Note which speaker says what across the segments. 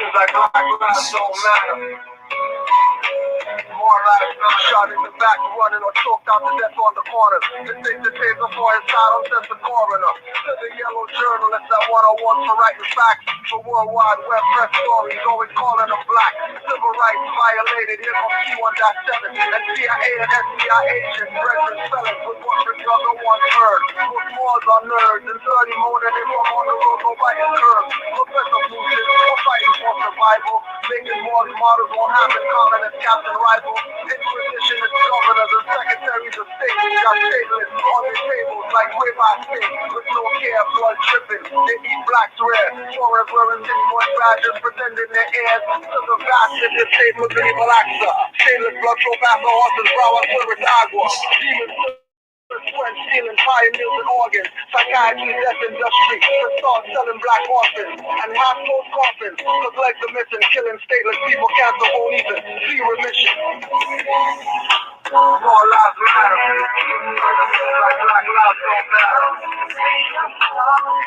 Speaker 1: seems like black lives don't matter. More lives shot in the back, running or choked out to death on the corners. To take the taser for his side, says the coroner. To the yellow journalist that won awards for writing facts. For worldwide web press stories, always calling them black. Civil rights violated, here from C1.7. And CIA and FBI agents, brethren felons with what the other one heard. Put wars on nerds and 30 more than they from on the road, no biting curbs. Professor Lucas, we're fighting for survival. Making wars models won't happen, common as captain rival. Inquisition is governors and secretaries of state. Got stateless on the tables like ribeye steak. With no care, blood dripping. They eat blacks rare. Foreigners wearing tinfoil badges, pretending they're heirs to the vast the state of medieval AXA. Stainless blood flow past the horses, brow and silver agua. Demons sweat, stealing pioneers and organs. Psychiatry, death industry. To start selling black orphans and half-closed coffins. Cause legs are missing, killing stateless people, cancer won't even see remission. More lives matter. Like black lives don't matter.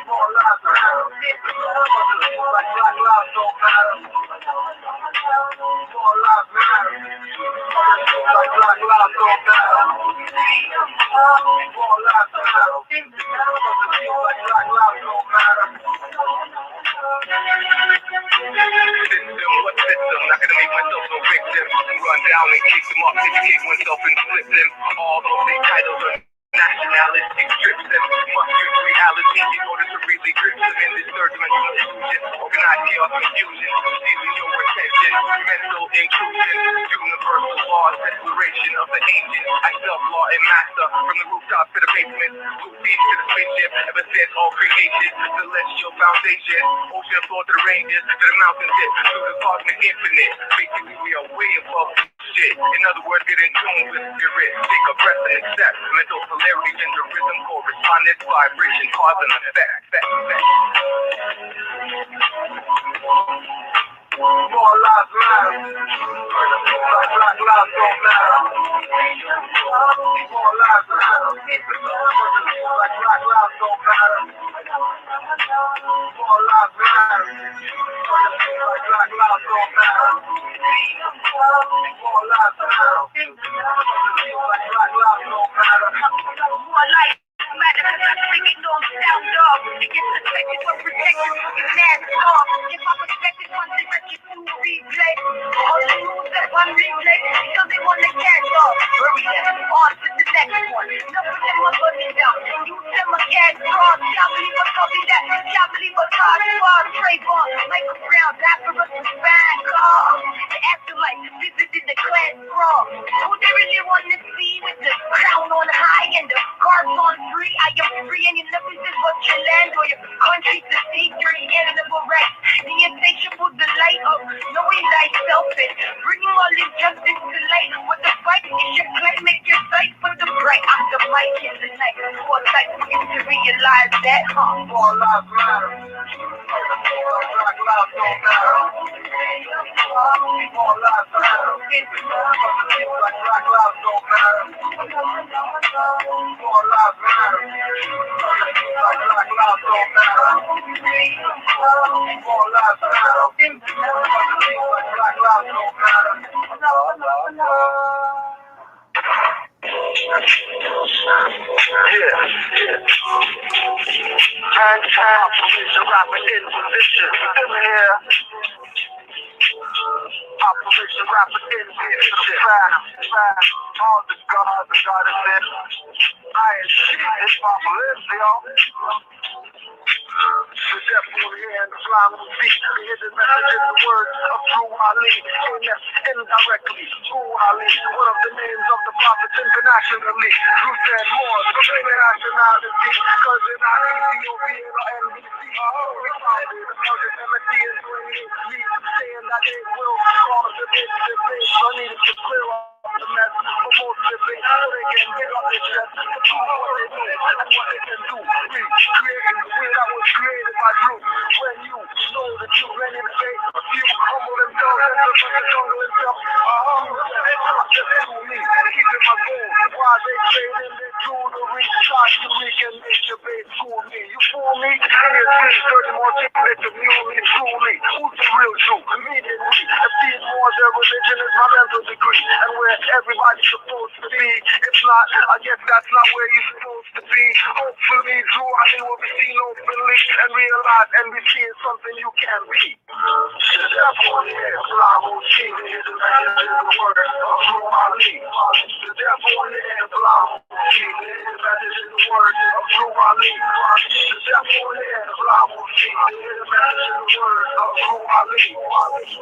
Speaker 1: More lives matter. Like black lives don't matter. More lives matter. Like black lives don't matter. More lives matter. Like black lives don't matter. System, what system? Not gonna make myself no victim. Run down and kick them up, kick myself and flip them. All those big titles are nationality, strips them. Must grip reality in order to really grip them in this third dimensional illusion. Organized chaos, confusion, stealing your attention. Mental inclusion, universal laws, declaration of the ancient. I self-law and master from the rooftops to the basement, blue beach to the spaceship. Ever since all creation, celestial foundation, ocean floor to the ranges, to the mountain tip, to the cosmic infinite. Basically, we are way above shit. In other words, get in tune with spirit. Take a breath and accept mental polarities in the rhythm, correspondence, vibration, cause and effect. More lives matter. Like black lives don't matter. More lives matter. Like black lives don't matter. More lives matter. Like black lives don't matter. More lives matter. Like black lives don't matter. More life matter because I think it don't sound off. It gets suspected for protection, get masked off. If I respected one thing, I get to replay. All the moves that one replay, so they want to catch off. Hurry them, on to the next one. Enough of them are running down. Use them a cash fraud. Can't believe I copy that. Can't believe I caught fraud. Trayvon, Michael Brown, after us was back off. The afterlife, visited the class brawl. Who they really want to see with the crown on high and the carbs on free? I am free and your nothing is but your land or your country to see your inalienable rights. The insatiable delight of knowing thyself and bringing all injustice to light. What the fight is your plan, make your sight for the bright. I'm the mic in the night. Foresight for you to realize that, all lives matter. Black lives don't matter. All lives matter. Like black lives don't matter. All lives matter. Like black lives don't matter. All lives matter. Like black lives don't matter. Time, police and rapper in position. In here. Operation rapper in position. All the gods is in. I ain't shit, it's my bliss, y'all. The death will hear and the flying will see. The hidden message in the words of Drew Ali. Indirectly, Drew Ali, one of the names of the prophets internationally. Drew said more, proclaiming nationality. Cause they're not Ethiopian or NBC. We found it, another MSC and doing it. Saying that they will cause the big debate. So I needed to clear up the mess for most debate. So they can dig up their chest to prove what they know and what they can do. Recreating the way that was created by Drew. When you know the truth, many say a few humble themselves and look like the jungle itself. Just do me, keeping my goal. While they trading their jewelry, start so we can make your base fool me. You fool me, and your dreams 30 more things that you mule me, truly. Who's the real Jew? you're supposed to be. If not, I guess that's not where you're supposed to be. Hopefully, Julie will be seen openly and realize NBC is something you can be. The devil is Bravo King, is the message in the word of Julie. The devil is Bravo King, is the message in the word of Julie. The devil is Bravo King, is the message in the word of Julie.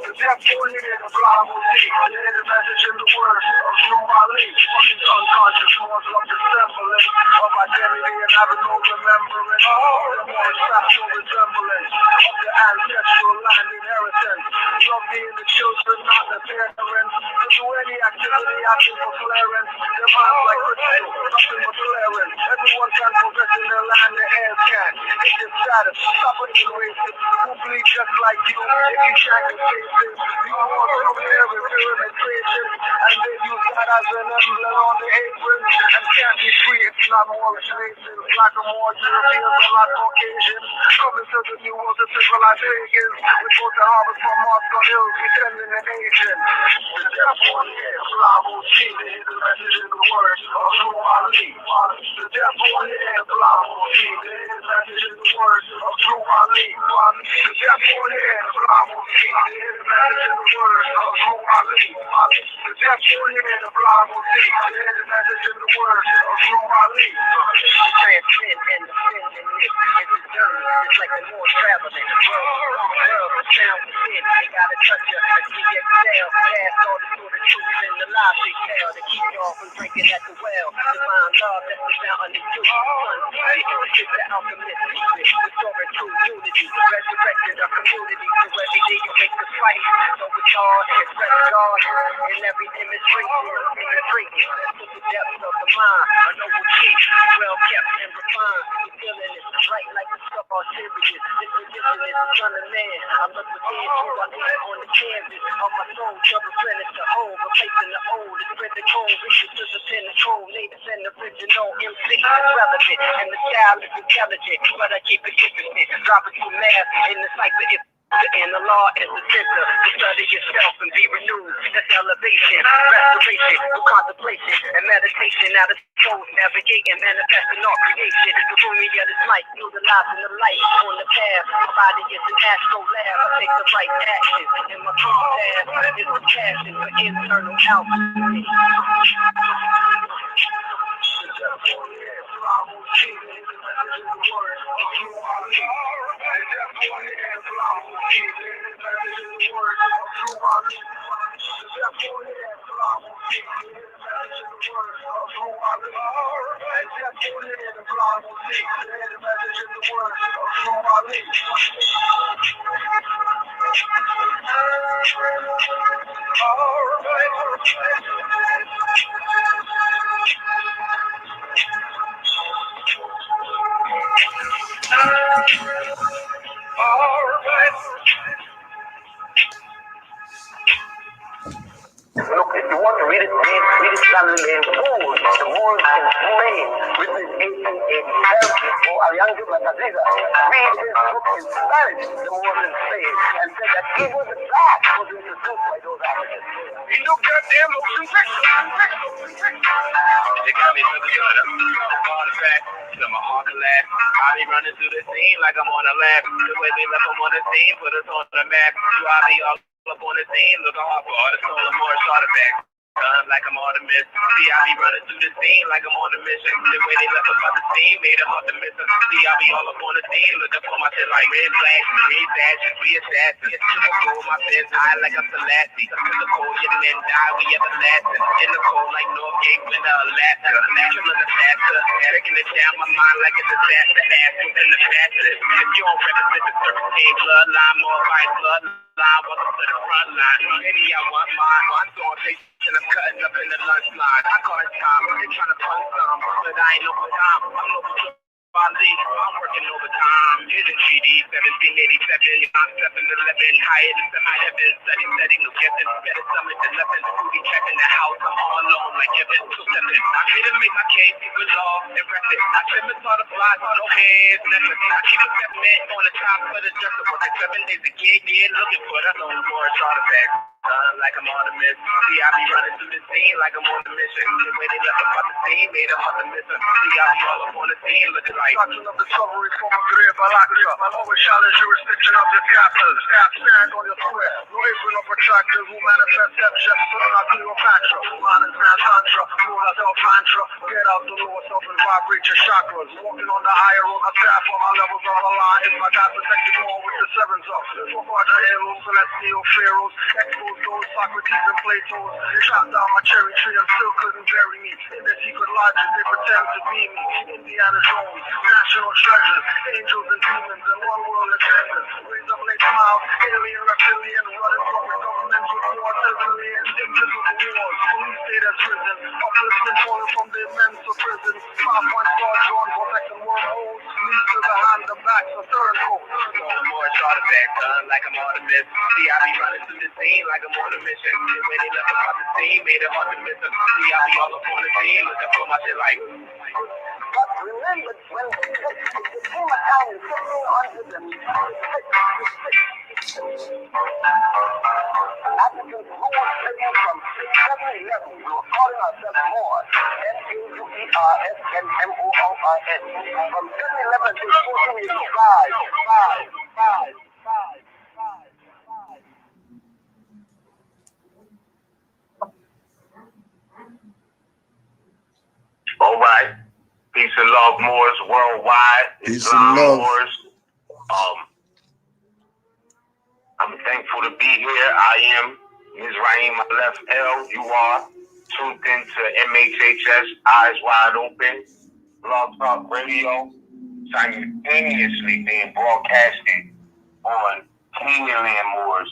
Speaker 1: The devil is Bravo King, is the message in the word of Julie. She's unconscious, cause of the semblance of identity and having no remembrance. The more factual resemblance of the ancestral land inheritance. Love being the children, not the parents. To do any activity asking for clearance. Their minds like Kudjo, nothing but clearance. Everyone can progress in their land, the heirs can. It's your status, stop being racist. Who bleed just like you? If you shank the faces, you want to clear with pyramid creation. And they use that as an emblem on the apron. And can't be free, it's not Moorish nation. Black or more Europeans are not Caucasian. Coming to the new world of civilized pagans. We go to harvest from Moscow Hills, we send in an agent. The devil is Bravo King, is the message in the words of Julie. The devil is Bravo King, is the message in the words of Julie. The devil is Bravo King, is the message in the words of Julie. The devil is Bravo King, is the message in the words of Julie. The transcend and defend in this. It's a journey, it's like the Moor traveling. World, sound within, they gotta touch you as we exhale. Pass all the sort of truth in the lies they tell to keep y'all from drinking at the well. Divine love, that's the fountain of youth. It's the alchemist secret, restoring true unity, resurrecting our community. So every day you make the fight, so it's hard, express God, and every demonstration of penetrating to the depths of the mind. A noble chief, well kept and refined. You're feeling it, right like the stuff on serious. This condition is the son of man. I look within you, I live on the canvas of my soul, to replenish the whole, replacing the old, it's spread the cold, reaches to the pen and cold, native and original, MC is relevant, and the style is intelligent, but I keep it interesting, dropping through math in the cipher, and the law is the center to study yourself and be renewed. That's elevation, restoration, through contemplation and meditation. Now the soul's navigating, manifesting all creation. The glory of this light, utilizing the light on the path. My body is an astro lab. I take the right action, and my compass is a passion for internal alchemy. Look, if you want to read it, read it down in Moor. The Moor in Spain, written in 1887, or Ariango Matadega. Read his book in Spanish, The Moor in Spain, and said that even the black was introduced by those Africans. You know, goddamn motion picture. They got me looking good. I'm on the back, to my heart collapse. I be running through the scene like I'm on a lab. The way they left them on the scene, put us on the map. So I be all up on the scene, looking hard for artists on the more artifacts. Like I'm Artemis. See, I be running through the scene like I'm on a mission. The way they left about the scene made them hard to miss us. See, I be all up on the scene, looking for my shit like red flags, green dashes, we assassins. I'm cold, my fence high like I'm Selassie. In the cold, you didn't die, we everlasting. In the cold like Northgate, winter, Alaska. Natural disaster, taking it down my mind like a disaster. Ass within the fastest. If you don't represent the 13 bloodline, more white bloodline. Welcome to the front line. Maybe I want mine. I'm going to and I'm cutting up in the lunch line. I call it time. They're trying to punch some, but I ain't no time. I'm no I'm working overtime. Here's a GD, 1787. I'm 711, higher than 7 heavens. Steady, no guessing. Better summit than nothing. Who be checking the house? I'm all alone, like Kevin. So stepping. I'm here to make my case. People law impressive. I slip and saw the flies, no hands, nothing. I keep a step on the top of the dresser. Working 7 days a gig, looking for that on Moor artifact. Like I'm on a miss. See, I be running through the scene like I'm on a mission. The way they left about the scene made them on the mission. See, I be all up on the scene looking like Destruction of discovery from a grave Alaska. I'll always challenge jurisdiction of your captors. Stand on your square. No apron of attractors who manifest deception. So not Cleopatra. Man is man tantra. Rule yourself mantra. Get out the lower self and vibrate your chakras. Walking on the higher road. My staff on my levels on the line. If my God protected more with the sevens up. So far the halos, celestial pharaohs. Expose those Socrates and Plato's. Shot down my cherry tree and still couldn't bury me. In the secret lodges they pretend to be me. Indiana Jones, national treasures, angels and demons and one world attendants. Raise up late smiles, alien, reptilian, running from the government with more civilians, invisible wars. Police state has risen, uplifting falling from the immense of prison. 5-point star drawn, protecting wormholes. Leads to the hand, the backs, the third coast. More artifact, like I'm on a miss. See, I be running through the scene like I'm on a mission. When they left about the scene, made it hard to miss them. See, I be all up on the scene, looking for my shit like.
Speaker 2: But remember, when it came a time in 1500 Africans who were taken from 711, we were calling ourselves Moor, Meursnmoors. From 711 to 1485.
Speaker 3: All right. Peace and love, Moors worldwide.
Speaker 4: Peace
Speaker 3: Islam
Speaker 4: and love.
Speaker 3: Moors. I'm thankful to be here. I am Mizraim. I left L. You are tuned into MHHS, Eyes Wide Open, Blog Talk Radio, simultaneously being broadcasted on Canaanland Moors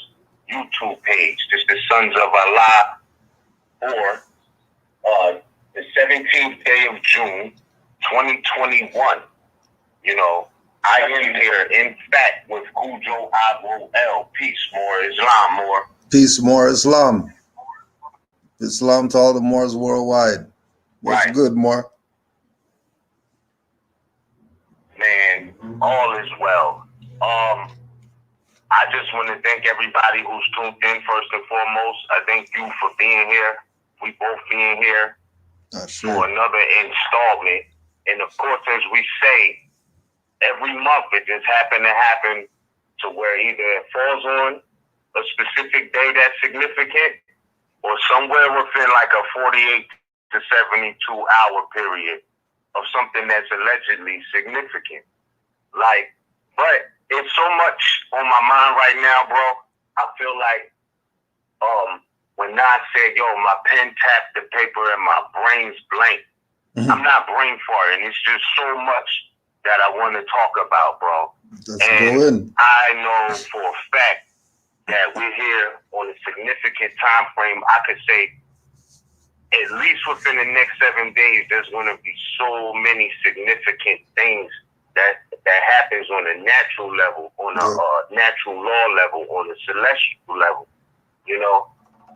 Speaker 3: YouTube page. This is the Sons of Allah, or the 17th day of June, 2021. You know, I am here, in fact, with Kudjo L. Peace, Moor, Islam, Moor.
Speaker 4: Peace, Moor, Islam. Islam to all the Moors worldwide. What's
Speaker 3: Right.
Speaker 4: good, Moor?
Speaker 3: Man, all is well. I just want to thank everybody who's tuned in, first and foremost. I thank you for being here. We both being here for another installment. And of course, as we say, every month it just happened to happen to where either it falls on a specific day that's significant or somewhere within like a 48 to 72 hour period of something that's allegedly significant. Like, but it's so much on my mind right now, bro. I feel like when Nas said, yo, my pen tapped the paper and my brain's blank. I'm not brain farting. It's just so much that I want to talk about, bro.
Speaker 4: Let's go in.
Speaker 3: I know for a fact that we're here on a significant time frame. I could say at least within the next 7 days, there's going to be so many significant things that happens on a natural level, on a natural law level, on a celestial level. You know,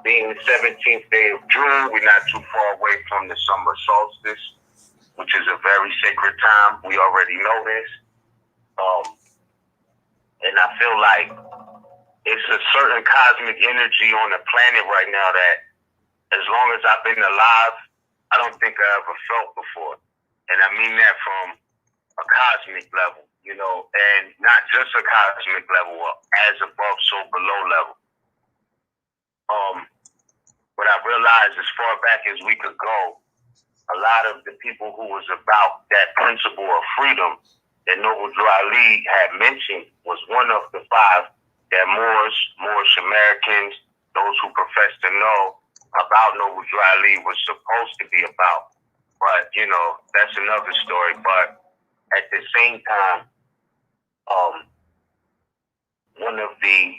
Speaker 3: being the 17th day of June, we're not too far away from the summer solstice, which is a very sacred time. We already know this. And I feel like it's a certain cosmic energy on the planet right now that as long as I've been alive, I don't think I ever felt before. And I mean that from a cosmic level, you know, and not just a cosmic level, as above, so below level. But I realized as far back as we could go, a lot of the people who was about that principle of freedom that Noble Drew Ali had mentioned was one of the 5 that Moorish Americans, those who profess to know about Noble Drew Ali was supposed to be about. But, you know, that's another story. But at the same time, one of the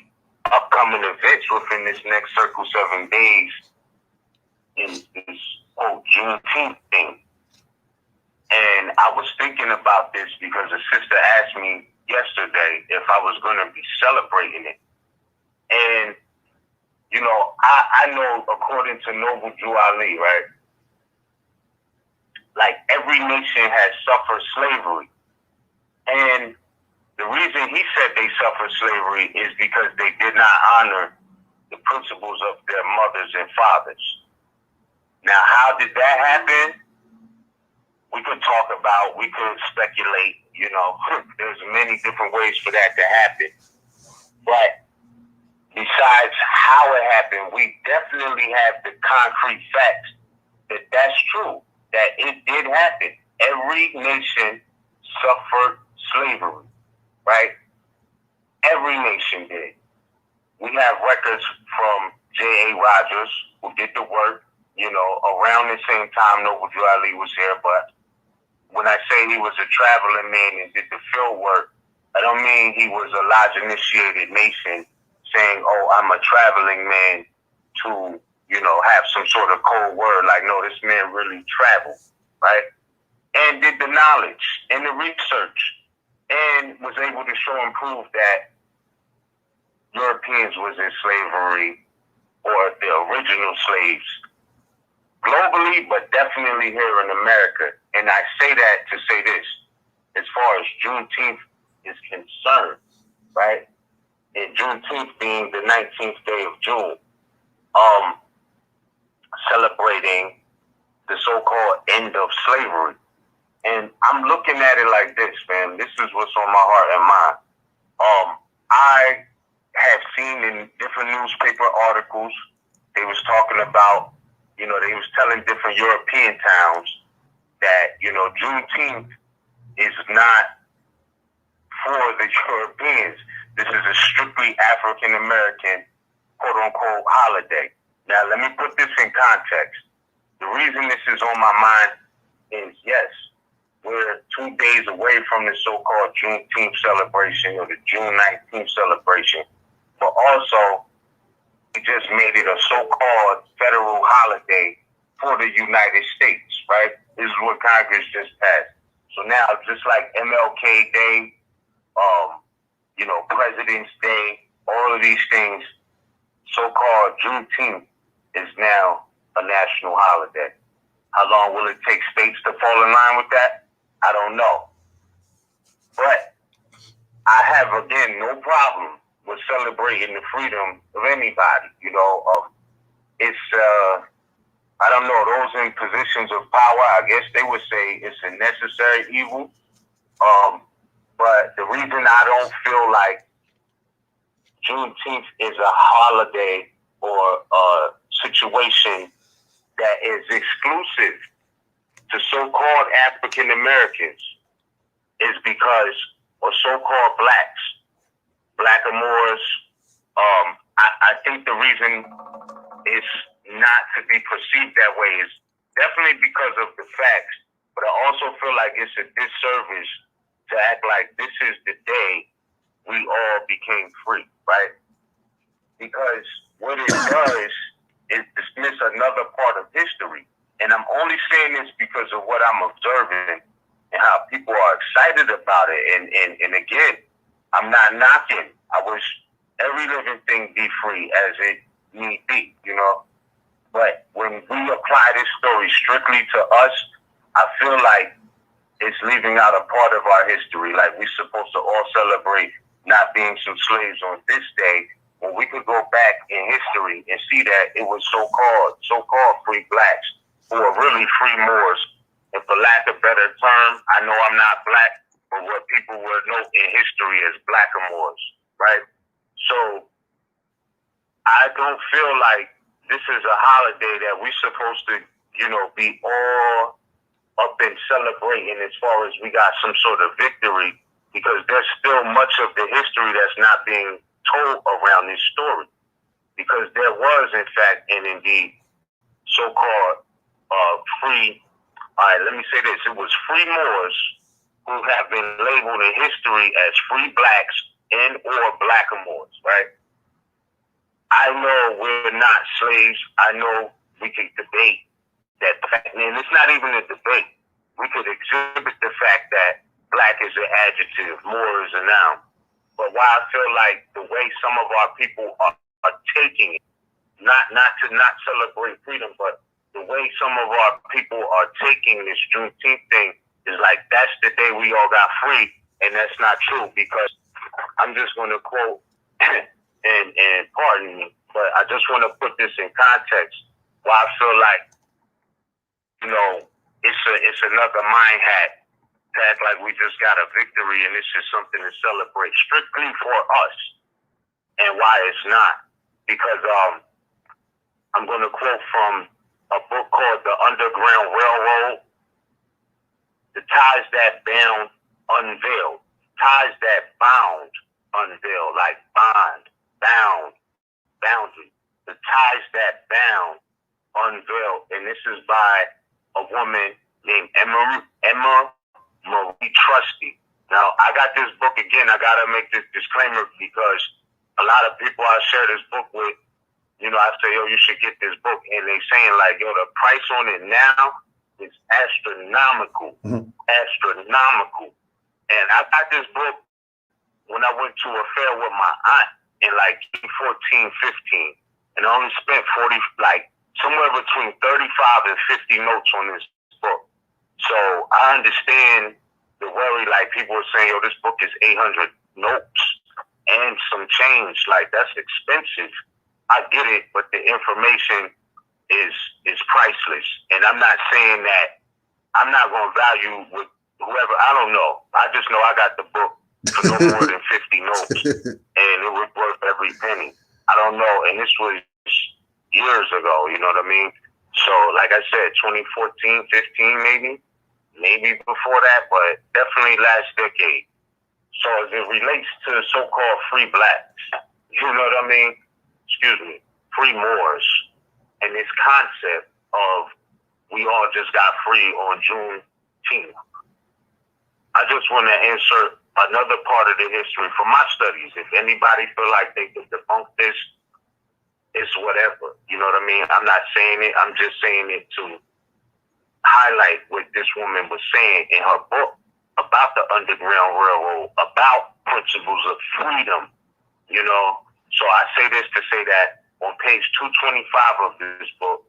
Speaker 3: upcoming events within this next circle 7 days is this quote Juneteenth thing. And I was thinking about this because a sister asked me yesterday if I was going to be celebrating it. And, you know, I know according to Noble Drew Ali, right? Like every nation has suffered slavery. And the reason he said they suffered slavery is because they did not honor the principles of their mothers and fathers. Now, how did that happen? We could talk about, we could speculate, you know, there's many different ways for that to happen. But besides how it happened, we definitely have the concrete facts that that's true, that it did happen. Every nation suffered slavery, right? Every nation did. We have records from J.A. Rogers, who did the work, you know, around the same time Noble Drew Ali was here. But when I say he was a traveling man and did the field work, I don't mean he was a lodge-initiated Mason saying, oh, I'm a traveling man to, you know, have some sort of cold word. Like, no, this man really traveled, right? And did the knowledge and the research and was able to show and prove that Europeans was in slavery or the original slaves globally, but definitely here in America. And I say that to say this, as far as Juneteenth is concerned, right? And Juneteenth being the 19th day of June, celebrating the so-called end of slavery. And I'm looking at it like this, man. This is what's on my heart and mind. I have seen in different newspaper articles, they was talking about, you know, they was telling different European towns that, you know, Juneteenth is not for the Europeans. This is a strictly African-American, quote-unquote, holiday. Now, let me put this in context. The reason this is on my mind is, yes, we're 2 days away from the so-called Juneteenth celebration or the June 19th celebration, but also we just made it a so-called federal holiday for the United States, right? This is what Congress just passed. So now, just like MLK Day, you know, President's Day, all of these things, so-called Juneteenth is now a national holiday. How long will it take states to fall in line with that? I don't know. But I have, again, no problem with celebrating the freedom of anybody. You know, it's, I don't know, those in positions of power, I guess they would say it's a necessary evil. But the reason I don't feel like Juneteenth is a holiday or a situation that is exclusive to so-called African Americans is because, or so-called blacks, blackamoors, I think the reason it's not to be perceived that way is definitely because of the facts, but I also feel like it's a disservice to act like this is the day we all became free, right? Because what it does is dismiss another part of history. And I'm only saying this because of what I'm observing and how people are excited about it. And again, I'm not knocking. I wish every living thing be free as it need be, you know. But when we apply this story strictly to us, I feel like it's leaving out a part of our history. Like we're supposed to all celebrate not being some slaves on this day, when we could go back in history and see that it was so-called free blacks who are really free Moors. And for lack of a better term, I know I'm not black, but what people would know in history as blackamoors, right? So I don't feel like this is a holiday that we're supposed to, you know, be all up and celebrating as far as we got some sort of victory, because there's still much of the history that's not being told around this story. Because there was, in fact, and indeed, so-called free, all right, let me say this, it was free Moors who have been labeled in history as free blacks and or blackamoors, right? I know we're not slaves. I know we can debate that fact, and it's not even a debate. we could exhibit the fact that black is an adjective, Moor is a noun. But why I feel like the way some of our people are taking it, not to not celebrate freedom, but the way some of our people are taking this Juneteenth thing is like that's the day we all got free, and that's not true, because I'm just going to quote and pardon me, but I just want to put this in context. Why I feel like, you know, it's another mind hack to act like we just got a victory and this is something to celebrate strictly for us, and why it's not. Because I'm going to quote from a book called The Underground Railroad. The ties that bound, unveiled. Ties that bound, unveiled. Like bond, bound, boundary. The ties that bound, unveiled. And this is by a woman named Emma Marie Trusty. Now, I got this book again. I got to make this disclaimer because a lot of people I share this book with, you know, I say, yo, you should get this book. And they saying like, yo, the price on it now is astronomical. Astronomical. And I got this book when I went to a fair with my aunt in like 2014, 15. And I only spent somewhere between 35 and 50 notes on this book. So I understand the worry, like people are saying, yo, this book is 800 notes and some change. Like, that's expensive. I get it, but the information is priceless. And I'm not saying that I'm not going to value with whoever, I don't know. I just know I got the book for no more than 50 notes, and it was worth every penny. I don't know, and this was years ago, you know what I mean? So, like I said, 2014, 15 maybe before that, but definitely last decade. So as it relates to so-called free blacks, you know what I mean? Free Moors, and this concept of we all just got free on Juneteenth. I just want to insert another part of the history from my studies. If anybody feel like they can debunk this, it's whatever. You know what I mean? I'm not saying it. I'm just saying it to highlight what this woman was saying in her book about the Underground Railroad, about principles of freedom, you know. So I say this to say that on page 225 of this book,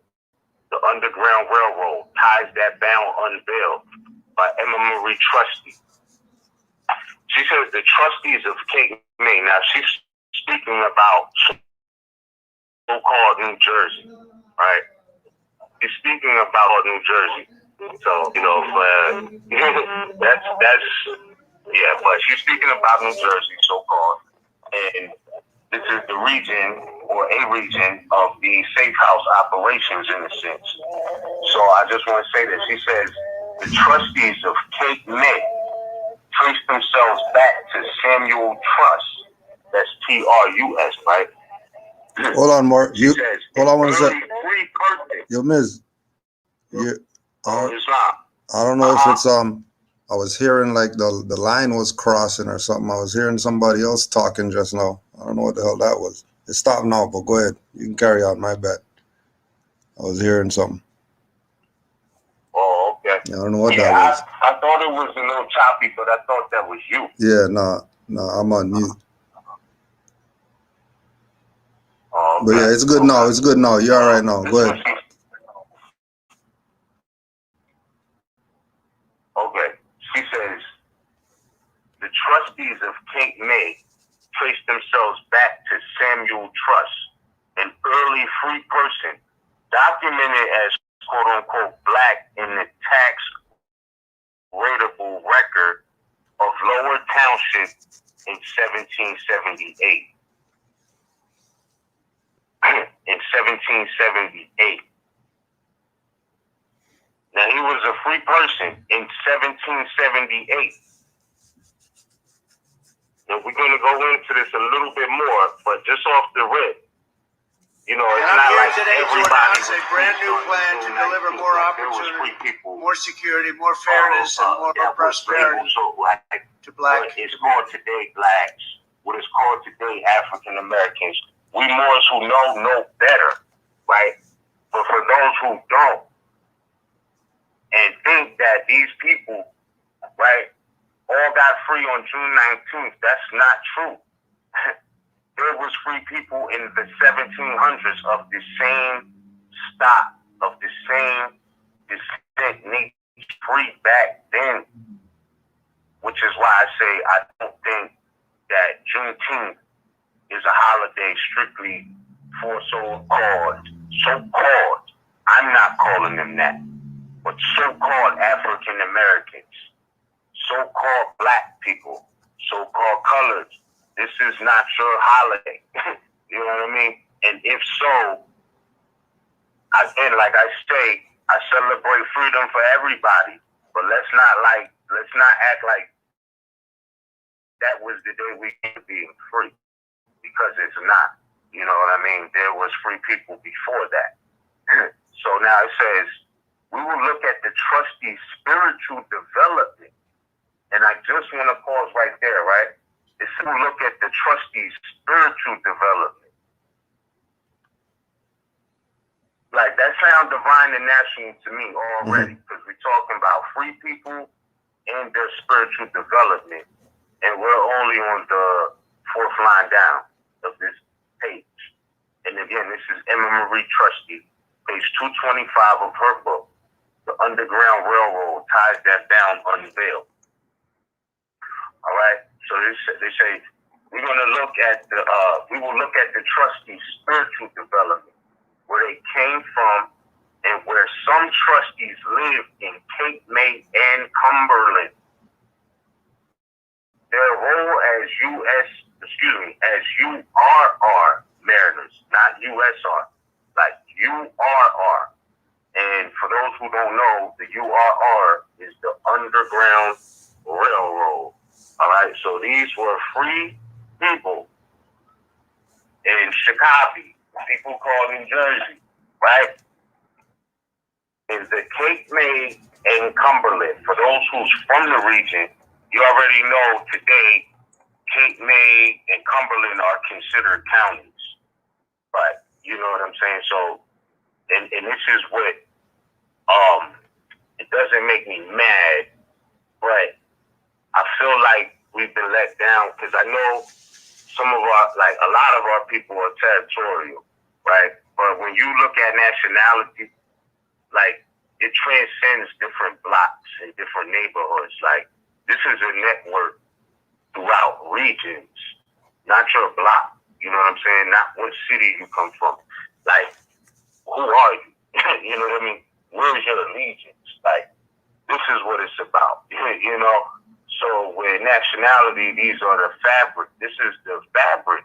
Speaker 3: The Underground Railroad, Ties That Bound Unveiled, by Emma Marie Trusty. She says the trustees of Cape May. Now she's speaking about so-called New Jersey, right? She's speaking about New Jersey. So, you know, that's but she's speaking about New Jersey, so-called. And this is the region or a region of the safe house operations in a sense. So I just want to say that she says the trustees of Cape May trace themselves back to Samuel Trust. That's Trus, right?
Speaker 4: Hold on, Mark. Hold on one second.
Speaker 3: Free person.
Speaker 4: Yo, Miz.
Speaker 3: Islam.
Speaker 4: I don't know if it's I was hearing like the line was crossing or something. I was hearing somebody else talking just now. I don't know what the hell that was. It stopped now, but go ahead. You can carry on. My bad. I was hearing something.
Speaker 3: Oh, okay.
Speaker 4: Yeah, I don't know what that was.
Speaker 3: I thought it was a little choppy, but I thought that was you.
Speaker 4: Yeah, no, I'm on mute.
Speaker 3: Oh, okay.
Speaker 4: But yeah, it's good now. It's good now. You're all right now. Go ahead.
Speaker 3: Okay. She says, the trustees of Cape May trace themselves back to Samuel Trust, an early free person, documented as quote-unquote black in the tax rateable record of Lower Township in 1778. In 1778. Now, he was a free person in 1778. Now, we're going to go into this a little bit more, but just off the rip, you know, it's not like everybody
Speaker 5: a brand new plan to deliver more opportunity, more security, more fairness, and more prosperity to black.
Speaker 3: What is called today blacks, what is called today African Americans. We Moors who know better, right? But for those who don't, and think that these people, right, all got free on June 19th. That's not true. There was free people in the 1700s of the same stock, of the same descent, free back then. Which is why I say I don't think that Juneteenth is a holiday strictly for so-called, I'm not calling them that, but so-called African Americans, so-called black people, so-called colored. This is not your holiday. You know what I mean? And if so, again, like I say, I celebrate freedom for everybody, but let's not act like that was the day we were being free, because it's not. You know what I mean? There was free people before that. So now it says, we will look at the trustees' spiritual development. And I just want to pause right there, right? It's to look at the trustees' spiritual development. Like, that sounds divine and national to me already, because we're talking about free people and their spiritual development. And we're only on the fourth line down of this page. And again, this is Emma Marie Trustee, page 225 of her book, The Underground Railroad Ties That Down Unveiled. All right. So they say we're going to look at we will look at the trustees' spiritual development, where they came from, and where some trustees lived in Cape May and Cumberland. Their role as as URR mariners, not USR, like URR. And for those who don't know, the URR is the Underground Railroad. All right, so these were free people in Chicago, people called New Jersey, right? In the Cape May and Cumberland. For those who's from the region, you already know today, Cape May and Cumberland are considered counties. But you know what I'm saying? So, and this is what, it doesn't make me mad, but I feel like we've been let down, because I know some of our, like a lot of our people are territorial, right? But when you look at nationality, like it transcends different blocks and different neighborhoods. Like, this is a network throughout regions, not your block. You know what I'm saying? Not what city you come from. Like, who are you? You know what I mean? Where's your allegiance? Like, this is what it's about. You know? So with nationality, these are the fabric. This is the fabric.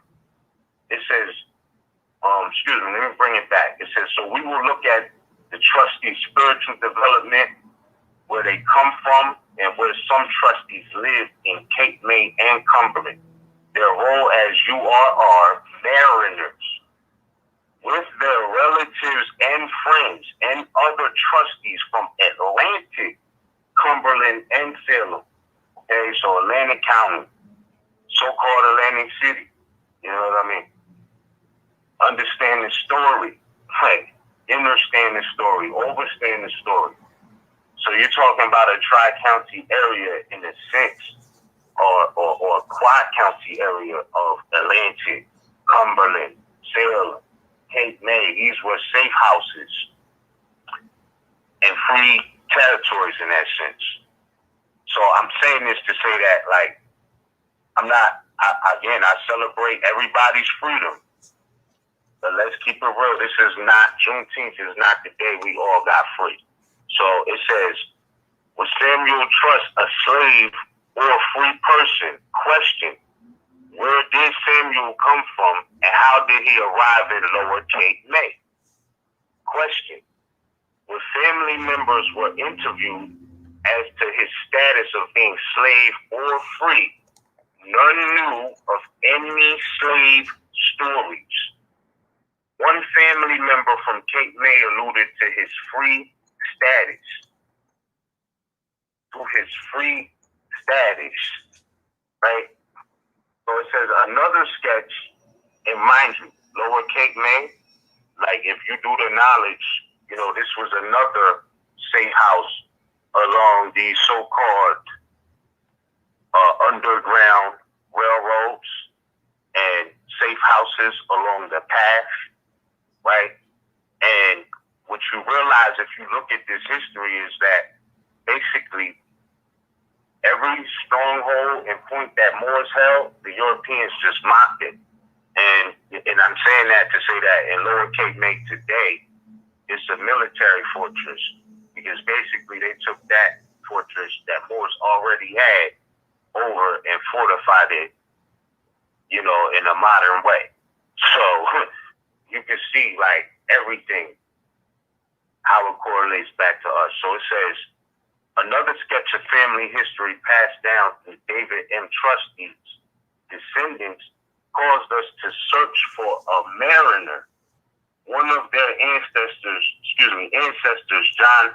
Speaker 3: It says, excuse me, let me bring it back. It says, so we will look at the trustees' spiritual development, where they come from, and where some trustees live in Cape May and Cumberland. Their role as URR mariners, with their relatives and friends and other trustees from Atlantic, Cumberland, and Salem. Okay, so Atlantic County, so-called Atlantic City. You know what I mean? Understand the story, like understand the story, overstand the story. So you're talking about a tri-county area in a sense, or a quad-county area of Atlantic, Cumberland, Salem, Cape May. These were safe houses and free territories in that sense. So I'm saying this to say that, like, I celebrate everybody's freedom. But let's keep it real. This is not, Juneteenth is not the day we all got free. So it says, was Samuel Trust a slave or a free person? Question, where did Samuel come from, and how did he arrive in Lower Cape May? Question, when family members were interviewed as to his status of being slave or free, none knew of any slave stories. One family member from Cape May alluded to his free status. To his free status, right? So it says another sketch, and mind you, Lower Cape May, like if you do the knowledge, you know, this was another safe house along these so-called underground railroads and safe houses along the path, right? And what you realize if you look at this history is that basically every stronghold and point that Moors held, the Europeans just mocked it. And I'm saying that to say that in Lower Cape May today, it's a military fortress because basically they took that fortress that Moors already had over and fortified it, you know, in a modern way. So you can see like everything, how it correlates back to us. So it says, another sketch of family history passed down to David M. Trustee's descendants caused us to search for a mariner. One of their ancestors, John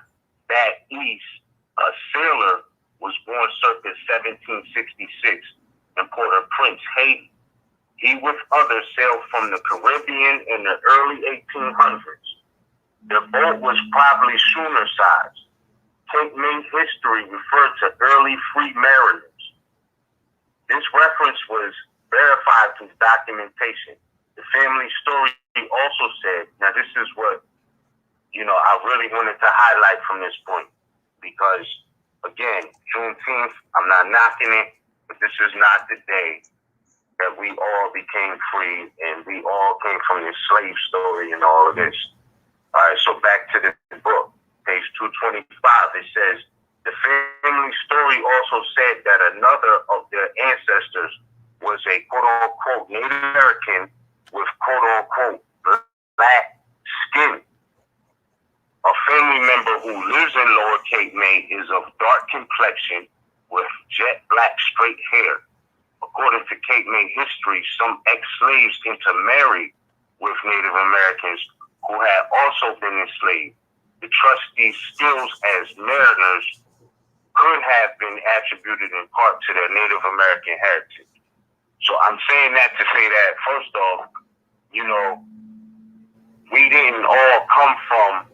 Speaker 3: Baptiste, a sailor, was born circa 1766 in Port-au-Prince, Haiti. He with others sailed from the Caribbean in the early 1800s. Their boat was probably schooner sized. Cape May history referred to early free mariners. This reference was verified through documentation. The family story also said, now this is what, you know, I really wanted to highlight from this point, because again, Juneteenth, I'm not knocking it, but this is not the day that we all became free and we all came from this slave story and all of this. All right, so back to the book, page 225, it says, the family story also said that another of their ancestors was a quote-unquote Native American with quote-unquote black skin. A family member who lives in Lower Cape May is of dark complexion with jet black straight hair. According to Cape May history, some ex-slaves intermarried with Native Americans who had also been enslaved. The trustees' skills as mariners could have been attributed in part to their Native American heritage. So I'm saying that to say that, first off, you know, we didn't all come from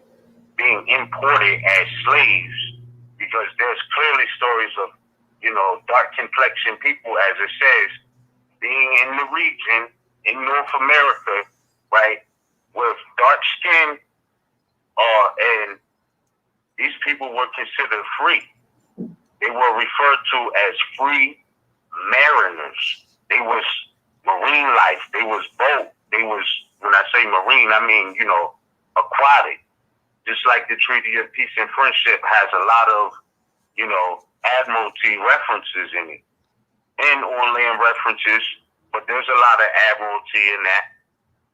Speaker 3: being imported as slaves, because there's clearly stories of, you know, dark complexion people, as it says, being in the region in North America, right, with dark skin, and these people were considered free. They were referred to as free mariners. They was marine life. They was boat. They was, when I say marine, I mean, you know, aquatic. Just like the Treaty of Peace and Friendship has a lot of, you know, admiralty references in it and on land references, but there's a lot of admiralty in that,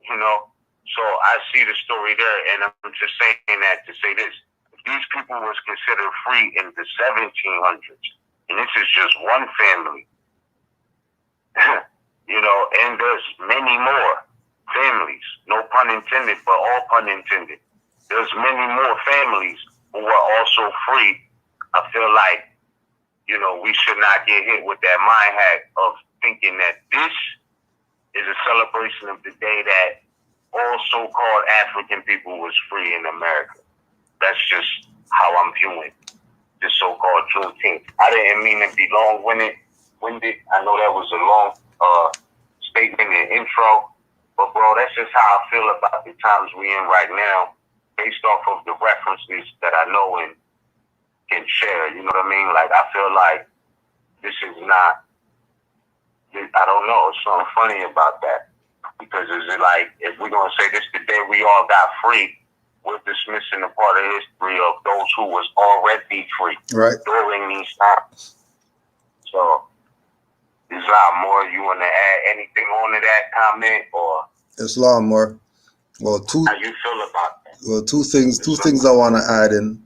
Speaker 3: you know. So I see the story there, and I'm just saying that to say this. If these people was considered free in the 1700s, and this is just one family, you know, and there's many more families, no pun intended, but all pun intended. There's many more families who are also free. I feel like, you know, we should not get hit with that mind hack of thinking that this is a celebration of the day that all so-called African people was free in America. That's just how I'm viewing this so-called Juneteenth. I didn't mean to be long-winded. I know that was a long statement and intro, but bro, that's just how I feel about the times we in right now, based off of the references that I know and can share. You know what I mean? Like, I feel like this is not, I don't know, something funny about that. Because it's like, if we're going to say this the day we all got free, we're dismissing a part of history of those who was already free during these times. So, Islam, Moor, you want to add anything on to that comment, or
Speaker 4: Islam, Moor? Well,
Speaker 3: how you feel about that?
Speaker 4: Well, two things I want to add in.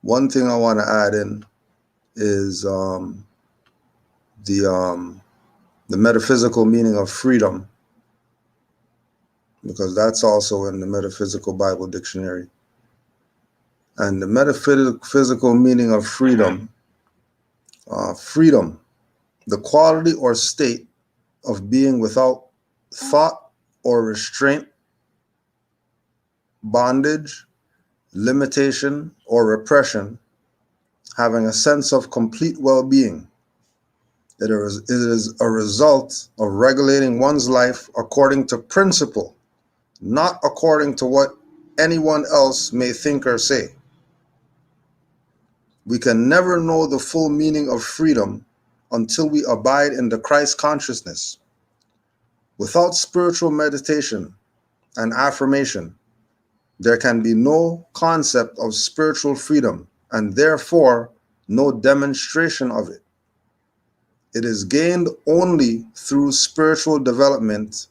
Speaker 4: One thing I want to add in is the metaphysical meaning of freedom, because that's also in the Metaphysical Bible Dictionary. And the metaphysical meaning of freedom, freedom, the quality or state of being without thought or restraint, bondage, limitation, or repression, having a sense of complete well-being. It is a result of regulating one's life according to principle, not according to what anyone else may think or say. We can never know the full meaning of freedom until we abide in the Christ consciousness. Without spiritual meditation and affirmation, there can be no concept of spiritual freedom and therefore no demonstration of it. It is gained only through spiritual development,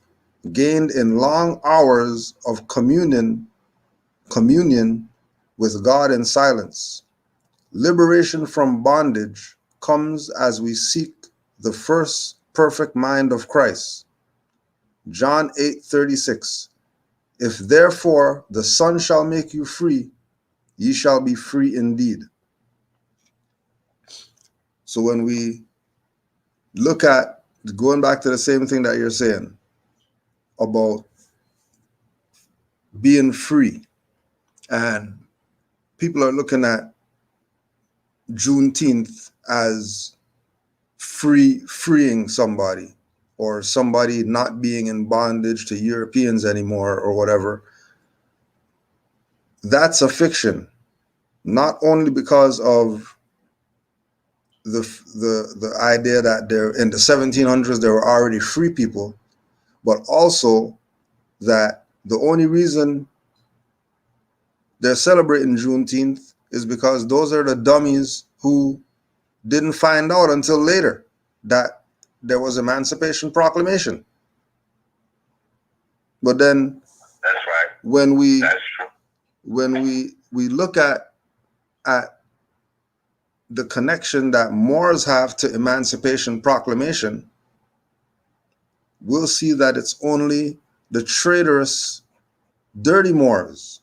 Speaker 4: gained in long hours of communion with God in silence. Liberation from bondage comes as we seek the first perfect mind of Christ. John 8:36. If therefore the Son shall make you free, ye shall be free indeed. So when we look at, going back to the same thing that you're saying about being free, and people are looking at Juneteenth as freeing somebody, or somebody not being in bondage to Europeans anymore or whatever. That's a fiction, not only because of the idea that there in the 1700s there were already free people, but also that the only reason they're celebrating Juneteenth is because those are the dummies who didn't find out until later that there was Emancipation Proclamation. But then
Speaker 3: that's right.
Speaker 4: When we
Speaker 3: That's true.
Speaker 4: When we look at the connection that Moors have to Emancipation Proclamation, we'll see that it's only the traitorous, dirty Moors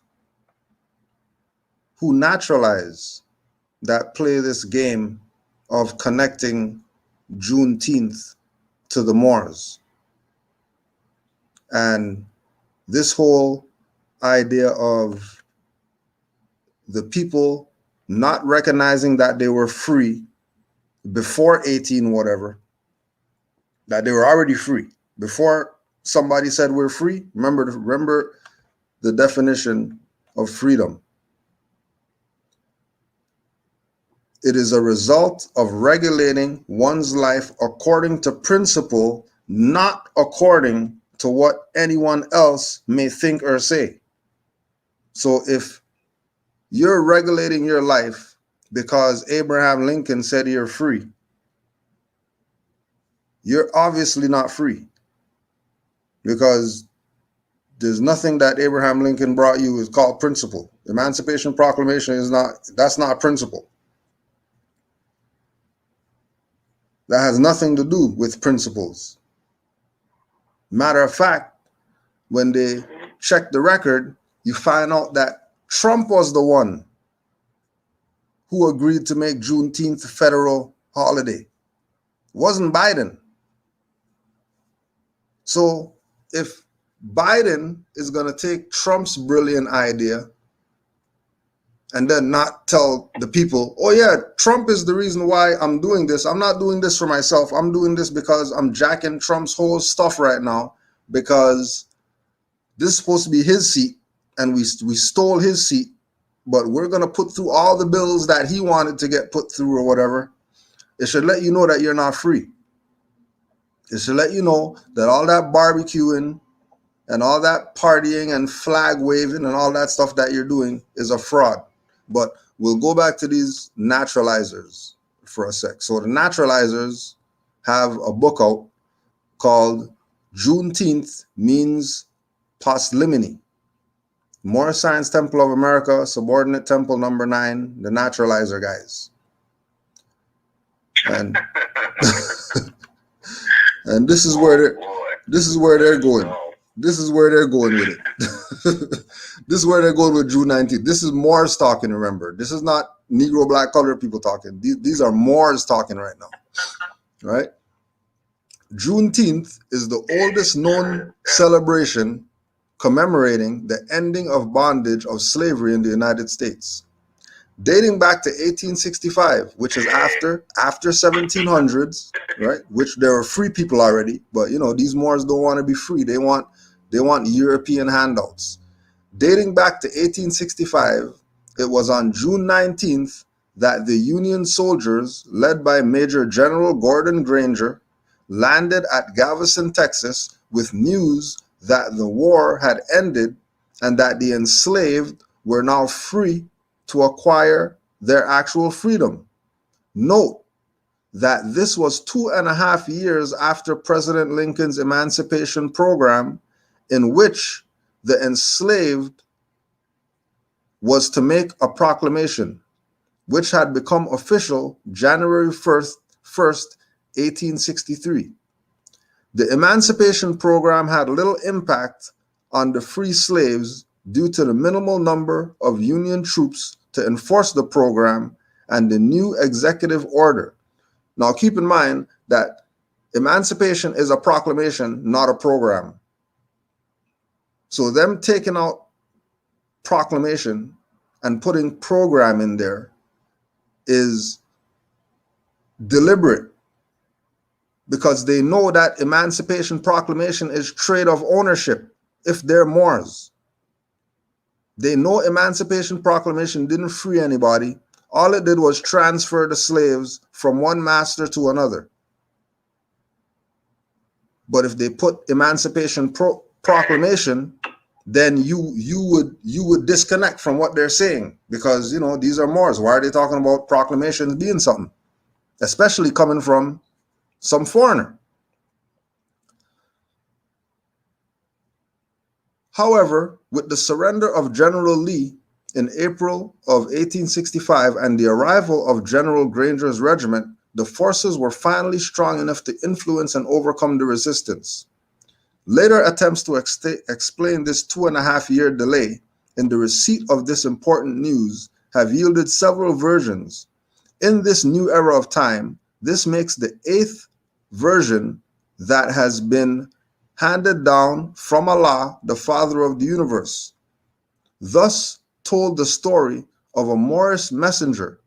Speaker 4: who naturalize, that play this game of connecting Juneteenth to the Moors. And this whole idea of the people not recognizing that they were free before 18 whatever, that they were already free before somebody said we're free. Remember the definition of freedom. It is a result of regulating one's life according to principle, not according to what anyone else may think or say. So if you're regulating your life because Abraham Lincoln said you're free, you're obviously not free, because there's nothing that Abraham Lincoln brought you is called principle. Emancipation Proclamation that's not principle. That has nothing to do with principles. Matter of fact, when they check the record, you find out that Trump was the one who agreed to make Juneteenth a federal holiday. It wasn't Biden. So if Biden is going to take Trump's brilliant idea and then not tell the people, oh yeah, Trump is the reason why I'm doing this. I'm not doing this for myself. I'm doing this because I'm jacking Trump's whole stuff right now, because this is supposed to be his seat and we stole his seat, but we're going to put through all the bills that he wanted to get put through or whatever. It should let you know that you're not free. It should let you know that all that barbecuing and all that partying and flag waving and all that stuff that you're doing is a fraud. But we'll go back to these naturalizers for a sec. So the naturalizers have a book out called Juneteenth Means Post Limine. Moor Science Temple of America, Subordinate Temple number 9, the naturalizer guys. And and this is where they're going. This is where they're going with it. This is where they're going with Juneteenth. This is Moors talking, remember. This is not Negro, black, colored people talking. These are Moors talking right now. Right? Juneteenth is the oldest known celebration commemorating the ending of bondage of slavery in the United States. Dating back to 1865, which is after 1700s, right? Which there were free people already, but you know, these Moors don't want to be free. They want European handouts. Dating back to 1865, it was on June 19th that the Union soldiers, led by Major General Gordon Granger, landed at Galveston, Texas, with news that the war had ended and that the enslaved were now free to acquire their actual freedom. Note that this was 2.5 years after President Lincoln's Emancipation Program, in which the enslaved was to make a proclamation, which had become official January 1st, 1863. The Emancipation Program had little impact on the free slaves due to the minimal number of Union troops to enforce the program and the new executive order. Now keep in mind that emancipation is a proclamation, not a program. So them taking out proclamation and putting program in there is deliberate, because they know that Emancipation Proclamation is trade of ownership if they're Moors. They know Emancipation Proclamation didn't free anybody. All it did was transfer the slaves from one master to another. But if they put Emancipation Proclamation, then you would disconnect from what they're saying, because you know these are Moors. Why are they talking about proclamations being something, especially coming from some foreigner? However, with the surrender of General Lee in April of 1865 and the arrival of General Granger's regiment, the forces were finally strong enough to influence and overcome the resistance. Later attempts to explain this 2.5-year delay in the receipt of this important news have yielded several versions. In this new era of time, this makes the 8th version that has been handed down from Allah, the Father of the universe. Thus told the story of a Moorish messenger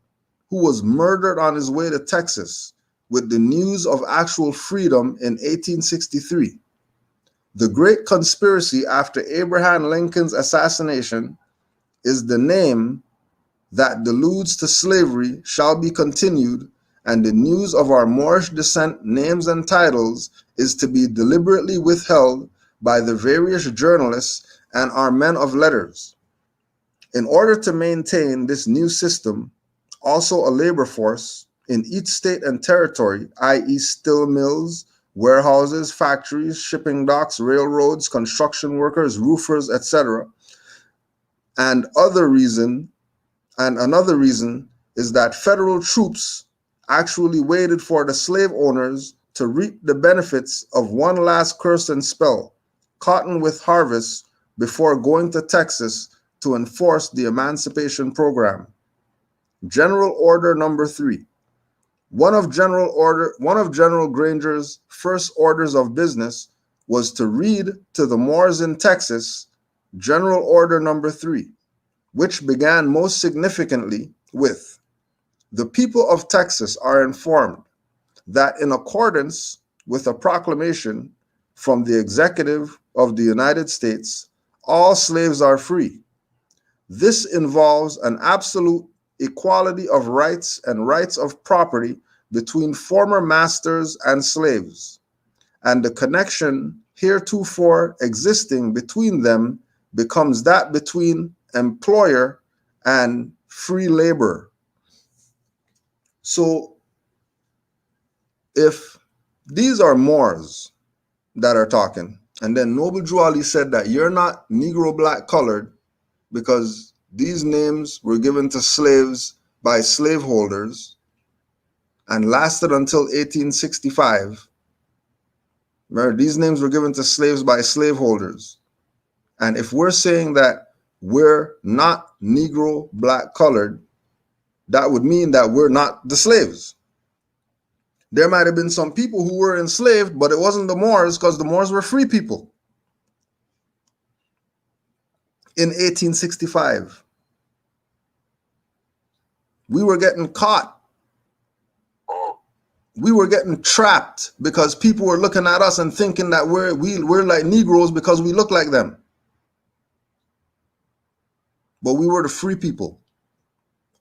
Speaker 4: who was murdered on his way to Texas with the news of actual freedom in 1863. The Great Conspiracy after Abraham Lincoln's assassination is the name that deludes to slavery shall be continued, and the news of our Moorish descent, names and titles is to be deliberately withheld by the various journalists and our men of letters. In order to maintain this new system, also a labor force in each state and territory, i.e. steel mills, warehouses, factories, shipping docks, railroads, construction workers, roofers, etc. And another reason is that federal troops actually waited for the slave owners to reap the benefits of one last curse and spell, cotton with harvest, before going to Texas to enforce the Emancipation Program. General Order Number 3. One of General Granger's first orders of business was to read to the Moors in Texas General Order Number 3, which began most significantly with, "The people of Texas are informed that in accordance with a proclamation from the executive of the United States, all slaves are free. This involves an absolute equality of rights and rights of property between former masters and slaves, and the connection heretofore existing between them becomes that between employer and free labor." So if these are Moors that are talking, and then Noble Drew Ali said that you're not Negro, black, colored, because these names were given to slaves by slaveholders and lasted until 1865. Remember, these names were given to slaves by slaveholders. And if we're saying that we're not Negro, black, colored, that would mean that we're not the slaves. There might have been some people who were enslaved, but it wasn't the Moors, because the Moors were free people. in 1865. We were getting caught. We were getting trapped because people were looking at us and thinking that we're like Negroes because we look like them. But we were the free people.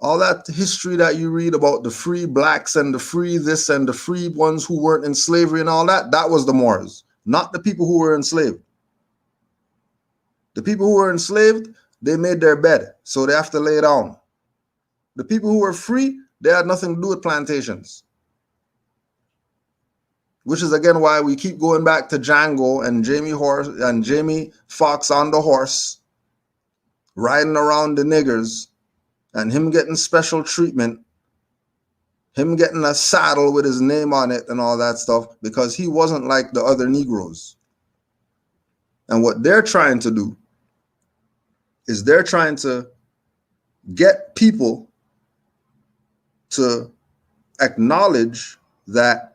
Speaker 4: All that history that you read about the free blacks and the free this and the free ones who weren't in slavery and all that, that was the Moors, not the people who were enslaved. The people who were enslaved, they made their bed, so they have to lay down. The people who were free, they had nothing to do with plantations. Which is again why we keep going back to Django and Jamie Foxx on the horse, riding around the niggers, and him getting special treatment, him getting a saddle with his name on it and all that stuff, because he wasn't like the other Negroes. And what they're trying to do is they're trying to get people to acknowledge that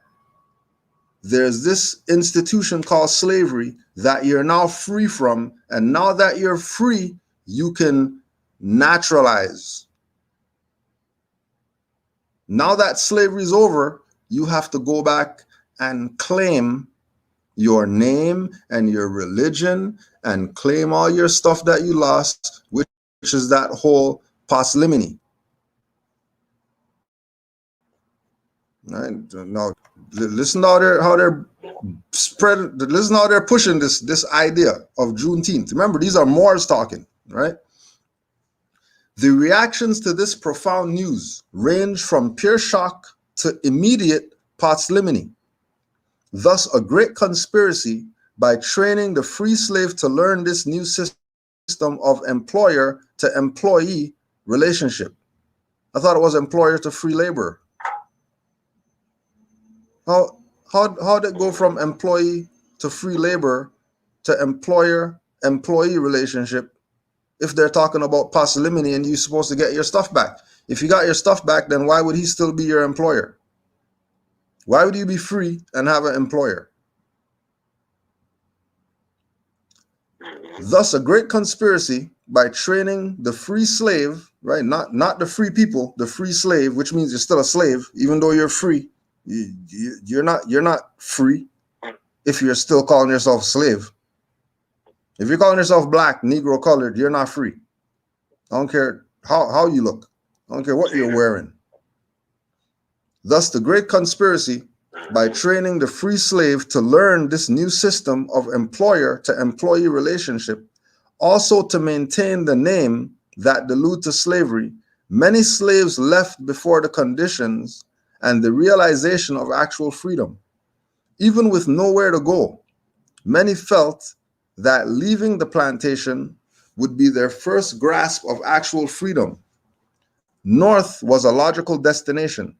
Speaker 4: there's this institution called slavery that you're now free from, and now that you're free, you can naturalize. Now that slavery is over, you have to go back and claim your name and your religion and claim all your stuff that you lost, which is that whole parsimony. Right? Now, listen how they're spread. Listen how they're pushing this idea of Juneteenth. Remember, these are Moors talking, right? The reactions to this profound news range from pure shock to immediate parsimony. Thus, a great conspiracy by training the free slave to learn this new system of employer to employee relationship. I thought it was employer to free labor. How'd it go from employee to free labor to employer-employee relationship if they're talking about parsimony and you're supposed to get your stuff back? If you got your stuff back, then why would he still be your employer? Why would you be free and have an employer? Thus, a great conspiracy by training the free slave, right? Not the free people, the free slave, which means you're still a slave, even though you're free. You're not free if you're still calling yourself a slave. If you're calling yourself black, Negro, colored, you're not free. I don't care how you look. I don't care what you're wearing. Thus, the great conspiracy by training the free slave to learn this new system of employer to employee relationship, also to maintain the name that allude to slavery, many slaves left before the conditions and the realization of actual freedom. Even with nowhere to go, many felt that leaving the plantation would be their first grasp of actual freedom. North was a logical destination,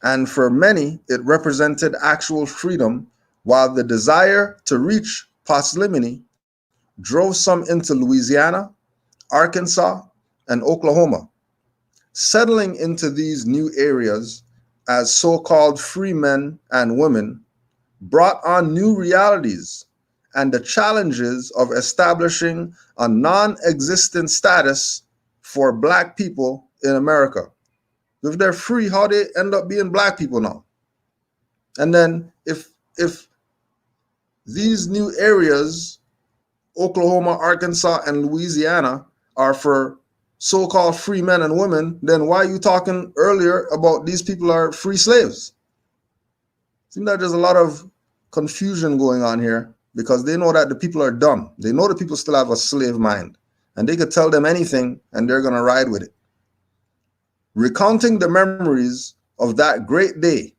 Speaker 4: and for many, it represented actual freedom, while the desire to reach parsimony drove some into Louisiana, Arkansas, and Oklahoma. Settling into these new areas as so-called free men and women brought on new realities and the challenges of establishing a non-existent status for Black people in America. If they're free, how they end up being Black people now? And then if these new areas, Oklahoma, Arkansas, and Louisiana, are for so-called free men and women, then why are you talking earlier about these people are free slaves? Seems like there's a lot of confusion going on here because they know that the people are dumb. They know the people still have a slave mind, and they could tell them anything and they're going to ride with it. Recounting the memories of that great day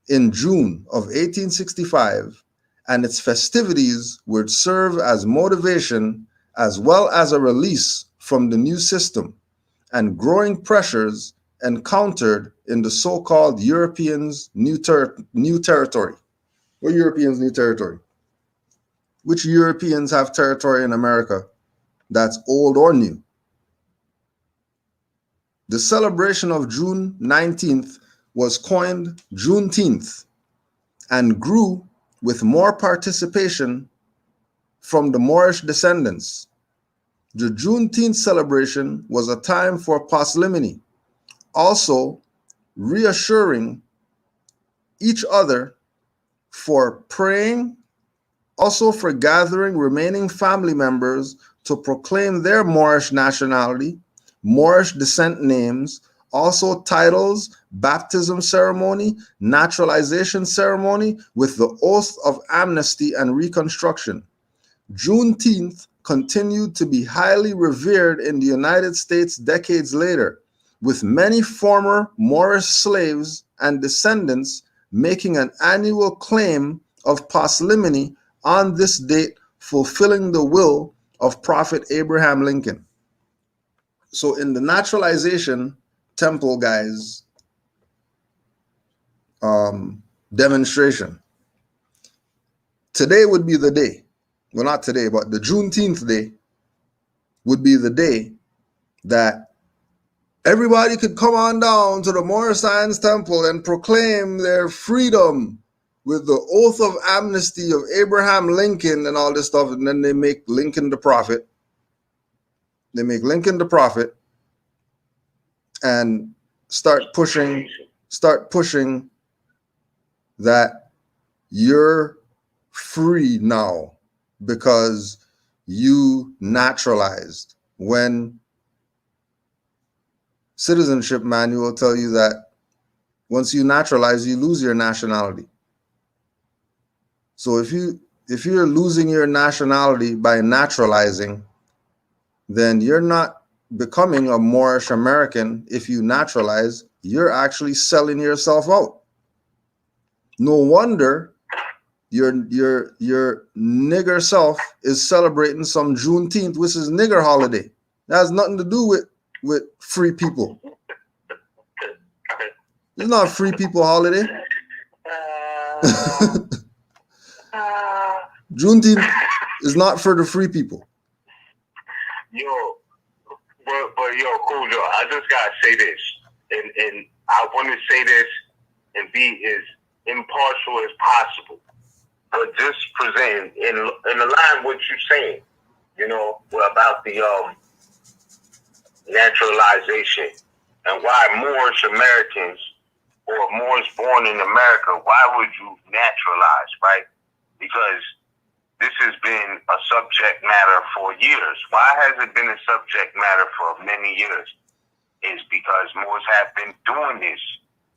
Speaker 4: in June of 1865 and its festivities would serve as motivation as well as a release from the new system and growing pressures encountered in the so-called Europeans' new territory. What Europeans' new territory? Which Europeans have territory in America that's old or new? The celebration of June 19th was coined Juneteenth and grew with more participation from the Moorish descendants. The Juneteenth celebration was a time for parsimony, also reassuring each other, for praying, also for gathering remaining family members to proclaim their Moorish nationality, Moorish descent names, also titles, baptism ceremony, naturalization ceremony with the oath of amnesty and reconstruction. Juneteenth continued to be highly revered in the United States decades later, with many former Moorish slaves and descendants making an annual claim of parsimony on this date, fulfilling the will of Prophet Abraham Lincoln. So in the naturalization temple, guys, demonstration, today would be the day. Well, not today, but the Juneteenth day would be the day that everybody could come on down to the Moor Science Temple and proclaim their freedom with the oath of amnesty of Abraham Lincoln and all this stuff. And then they make Lincoln the prophet. They make Lincoln the prophet and start pushing that you're free now because you naturalized, when citizenship manual tell you that once you naturalize, you lose your nationality. So if you're losing your nationality by naturalizing, then you're not becoming a Moorish American. If you naturalize, you're actually selling yourself out. No wonder your nigger self is celebrating some Juneteenth, which is nigger holiday. That has nothing to do with free people. It's not a free people holiday. Juneteenth is not for the free people.
Speaker 3: Yo, but yo, Kudjo, I just gotta say this, and I want to say this and be as impartial as possible, but just present in line what you're saying, you know, about the naturalization and why Moorish Americans or Moors born in America, why would you naturalize, right? Because this has been a subject matter for years. Why has it been a subject matter for many years? Is because Moors have been doing this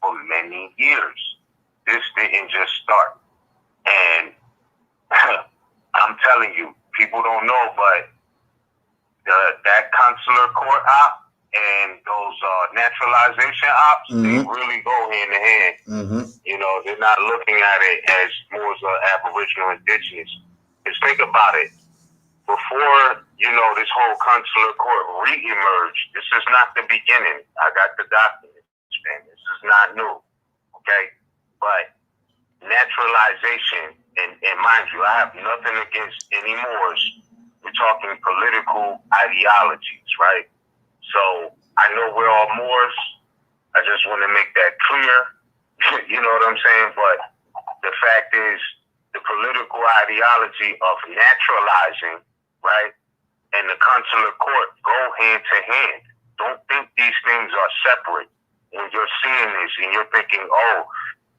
Speaker 3: for many years. This didn't just start. And I'm telling you, people don't know, but that consular court op and those naturalization ops, they really go hand in hand. You know, they're not looking at it as Moors or Aboriginal Indigenous. Just think about it. Before, you know, this whole consular court re-emerged, this is not the beginning. I got the documents, man. This is not new, okay? But naturalization, and mind you, I have nothing against any Moors. We're talking political ideologies, right? So I know we're all Moors. I just want to make that clear. You know what I'm saying? But the fact is, the political ideology of naturalizing, right, and the consular court go hand to hand. Don't think these things are separate. When you're seeing this and you're thinking, oh,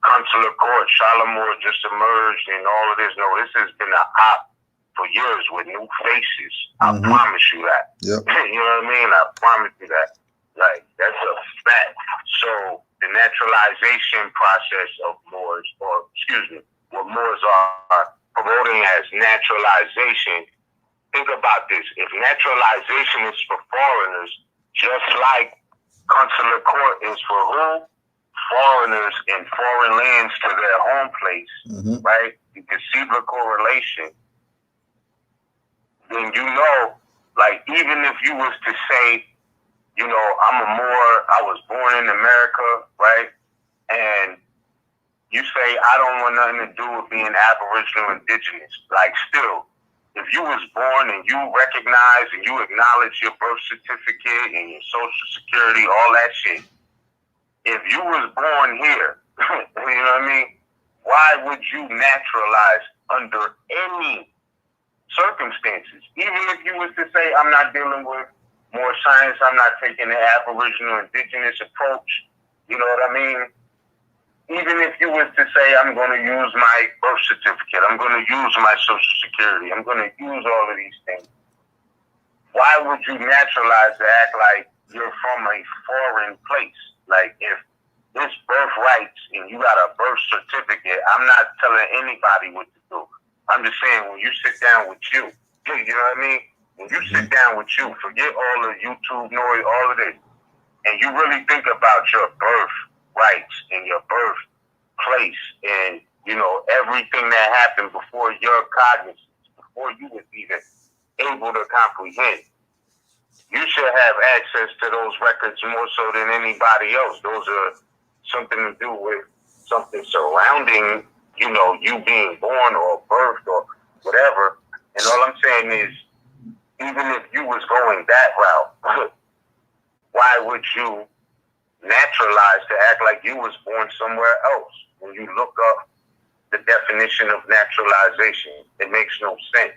Speaker 3: consular court, Shalimar just emerged and all of this. No, this has been an op for years with new faces. I promise you that.
Speaker 4: Yep.
Speaker 3: You know what I mean? I promise you that. Like, that's a fact. So the naturalization process of Moors, or excuse me, what Moors are promoting as naturalization, think about this. If naturalization is for foreigners, just like consular court is for who? Foreigners in foreign lands to their home place, right? You can see the correlation. Then you know, like, even if you was to say, you know, I'm a Moor, I was born in America, right? And you say, I don't want nothing to do with being Aboriginal Indigenous. Like, still, if you was born and you recognize and you acknowledge your birth certificate and your social security, all that shit, if you was born here, you know what I mean? Why would you naturalize under any circumstances. Even if you was to say, I'm not dealing with more science, I'm not taking the Aboriginal indigenous approach, you know what I mean? Even if you was to say, I'm going to use my birth certificate, I'm going to use my social security, I'm going to use all of these things, why would you naturalize to act like you're from a foreign place? Like, if this birth rights and you got a birth certificate, I'm not telling anybody what to do. I'm just saying, when you sit down with you, you know what I mean? When you sit down with you, forget all the YouTube noise, all of this, and you really think about your birth rights and your birth place and, you know, everything that happened before your cognizance, before you was even able to comprehend. You should have access to those records more so than anybody else. Those are something to do with something surrounding, you know, you being born or birthed or whatever. And all I'm saying is, even if you was going that route, why would you naturalize to act like you was born somewhere else? When you look up the definition of naturalization, it makes no sense.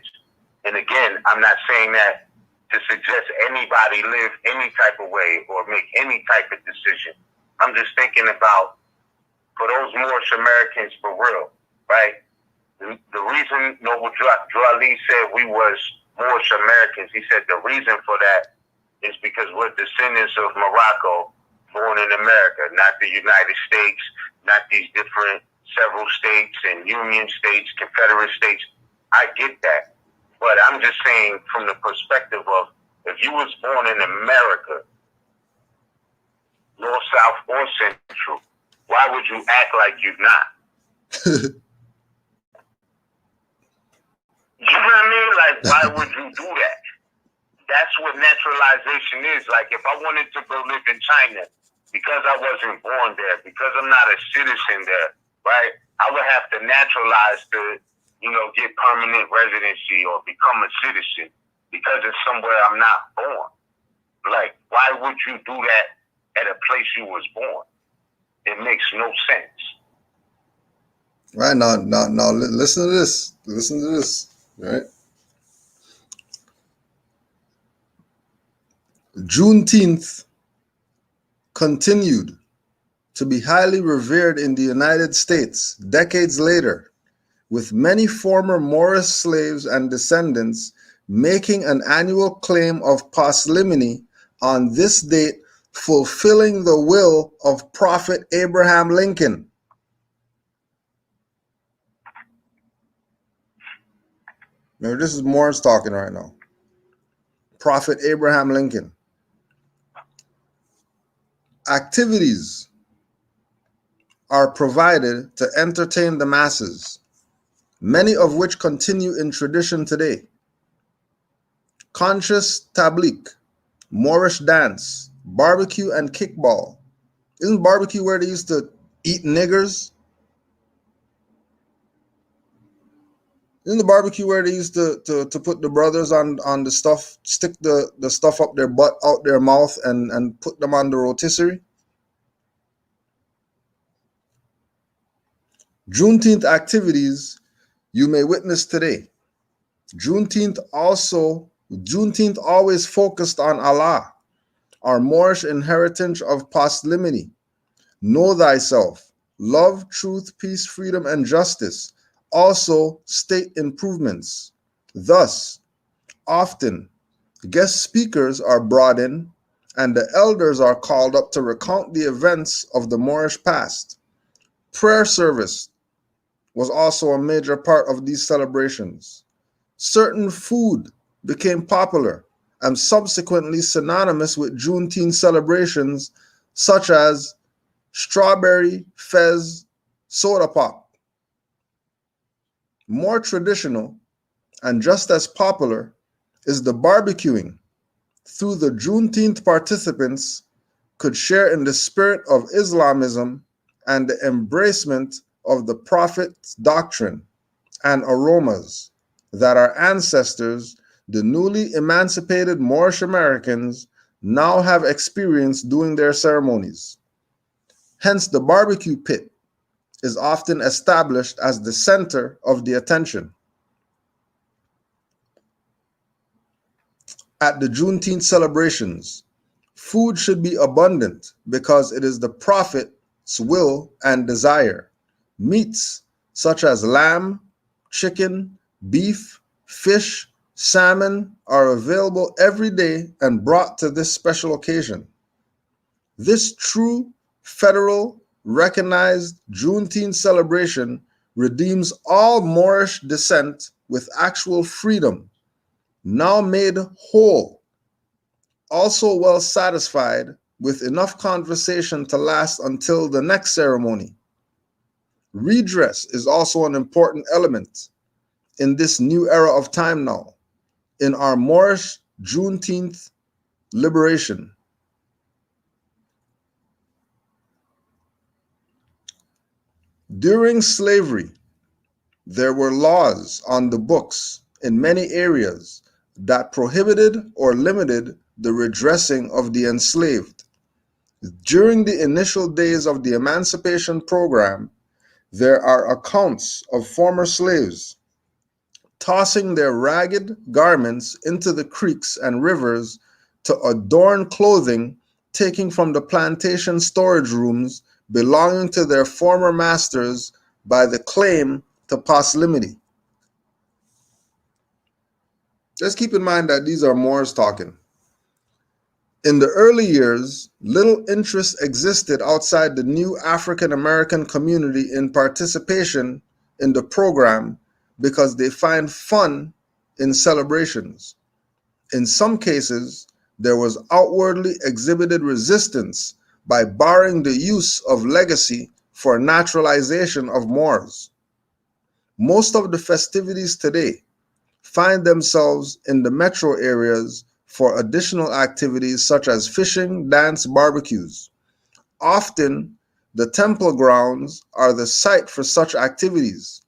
Speaker 3: And again, I'm not saying that to suggest anybody live any type of way or make any type of decision. I'm just thinking about, for those Moorish Americans for real, right? The reason Noble Drew Ali said we was Moorish Americans, he said the reason for that is because we're descendants of Morocco, born in America, not the United States, not these different several states and union states, confederate states. I get that. But I'm just saying, from the perspective of, if you was born in America, North, South, or Central, why would you act like you're not? You know what I mean? Like, why would you do that? That's what naturalization is. Like, if I wanted to go live in China, because I wasn't born there, because I'm not a citizen there, right? I would have to naturalize to, you know, get permanent residency or become a citizen because it's somewhere I'm not born. Like, why would you do that at a place you was born? It makes no sense.
Speaker 4: Right, now, listen to this. Listen to this, right? Juneteenth continued to be highly revered in the United States decades later, with many former Moorish slaves and descendants making an annual claim of poslimony on this date, fulfilling the will of Prophet Abraham Lincoln. Remember, this is Moors talking right now. Prophet Abraham Lincoln. Activities are provided to entertain the masses, many of which continue in tradition today. Conscious tablik, Moorish dance, barbecue and kickball. Isn't barbecue where they used to eat niggers? Isn't the barbecue where they used to put the brothers on the stuff, stick the stuff up their butt, out their mouth, and put them on the rotisserie? Juneteenth activities you may witness today. Juneteenth always focused on Allah, our Moorish inheritance of poslimony. Know thyself, love, truth, peace, freedom, and justice. Also state improvements. Thus, often guest speakers are brought in and the elders are called up to recount the events of the Moorish past. Prayer service was also a major part of these celebrations. Certain food became popular and subsequently synonymous with Juneteenth celebrations, such as strawberry fez soda pop. More traditional and just as popular is the barbecuing. Through the Juneteenth, participants could share in the spirit of Islamism and the embracement of the Prophet's doctrine and aromas that our ancestors, the newly emancipated Moorish Americans, now have experienced doing their ceremonies. Hence, the barbecue pit is often established as the center of the attention. At the Juneteenth celebrations, food should be abundant because it is the prophet's will and desire. Meats such as lamb, chicken, beef, fish, salmon are available every day and brought to this special occasion. This true federal recognized Juneteenth celebration redeems all Moorish descent with actual freedom, now made whole, also well satisfied with enough conversation to last until the next ceremony. Redress is also an important element in this new era of time now, in our Moorish Juneteenth liberation. During slavery, there were laws on the books in many areas that prohibited or limited the redressing of the enslaved. During the initial days of the Emancipation Program, there are accounts of former slaves tossing their ragged garments into the creeks and rivers to adorn clothing taken from the plantation storage rooms belonging to their former masters by the claim to poslimity. Just keep in mind that these are Moors talking. In the early years, little interest existed outside the new African American community in participation in the program because they find fun in celebrations. In some cases, there was outwardly exhibited resistance by barring the use of legacy for naturalization of Moors. Most of the festivities today find themselves in the metro areas for additional activities such as fishing, dance, barbecues. Often, the temple grounds are the site for such activities.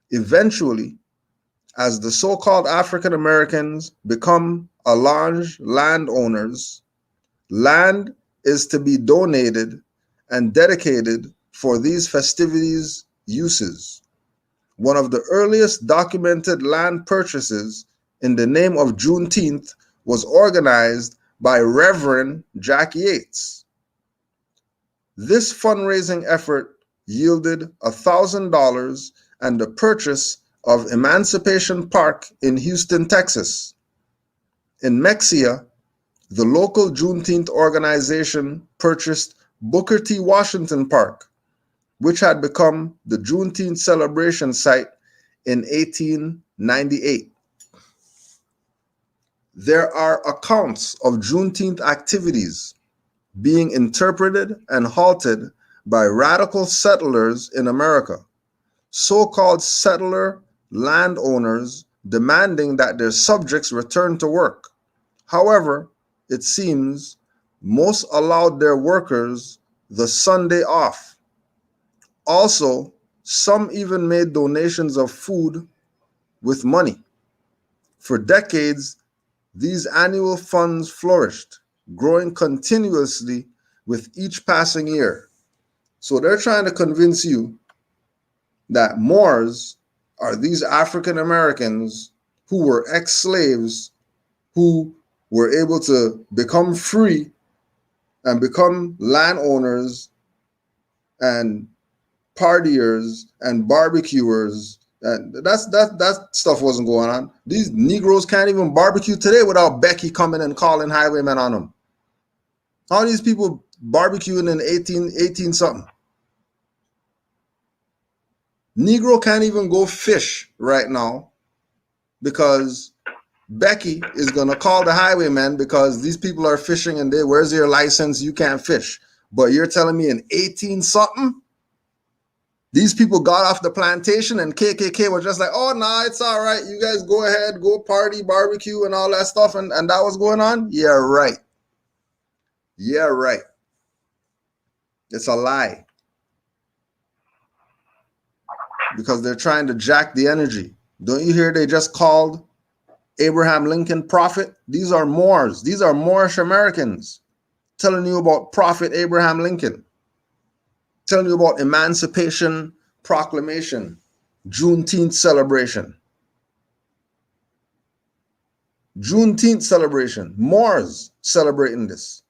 Speaker 4: Eventually, as the so-called African Americans become allonge landowners, land is to be donated and dedicated for these festivities uses. One of the earliest documented land purchases in the name of Juneteenth was organized by Reverend Jack Yates. This fundraising effort yielded $1,000 and the purchase of Emancipation Park in Houston, Texas. In Mexia, the local Juneteenth organization purchased Booker T. Washington Park, which had become the Juneteenth celebration site in 1898. There are accounts of Juneteenth activities being interpreted and halted by radical settlers in America, so-called settler landowners demanding that their subjects return to work. However, it seems most allowed their workers the Sunday off. Also, some even made donations of food with money. For decades, these annual funds flourished, growing continuously with each passing year. So they're trying to convince you that Moors are these African Americans who were ex-slaves who were able to become free and become landowners and partiers and barbecuers. And that stuff wasn't going on. These Negroes can't even barbecue today without Becky coming and calling highwaymen on them. All these people barbecuing in 18 something. Negro can't even go fish right now because Becky is gonna call the highwayman because these people are fishing and where's your license? You can't fish. But you're telling me in 18 something? These people got off the plantation and KKK were just like, oh, nah, it's all right. You guys go ahead, go party, barbecue, and all that stuff. And that was going on? Yeah, right. Yeah, right. It's a lie. Because they're trying to jack the energy. Don't you hear they just called Abraham Lincoln prophet? These are Moors. These are Moorish Americans telling you about Prophet Abraham Lincoln. Telling you about Emancipation Proclamation, Juneteenth celebration. Juneteenth celebration, Moors celebrating this.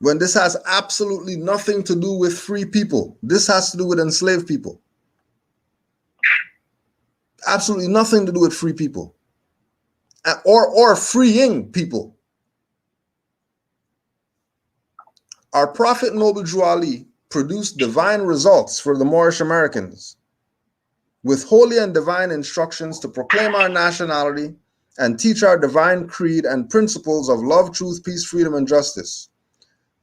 Speaker 4: When this has absolutely nothing to do with free people. This has to do with enslaved people. Absolutely nothing to do with free people. Or freeing people. Our Prophet Noble Drew Ali produced divine results for the Moorish Americans with holy and divine instructions to proclaim our nationality and teach our divine creed and principles of love, truth, peace, freedom, and justice.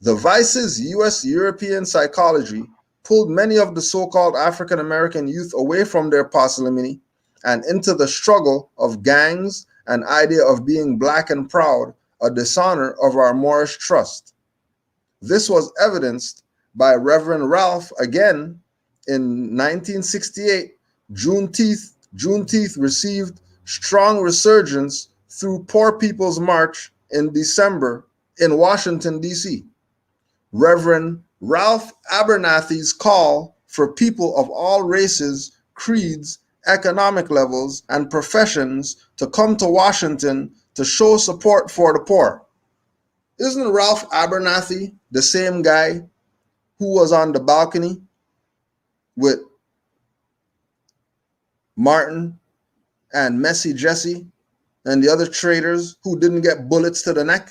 Speaker 4: The Vice's U.S. European psychology pulled many of the so-called African American youth away from their parsimony and into the struggle of gangs, an idea of being black and proud, a dishonor of our Moorish trust. This was evidenced by Reverend Ralph again in 1968. Juneteenth received strong resurgence through Poor People's March in December in Washington, D.C. Reverend Ralph Abernathy's call for people of all races, creeds, economic levels, and professions to come to Washington to show support for the poor. Isn't Ralph Abernathy the same guy who was on the balcony with Martin and Messy Jesse and the other traitors who didn't get bullets to the neck?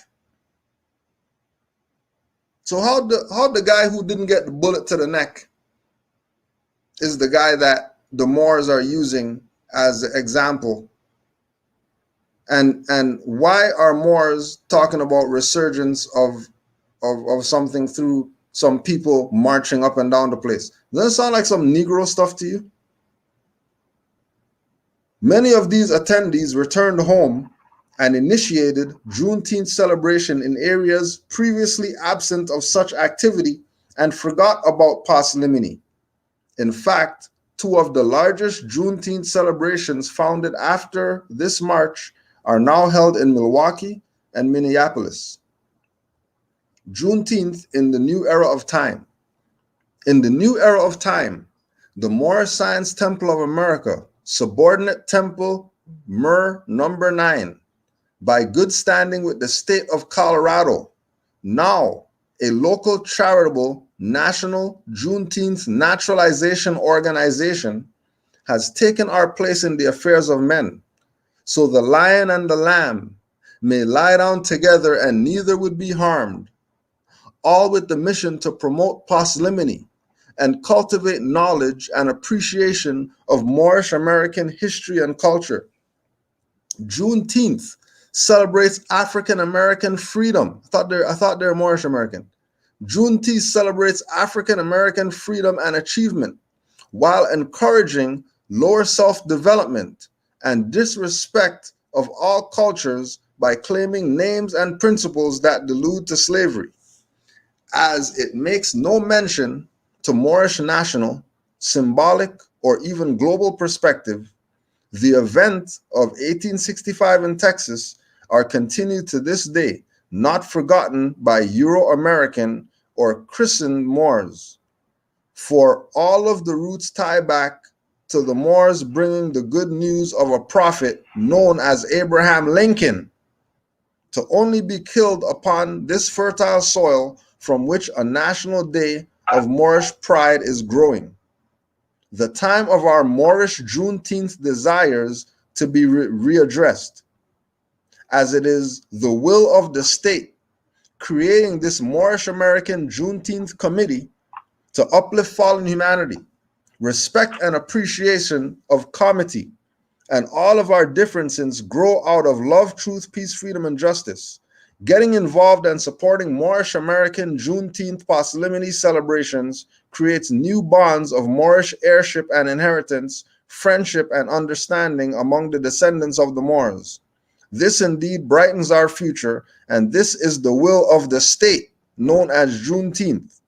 Speaker 4: So how the guy who didn't get the bullet to the neck is the guy that the Moors are using as an example? And why are Moors talking about resurgence of something through some people marching up and down the place? Doesn't it sound like some Negro stuff to you? Many of these attendees returned home and initiated Juneteenth celebration in areas previously absent of such activity and forgot about parsimony. In fact, two of the largest Juneteenth celebrations founded after this march are now held in Milwaukee and Minneapolis. Juneteenth in the new era of time. In the new era of time, the Moorish Science Temple of America, subordinate temple Moor number 9, by good standing with the state of Colorado, now a local charitable national Juneteenth naturalization organization, has taken our place in the affairs of men, so the lion and the lamb may lie down together and neither would be harmed, all with the mission to promote parsimony and cultivate knowledge and appreciation of Moorish American history and culture. Juneteenth celebrates African American freedom. I thought they're Moorish American. Juneteenth celebrates African American freedom and achievement while encouraging lower self-development and disrespect of all cultures by claiming names and principles that delude to slavery, as it makes no mention to Moorish national, symbolic, or even global perspective. The event of 1865 in Texas are continued to this day, not forgotten by Euro-American or christened Moors. For all of the roots tie back to the Moors bringing the good news of a prophet known as Abraham Lincoln, to only be killed upon this fertile soil from which a national day of Moorish pride is growing. The time of our Moorish Juneteenth desires to be readdressed, as it is the will of the state creating this Moorish American Juneteenth committee to uplift fallen humanity, respect and appreciation of comity, and all of our differences grow out of love, truth, peace, freedom, and justice. Getting involved and supporting Moorish American Juneteenth parsimony celebrations creates new bonds of Moorish heirship and inheritance, friendship and understanding among the descendants of the Moors. This indeed brightens our future, and this is the will of the state, known as Juneteenth.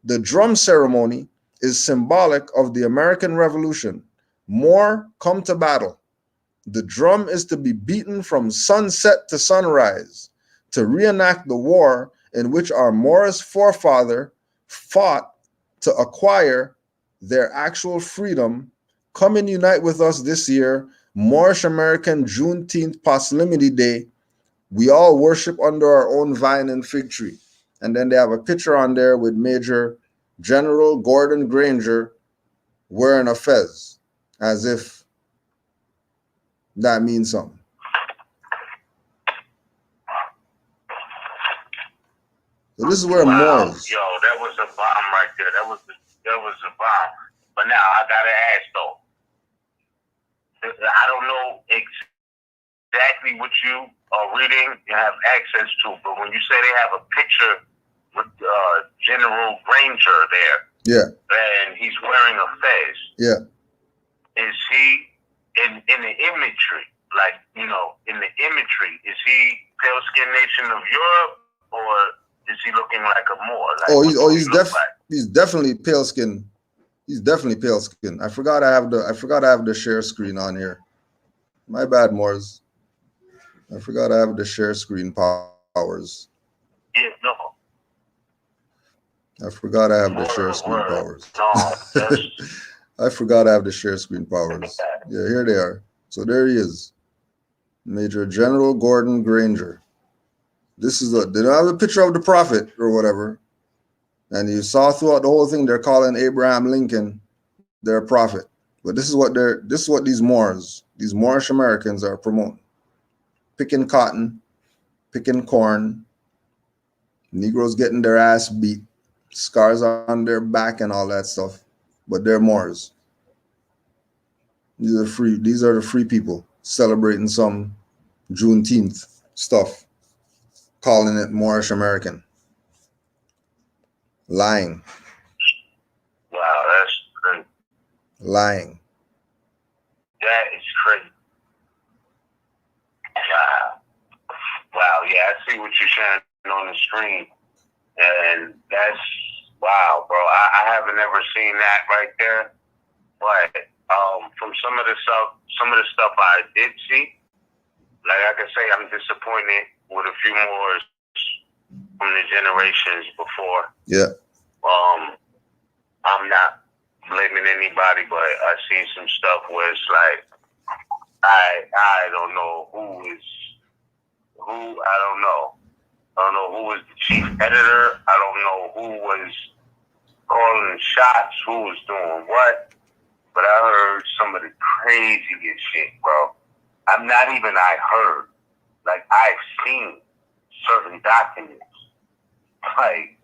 Speaker 4: The drum ceremony is symbolic of the American Revolution. Moor, come to battle. The drum is to be beaten from sunset to sunrise, to reenact the war in which our Moorish forefather fought to acquire their actual freedom. Come and unite with us this year. Moorish American Juneteenth Solemnity Day, we all worship under our own vine and fig tree. And then they have a picture on there with Major General Gordon Granger wearing a fez, as if that means something. So this is where Moors.
Speaker 3: Yo, that was a bomb right there. That was a bomb. But now I gotta ask though. I don't know exactly what you are reading and have access to, but when you say they have a picture with General Granger there,
Speaker 4: yeah,
Speaker 3: and he's wearing a fez,
Speaker 4: yeah,
Speaker 3: is he in the imagery? Like, you know, in the imagery, is he pale skin nation of Europe, or is he looking like a Moor? Like,
Speaker 4: he's definitely pale skin. He's definitely pale skin. I forgot I have the share screen on here. My bad, Moors. I forgot I have the share screen powers.
Speaker 3: Yeah, no.
Speaker 4: I forgot I have the share screen powers. I forgot I have the share screen powers. Yeah, here they are. So there he is. Major General Gordon Granger. This is they don't have a picture of the prophet or whatever. And you saw throughout the whole thing, they're calling Abraham Lincoln their prophet. But this is what these Moors, these Moorish Americans are promoting. Picking cotton, picking corn, Negroes getting their ass beat, scars on their back and all that stuff. But they're Moors. These are the free people celebrating some Juneteenth stuff, calling it Moorish American. Lying.
Speaker 3: Wow, that's crazy.
Speaker 4: Lying.
Speaker 3: That is crazy. Wow, yeah, I see what you're showing on the screen. And that's, wow, bro. I haven't ever seen that right there. But from some of the stuff I did see, like I can say, I'm disappointed with a few more from the generations before.
Speaker 4: Yeah.
Speaker 3: I'm not blaming anybody, but I see some stuff where it's like, I don't know who. I don't know. I don't know who was the chief editor. I don't know who was calling the shots, who was doing what. But I heard some of the craziest shit, bro. I heard. Like, I've seen certain documents. Like,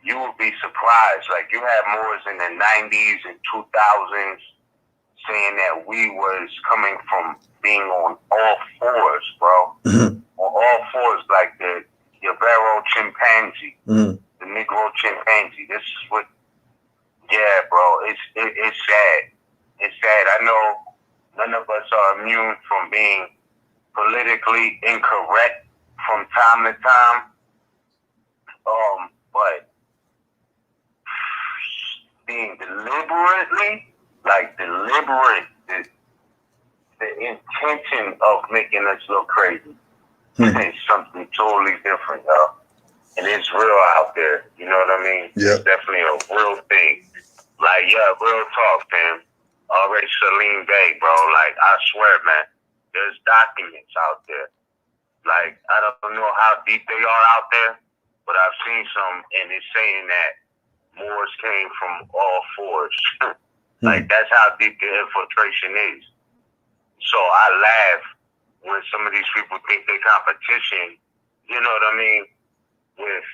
Speaker 3: you would be surprised. Like, you had Moors in the 90s and 2000s saying that we was coming from being on all fours, bro. On all fours, like the Ibero chimpanzee, the Negro chimpanzee. This is what, yeah, bro. It's sad. It's sad. I know none of us are immune from being politically incorrect from time to time. But being deliberate, the intention of making us look crazy is something totally different, yo. And it's real out there. You know what I mean?
Speaker 4: Yeah.
Speaker 3: It's definitely a real thing. Like, yeah, real talk, fam. Already Salim Bay, bro. Like, I swear, man, there's documents out there. Like, I don't know how deep they are out there, but I've seen some, and it's saying that Moors came from all fours. Like, that's how deep the infiltration is. So I laugh when some of these people think they're competition, you know what I mean, with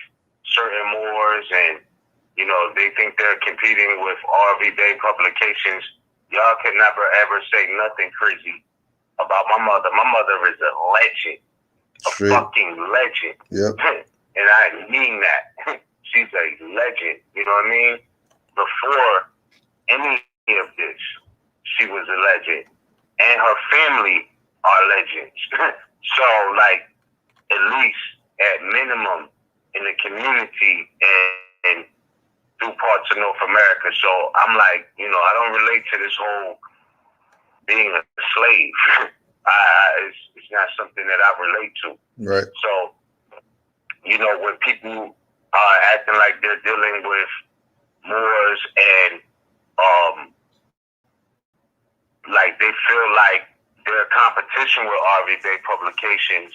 Speaker 3: certain Moors, and, you know, they think they're competing with RV Bay publications. Y'all can never, ever say nothing crazy about my mother. My mother is a legend. A fucking legend.
Speaker 4: Yep.
Speaker 3: And I mean that. She's a legend. You know what I mean? Before any of this, she was a legend. And her family are legends. So, like, at least, at minimum, in the community and through parts of North America. So I'm like, you know, I don't relate to this whole being a slave. It's not something that I relate to.
Speaker 4: Right.
Speaker 3: So, you know, when people are acting like they're dealing with Moors and like they feel like they're a competition with RV Bay Publications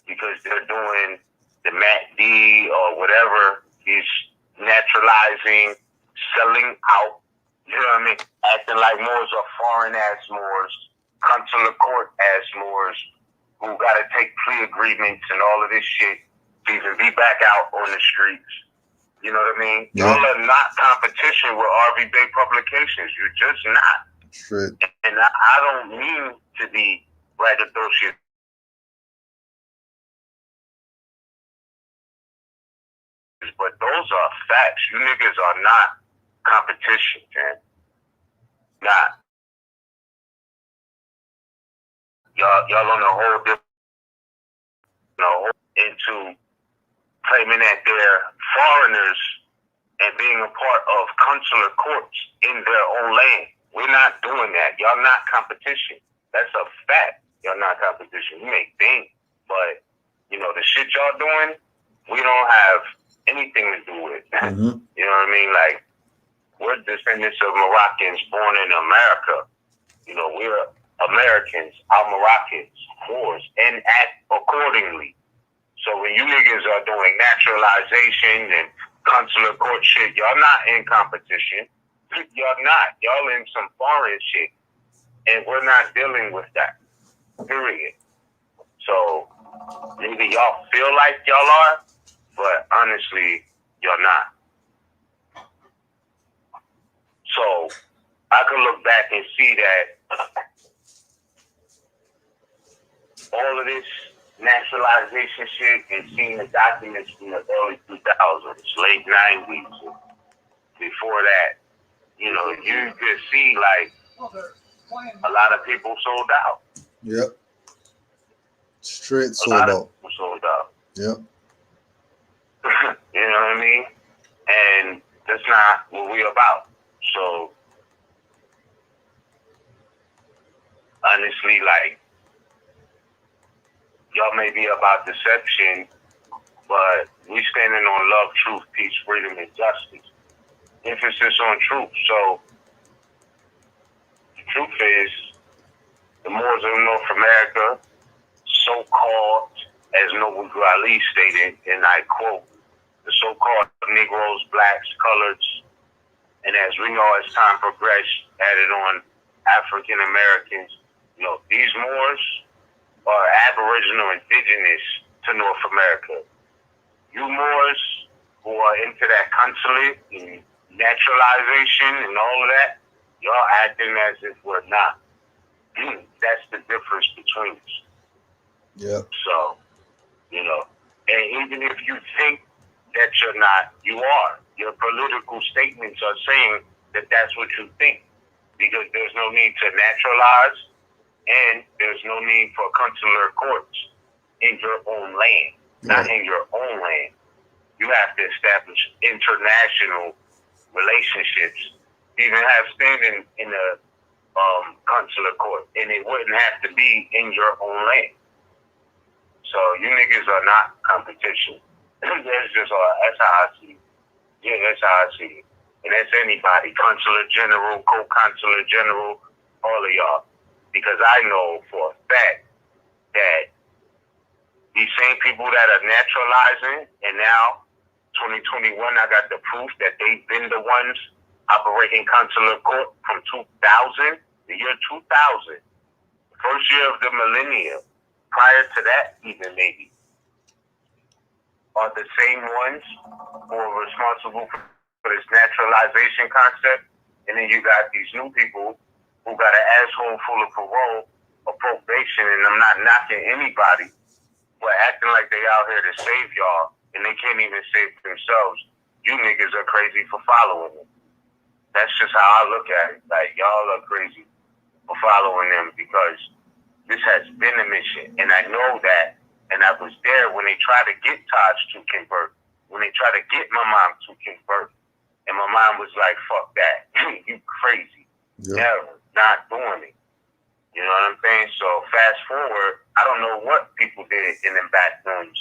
Speaker 3: because they're doing the MACD or whatever, these naturalizing, selling out, you know what I mean? Acting like Moors are foreign-ass Moors, consular court-ass Moors, who got to take plea agreements and all of this shit to even be back out on the streets. You know what I mean?
Speaker 4: Yeah.
Speaker 3: Y'all are not competition with RV Bay Publications. You're just not.
Speaker 4: Straight.
Speaker 3: And I don't mean to be braggadocious, but those are facts. You niggas are not competition, man. Not. Y'all on a whole different, into claiming that they're foreigners and being a part of consular courts in their own land. We're not doing that. Y'all not competition. That's a fact. Y'all not competition. You may think, but you know the shit y'all doing, we don't have anything to do with.
Speaker 4: Mm-hmm.
Speaker 3: You know what I mean? Like, we're descendants of Moroccans born in America. You know, we're Americans, our Moroccans, Moors, and act accordingly. So when you niggas are doing naturalization and consular court shit, y'all not in competition. Y'all not. Y'all in some foreign shit. And we're not dealing with that. Period. So maybe y'all feel like y'all are, but honestly, you're not. So I can look back and see that all of this naturalization shit and seeing the documents from the early 2000s, late 90s, before that, you know, you could see like a lot of people sold out.
Speaker 4: Yep. Straight
Speaker 3: A
Speaker 4: sold
Speaker 3: lot
Speaker 4: out.
Speaker 3: of people sold out.
Speaker 4: Yep.
Speaker 3: You know what I mean? And that's not what we're about. So, honestly, like, y'all may be about deception, but we standing on love, truth, peace, freedom, and justice. Emphasis on truth. So, the truth is, the Moors of North America, so-called, as Noble Ali stated, and I quote, the so-called Negroes, blacks, coloreds, and as we know, as time progressed, added on African Americans. You know, these Moors are Aboriginal indigenous to North America. You Moors who are into that consulate and naturalization and all of that, y'all acting as if we're not. That's the difference between us.
Speaker 4: Yep.
Speaker 3: So, you know, and even if you think that you're not, you are. Your political statements are saying that that's what you think, because there's no need to naturalize and there's no need for consular courts in your own land, not in your own land. You have to establish international relationships, even have standing in a consular court, and it wouldn't have to be in your own land. So you niggas are not competition. That's just that's how I see it. Yeah, that's how I see it. And that's anybody, consular general, co-consular general, all of y'all. Because I know for a fact that these same people that are naturalizing, and now 2021, I got the proof that they've been the ones operating consular court from 2000, the year 2000, first year of the millennium. Prior to that, even maybe, are the same ones who are responsible for this naturalization concept. And then you got these new people who got an asshole full of parole or probation, and I'm not knocking anybody, but acting like they out here to save y'all, and they can't even save themselves. You niggas are crazy for following them. That's just how I look at it. Like, y'all are crazy for following them, because this has been a mission, and I know that, and I was there when they tried to get Taj to convert, when they tried to get my mom to convert, and my mom was like, fuck that, you crazy, never, not doing it, you know what I'm saying? So fast forward, I don't know what people did in them back rooms,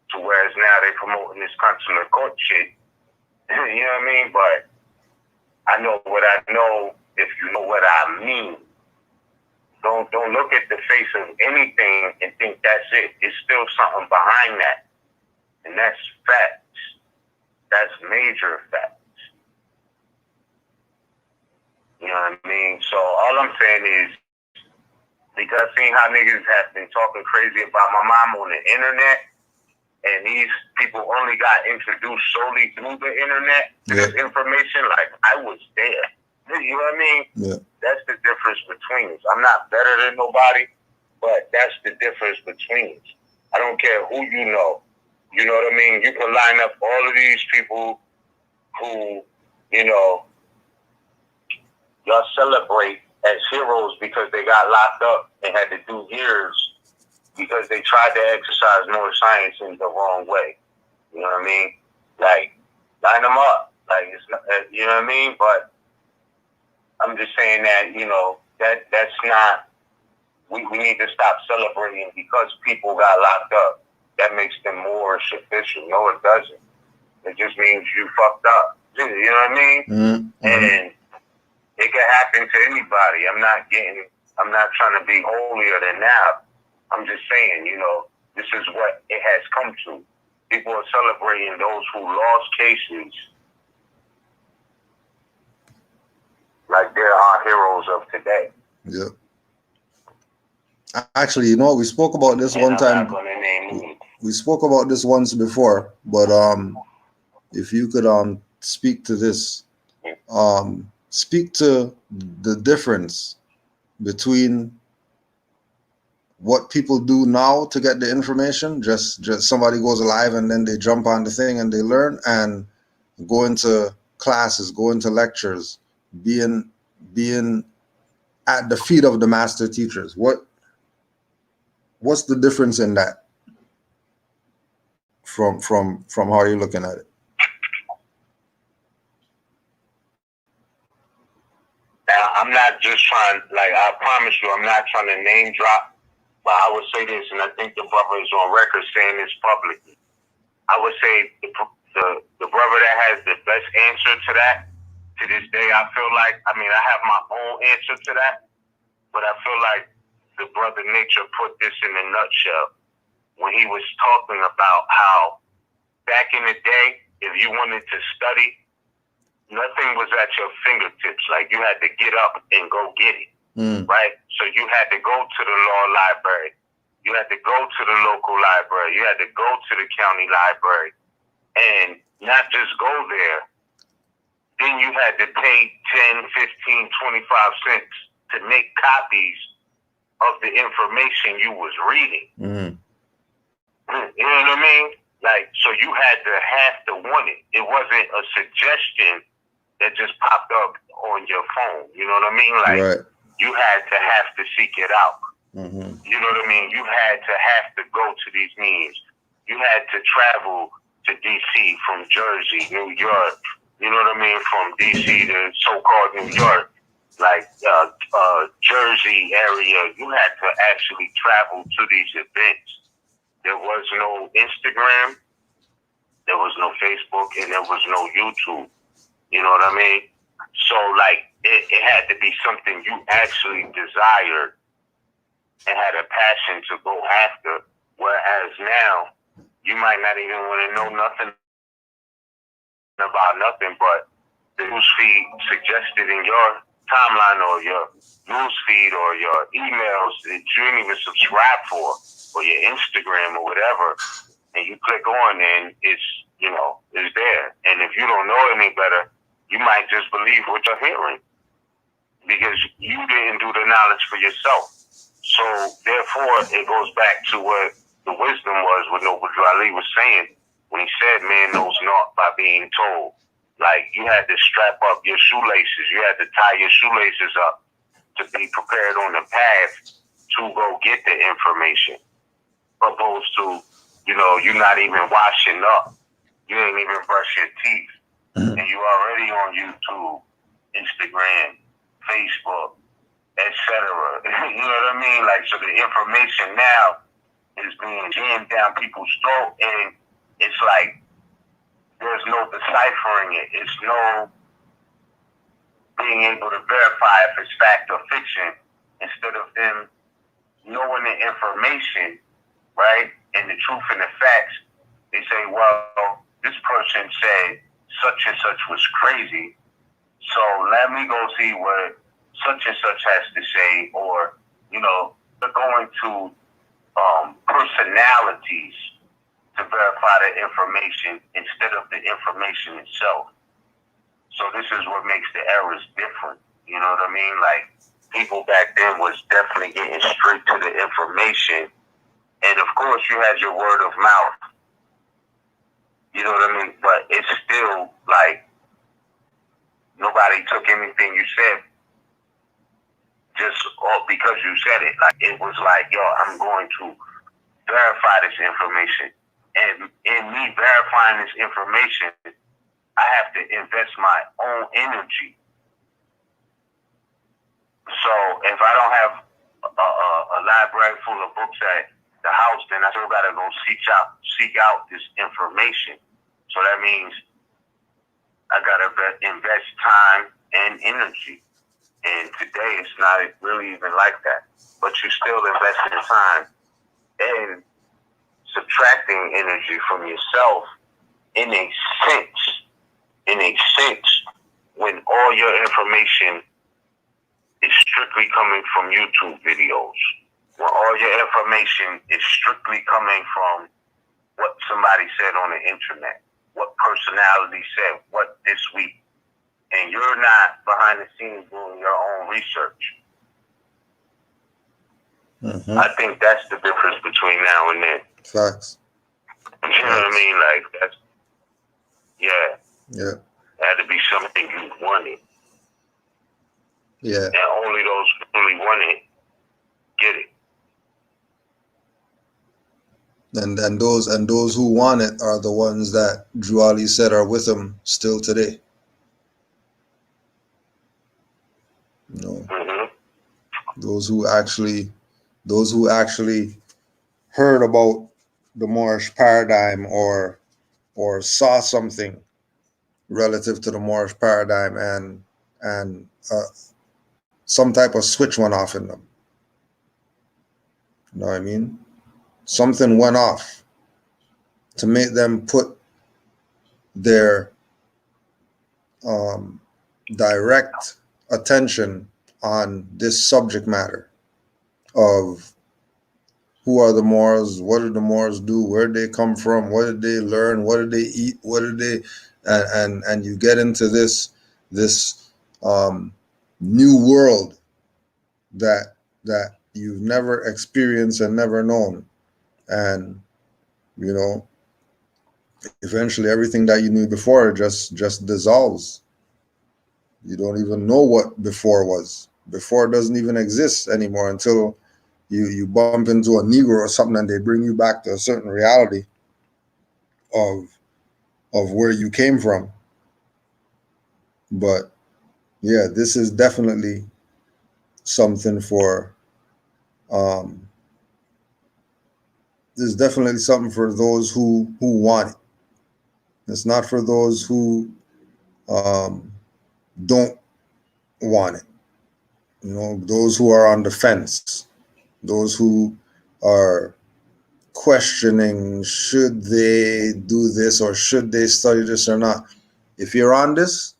Speaker 3: to whereas now they promoting this consular court shit, you know what I mean? But I know what I know, if you know what I mean. Don't look at the face of anything and think that's it. It's still something behind that. And that's facts. That's major facts. You know what I mean? So all I'm saying is, because seeing how niggas have been talking crazy about my mom on the internet, and these people only got introduced solely through the internet to this information, like I was there. You know what I mean?
Speaker 4: Yeah.
Speaker 3: That's the difference between us. I'm not better than nobody, but that's the difference between us. I don't care who you know. You know what I mean? You can line up all of these people who, you know, y'all celebrate as heroes because they got locked up and had to do years because they tried to exercise more science in the wrong way. You know what I mean? Like, line them up. Like, it's not, you know what I mean? But I'm just saying that, you know, that's not, we need to stop celebrating because people got locked up. That makes them more official. No, it doesn't. It just means you fucked up. You know what I mean?
Speaker 4: Mm-hmm.
Speaker 3: And it can happen to anybody. I'm not trying to be holier than thou. I'm just saying, you know, this is what it has come to. People are celebrating those who lost cases like they're our heroes of today.
Speaker 4: Yeah. Actually, you know, we spoke about this one time. We spoke about this once before, but if you could speak to this, speak to the difference between what people do now to get the information, just somebody goes live and then they jump on the thing and they learn, and go into classes, go into lectures, being at the feet of the master teachers. What's the difference in that from how you're looking at it?
Speaker 3: Now, I'm not just trying, like, I promise you, I'm not trying to name drop, but I would say this, and I think the brother is on record saying this publicly. I would say the brother that has the best answer to that, to this day, I feel like, I mean, I have my own answer to that, but I feel like the brother Nature put this in a nutshell when he was talking about how back in the day, if you wanted to study, nothing was at your fingertips. Like, you had to get up and go get it, right? So you had to go to the law library. You had to go to the local library. You had to go to the county library and not just go there. Then you had to pay 10, 15, 25 cents to make copies of the information you was reading. You know what I mean? Like, so you had to want it. It wasn't a suggestion that just popped up on your phone. You know what I mean? Like, you had to seek it out. You know what I mean? You had to go to these meetings. You had to travel to D.C. from Jersey, New York. You know what I mean? From D.C. to so-called New York, like Jersey area. You had to actually travel to these events. There was no Instagram, there was no Facebook, and there was no YouTube. You know what I mean? So, like, it had to be something you actually desired and had a passion to go after. Whereas now, you might not even want to know nothing about nothing but the newsfeed suggested in your timeline or your newsfeed or your emails that you didn't even subscribe for, or your Instagram or whatever, and you click on and it's, you know, it's there. And if you don't know any better, you might just believe what you're hearing because you didn't do the knowledge for yourself. So therefore, it goes back to what the wisdom was, what Noble Ali was saying when he said, man knows naught by being told. Like, you had to strap up your shoelaces. You had to tie your shoelaces up to be prepared on the path to go get the information. Opposed to, you know, you're not even washing up. You ain't even brush your teeth. And you already on YouTube, Instagram, Facebook, etc. You know what I mean? Like, so the information now is being jammed down people's throat, and it's like there's no deciphering it. It's no being able to verify if it's fact or fiction instead of them knowing the information, right, and the truth and the facts. They say, well, this person said such and such was crazy, so let me go see what such and such has to say, or, you know, they're going to personalities to verify the information instead of the information itself. So this is what makes the errors different. You know what I mean? Like, people back then was definitely getting straight to the information. And of course you had your word of mouth. You know what I mean? But it's still like nobody took anything you said just because you said it. Like, it was like, yo, I'm going to verify this information. And in me verifying this information, I have to invest my own energy. So if I don't have a library full of books at the house, then I still gotta go seek out this information. So that means I gotta invest time and energy. And today it's not really even like that. But you still investing time and subtracting energy from yourself in a sense, when all your information is strictly coming from YouTube videos, when all your information is strictly coming from what somebody said on the internet, what personality said, what this week, and you're not behind the scenes doing your own research.
Speaker 4: Mm-hmm.
Speaker 3: I think that's the difference between now and then.
Speaker 4: Facts.
Speaker 3: You know what I mean? Like, that's, yeah.
Speaker 4: Yeah.
Speaker 3: It had to be something you wanted.
Speaker 4: Yeah.
Speaker 3: And only those who really want it get it.
Speaker 4: And those who want it are the ones that Drew Ali said are with him still today. You know,
Speaker 3: Mm-hmm.
Speaker 4: those who actually heard about the Moorish paradigm or saw something relative to the Moorish paradigm and some type of switch went off in them. You know what I mean? Something went off to make them put their direct attention on this subject matter of who are the Moors, what did the Moors do, where did they come from, what did they learn, what did they eat, what did they, and you get into this new world that you've never experienced and never known, and you know, eventually everything that you knew before just dissolves. You don't even know what before was. Before doesn't even exist anymore until you bump into a Negro or something and they bring you back to a certain reality of where you came from. But yeah, this is definitely something for this is definitely something for those who want it. It's not for those who don't want it. You know, those who are on the fence, those who are questioning, should they do this or should they study this or not? If you're on this,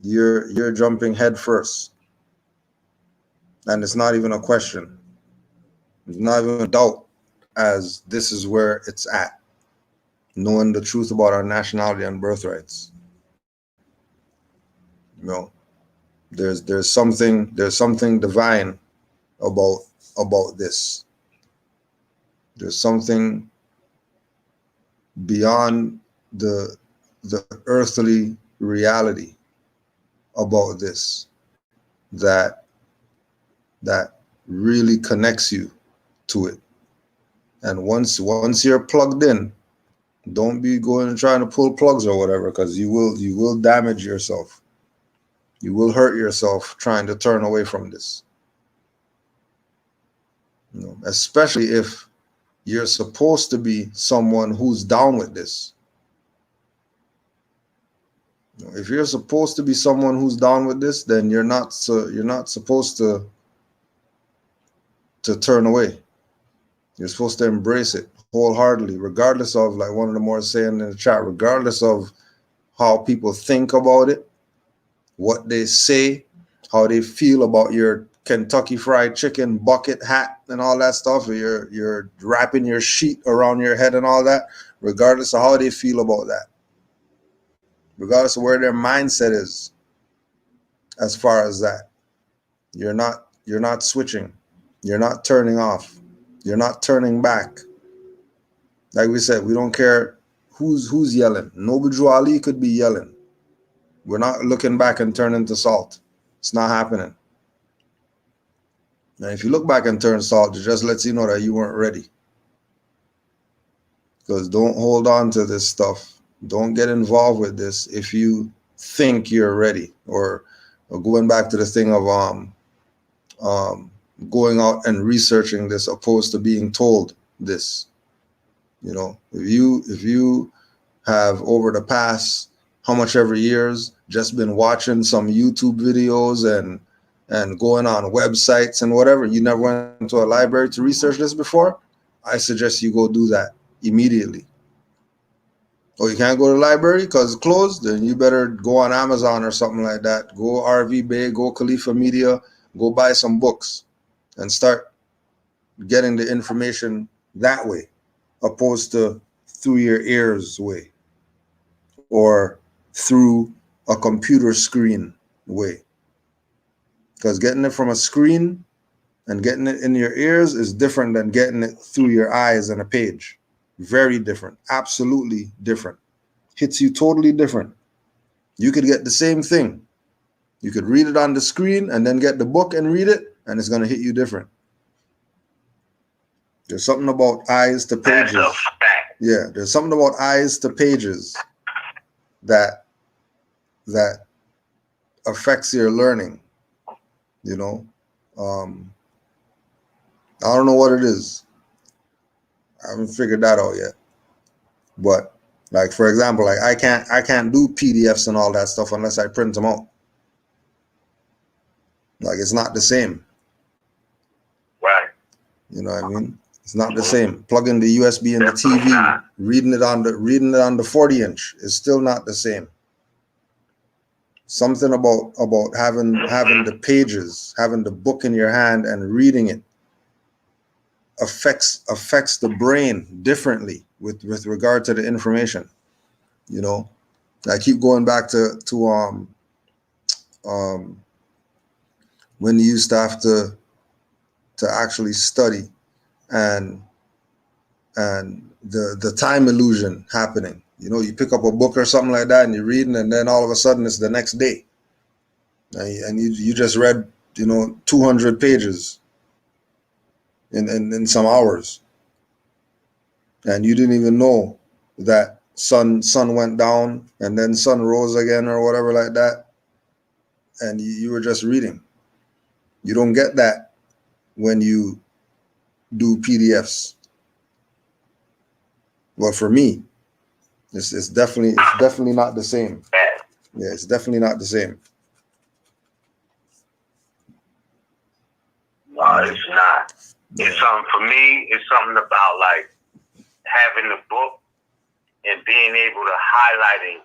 Speaker 4: you're jumping head first. And it's not even a question. It's not even a doubt, as this is where it's at. Knowing the truth about our nationality and birthrights. You know, there's something divine about this. There's something beyond the earthly reality about this that really connects you to it. And once you're plugged in, don't be going and trying to pull plugs or whatever, because you will damage yourself. You will hurt yourself trying to turn away from this. You know, especially if you're supposed to be someone who's down with this. You know, if you're supposed to be someone who's down with this, then you're not supposed to to turn away. You're supposed to embrace it wholeheartedly, regardless of, like one of the more saying in the chat, regardless of how people think about it, what they say, how they feel about your Kentucky Fried Chicken bucket hat and all that stuff, or you're wrapping your sheet around your head and all that, regardless of how they feel about that, regardless of where their mindset is as far as that, you're not switching, you're not turning off, you're not turning back. Like we said, we don't care who's yelling. Noble Ali could be yelling. We're not looking back and turning to salt. It's not happening. And if you look back and turn salt, it just lets you know that you weren't ready. Because don't hold on to this stuff. Don't get involved with this if you think you're ready. Or going back to the thing of going out and researching this opposed to being told this. You know, if you have over the past how much ever years just been watching some YouTube videos and going on websites and whatever, you never went to a library to research this before, I suggest you go do that immediately. Or you can't go to the library because it's closed, then you better go on Amazon or something like that. Go RV Bay, go Khalifa Media, go buy some books and start getting the information that way, opposed to through your ears way or through a computer screen way. Because getting it from a screen and getting it in your ears is different than getting it through your eyes and a page. Very different. Absolutely different. Hits you totally different. You could get the same thing. You could read it on the screen and then get the book and read it, and it's going to hit you different. There's something about eyes to pages. Yeah, there's something about eyes to pages that affects your learning. You know, I don't know what it is. I haven't figured that out yet. But like, for example, like I can't do PDFs and all that stuff unless I print them out. Like, it's not the same.
Speaker 3: Right.
Speaker 4: You know what I mean? It's not the same. Plugging the USB in the TV, reading it on the 40-inch is still not the same. Something about having the pages, having the book in your hand and reading it affects the brain differently with regard to the information. You know, I keep going back to when you used to have to actually study and the time illusion happening. You know, you pick up a book or something like that and you're reading, and then all of a sudden it's the next day. And you just read, 200 pages in some hours. And you didn't even know that sun went down and then sun rose again or whatever like that. And you were just reading. You don't get that when you do PDFs. Well, for me, it's definitely not the same. Yeah, it's definitely not the same.
Speaker 3: No, it's not. It's something for me. It's something about like having the book and being able to highlight it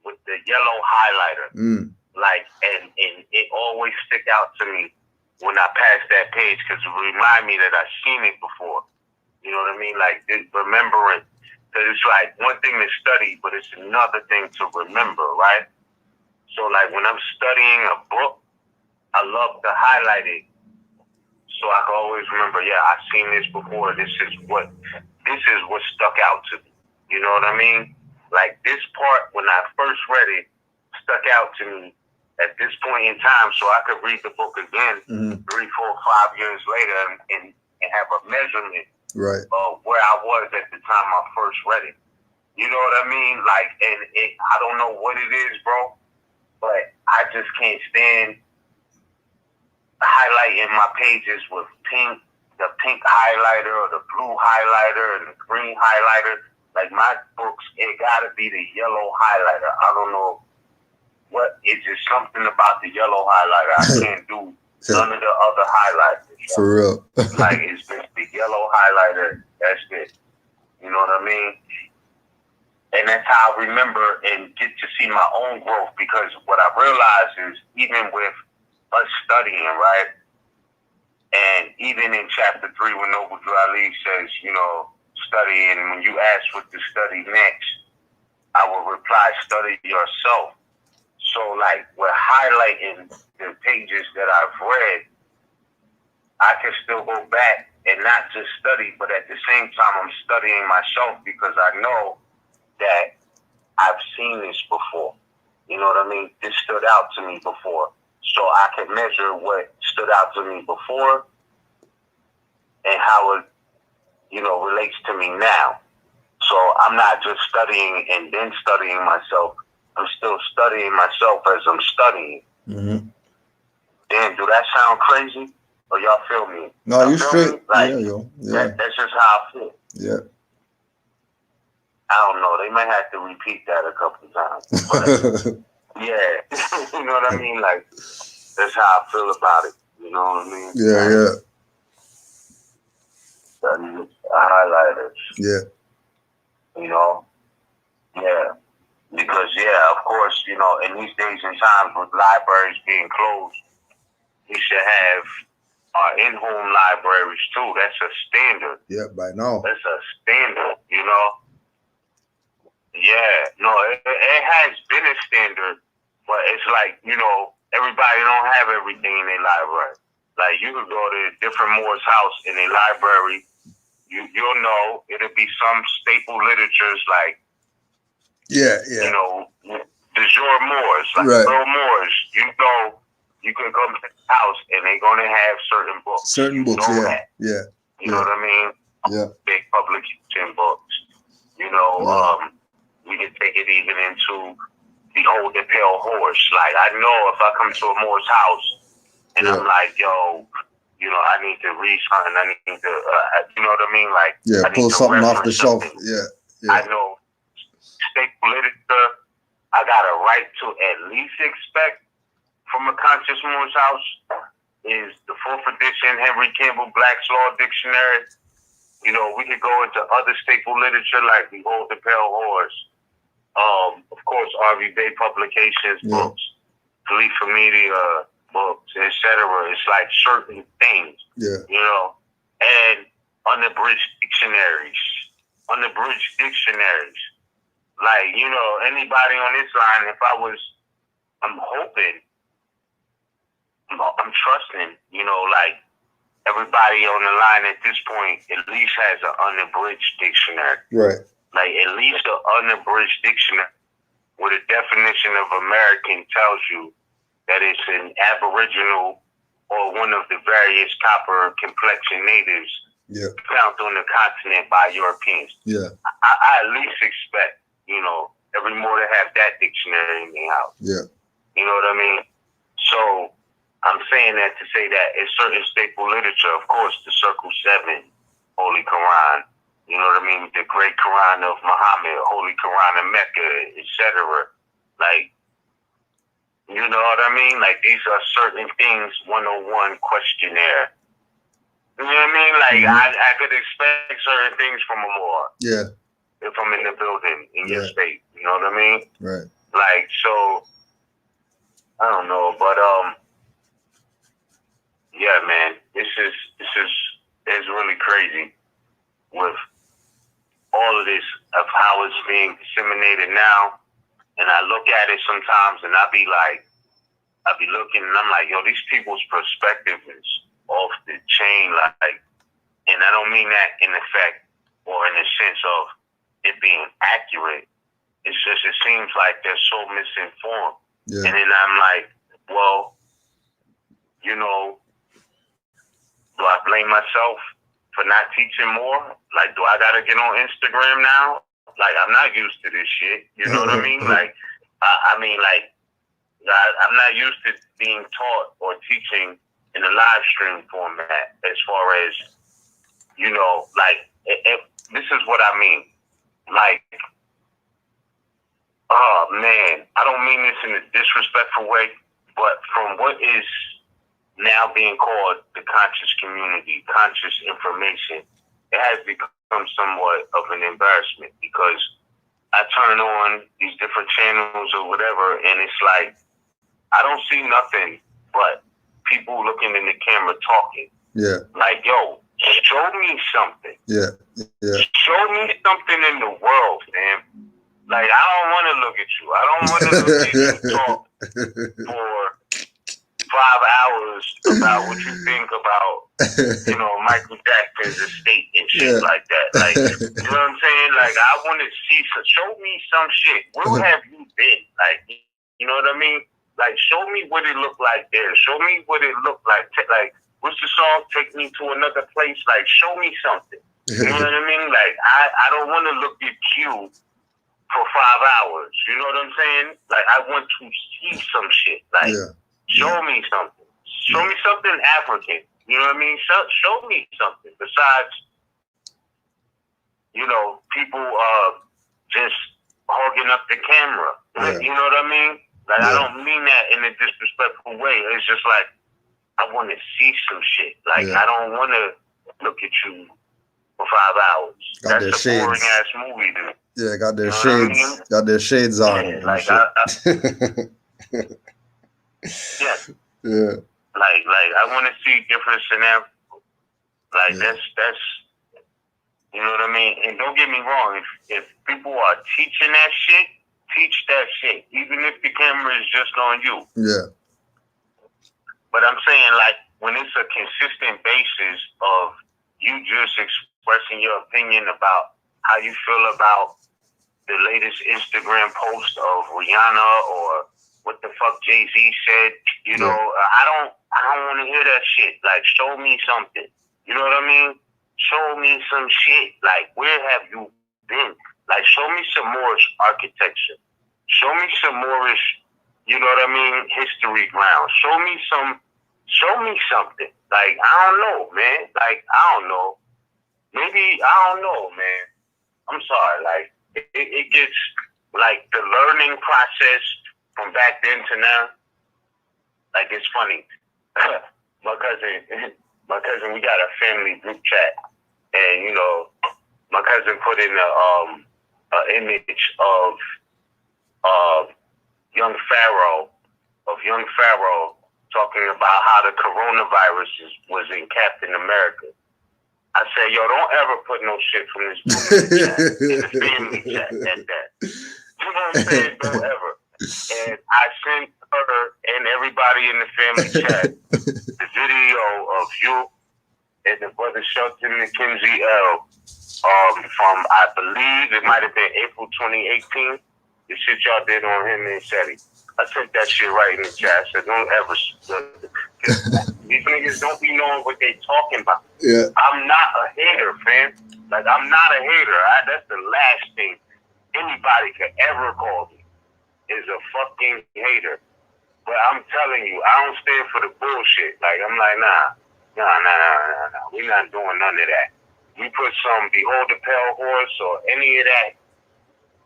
Speaker 3: with the yellow highlighter. Like, and it always stick out to me when I pass that page because it remind me that I've seen it before. You know what I mean? Like, remembering. Because it's like one thing to study, but it's another thing to remember, right? So like when I'm studying a book, I love to highlight it so I can always remember, yeah, I've seen this before. This is what stuck out to me. You know what I mean? Like this part, when I first read it, stuck out to me at this point in time so I could read the book again 3, 4, 5 years later and have a measurement.
Speaker 4: Right.
Speaker 3: Where I was at the time I first read it. You know what I mean? Like, and I don't know what it is, bro, but I just can't stand highlighting my pages with the pink highlighter or the blue highlighter and the green highlighter. Like my books, it gotta be the yellow highlighter. I don't know what, it's just something about the yellow highlighter I can't do None of the other highlighters.
Speaker 4: For real.
Speaker 3: Like, it's just the yellow highlighter. That's it. You know what I mean? And that's how I remember and get to see my own growth, because what I realized is, even with us studying, right? And even in chapter 3, when Noble Drew Ali says, you know, study, and when you ask what to study next, I will reply, study yourself. So, like, we're highlighting the pages that I've read. I can still go back and not just study, but at the same time, I'm studying myself, because I know that I've seen this before. You know what I mean? This stood out to me before. So I can measure what stood out to me before and how it, you know, relates to me now. So I'm not just studying and then studying myself. I'm still studying myself as I'm studying.
Speaker 4: Mm-hmm.
Speaker 3: Damn, do that sound crazy? Or y'all feel me?
Speaker 4: No, you straight.
Speaker 3: Like,
Speaker 4: yeah, yo. Yeah.
Speaker 3: That's just how I feel.
Speaker 4: Yeah.
Speaker 3: I don't know. They might have to repeat that a couple of times. But, yeah. You know what I mean? Like, that's how I feel about it. You know what I mean?
Speaker 4: Yeah,
Speaker 3: like,
Speaker 4: yeah.
Speaker 3: Study highlighters.
Speaker 4: Yeah.
Speaker 3: You know? Yeah. Because, yeah, of course, you know, in these days and times with libraries being closed, we should have our in-home libraries too. That's a standard.
Speaker 4: Yeah, by now.
Speaker 3: That's a standard, you know? Yeah, no, it has been a standard, but it's like, you know, everybody don't have everything in their library. Like, you could go to different Moor's house in a library, you'll know it'll be some staple literatures like,
Speaker 4: yeah.
Speaker 3: you know, de jour Moors, like
Speaker 4: right.
Speaker 3: real Moors. You know, you can come to the house and they're going to have certain books.
Speaker 4: Certain books,
Speaker 3: know
Speaker 4: yeah.
Speaker 3: that.
Speaker 4: Yeah.
Speaker 3: You know what I mean?
Speaker 4: Yeah.
Speaker 3: Big publication books. You know, we can take it even into Behold the Pale Horse. Like, I know if I come to a Moor's house and I'm like, yo, you know, I need to read something. I need to, you know what I mean? Like,
Speaker 4: yeah,
Speaker 3: I need
Speaker 4: pull
Speaker 3: to
Speaker 4: something off the
Speaker 3: reference
Speaker 4: shelf.
Speaker 3: something.
Speaker 4: Yeah.
Speaker 3: I know staple literature, I got a right to at least expect from a conscious Moor's house is the 4th edition Henry Campbell Black's Law Dictionary. You know, we could go into other staple literature like Behold the Pale Horse. Of course, R.V. Bay Publications books, Khalifa Media books, etc. It's like certain things, you know, and unabridged dictionaries. Like, you know, anybody on this line, if I'm hoping, I'm trusting, you know, like, everybody on the line at this point at least has an unabridged dictionary.
Speaker 4: Right.
Speaker 3: Like, at least an unabridged dictionary where the definition of American tells you that it's an aboriginal or one of the various copper complexion natives found on the continent by Europeans.
Speaker 4: Yeah.
Speaker 3: I at least expect, you know, every more to have that dictionary in their house.
Speaker 4: Yeah.
Speaker 3: You know what I mean? So I'm saying that to say that it's certain staple literature, of course, the Circle 7, Holy Quran, you know what I mean? The Great Quran of Muhammad, Holy Quran of Mecca, etc. Like, you know what I mean? Like, these are certain things, 101 questionnaire. You know what I mean? Like, I could expect certain things from a Moor.
Speaker 4: Yeah.
Speaker 3: If I'm in the building in your state. You know what I mean?
Speaker 4: Right.
Speaker 3: Like, so, I don't know, but, yeah, man, this is really crazy with all of this of how it's being disseminated now. And I look at it sometimes and I be looking and I'm like, yo, these people's perspective is off the chain, like, and I don't mean that in effect or in the sense of it being accurate. It's just, it seems like they're so misinformed.
Speaker 4: Yeah.
Speaker 3: And then I'm like, well, you know, do I blame myself for not teaching more? Like, do I gotta get on Instagram now? Like, I'm not used to this shit. You know what I mean? Like, I'm not used to being taught or teaching in a live stream format as far as, you know, like, this is what I mean. Like, oh, man, I don't mean this in a disrespectful way, but from what is now being called the conscious community, conscious information, it has become somewhat of an embarrassment because I turn on these different channels or whatever, and it's like I don't see nothing but people looking in the camera talking.
Speaker 4: Yeah.
Speaker 3: Like, yo, show me something.
Speaker 4: Yeah. Yeah.
Speaker 3: Show me something in the world, man. Like, I don't want to look at you. I don't want to look at you talk for 5 hours about what you think about, you know, Michael Jackson's estate and shit like that. Like, you know what I'm saying? Like, I want to see, show me some shit. Where have you been? Like, you know what I mean? Like, show me what it looked like there. Show me what it looked like. Like, what's the song? Take me to another place. Like, show me something. You know what I mean? Like, I don't want to look at you for 5 hours. You know what I'm saying? Like, I want to see some shit. Like, show me something. Show me something African. You know what I mean? Show me something besides, you know, people just hogging up the camera. You know what I mean? Like, I don't mean that in a disrespectful way. It's just like, I want to see some shit. Like, I don't want to look at you for 5 hours. That's a boring ass movie, dude.
Speaker 4: Yeah, got their shades. I mean? Got their shades on.
Speaker 3: Yeah, like
Speaker 4: yeah.
Speaker 3: Like I want to see different scenarios. Like that's you know what I mean. And don't get me wrong. If people are teaching that shit, teach that shit. Even if the camera is just on you.
Speaker 4: Yeah.
Speaker 3: But I'm saying, like, when it's a consistent basis of you just expressing your opinion about how you feel about the latest Instagram post of Rihanna or what the fuck Jay-Z said, you know, I don't want to hear that shit. Like, show me something. You know what I mean? Show me some shit. Like, where have you been? Like, show me some Moorish architecture. Show me some Moorish, you know what I mean, history ground. Show me something. Like, I don't know, man. Like, I don't know. Maybe, I don't know, man. I'm sorry. Like, it gets, like, the learning process from back then to now, like, it's funny. My cousin, we got a family group chat, and, you know, my cousin put in a image of young Pharaoh talking about how the coronavirus was in Captain America. I said, yo, don't ever put no shit from this movie in the family chat at that. You know what I'm saying? Don't ever. And I sent her and everybody in the family chat the video of you and the brother Shelton McKenzie L. From, I believe it might have been April 2018. The shit y'all did on him and Shetty. I sent that shit right in the chat. I said, don't ever. These niggas don't be knowing what they talking about.
Speaker 4: Yeah.
Speaker 3: I'm not a hater, fam. Like, I'm not a hater. That's the last thing anybody could ever call me, is a fucking hater. But I'm telling you, I don't stand for the bullshit. Like, I'm like, nah. We're not doing none of that. We put some Behold the Pale Horse or any of that,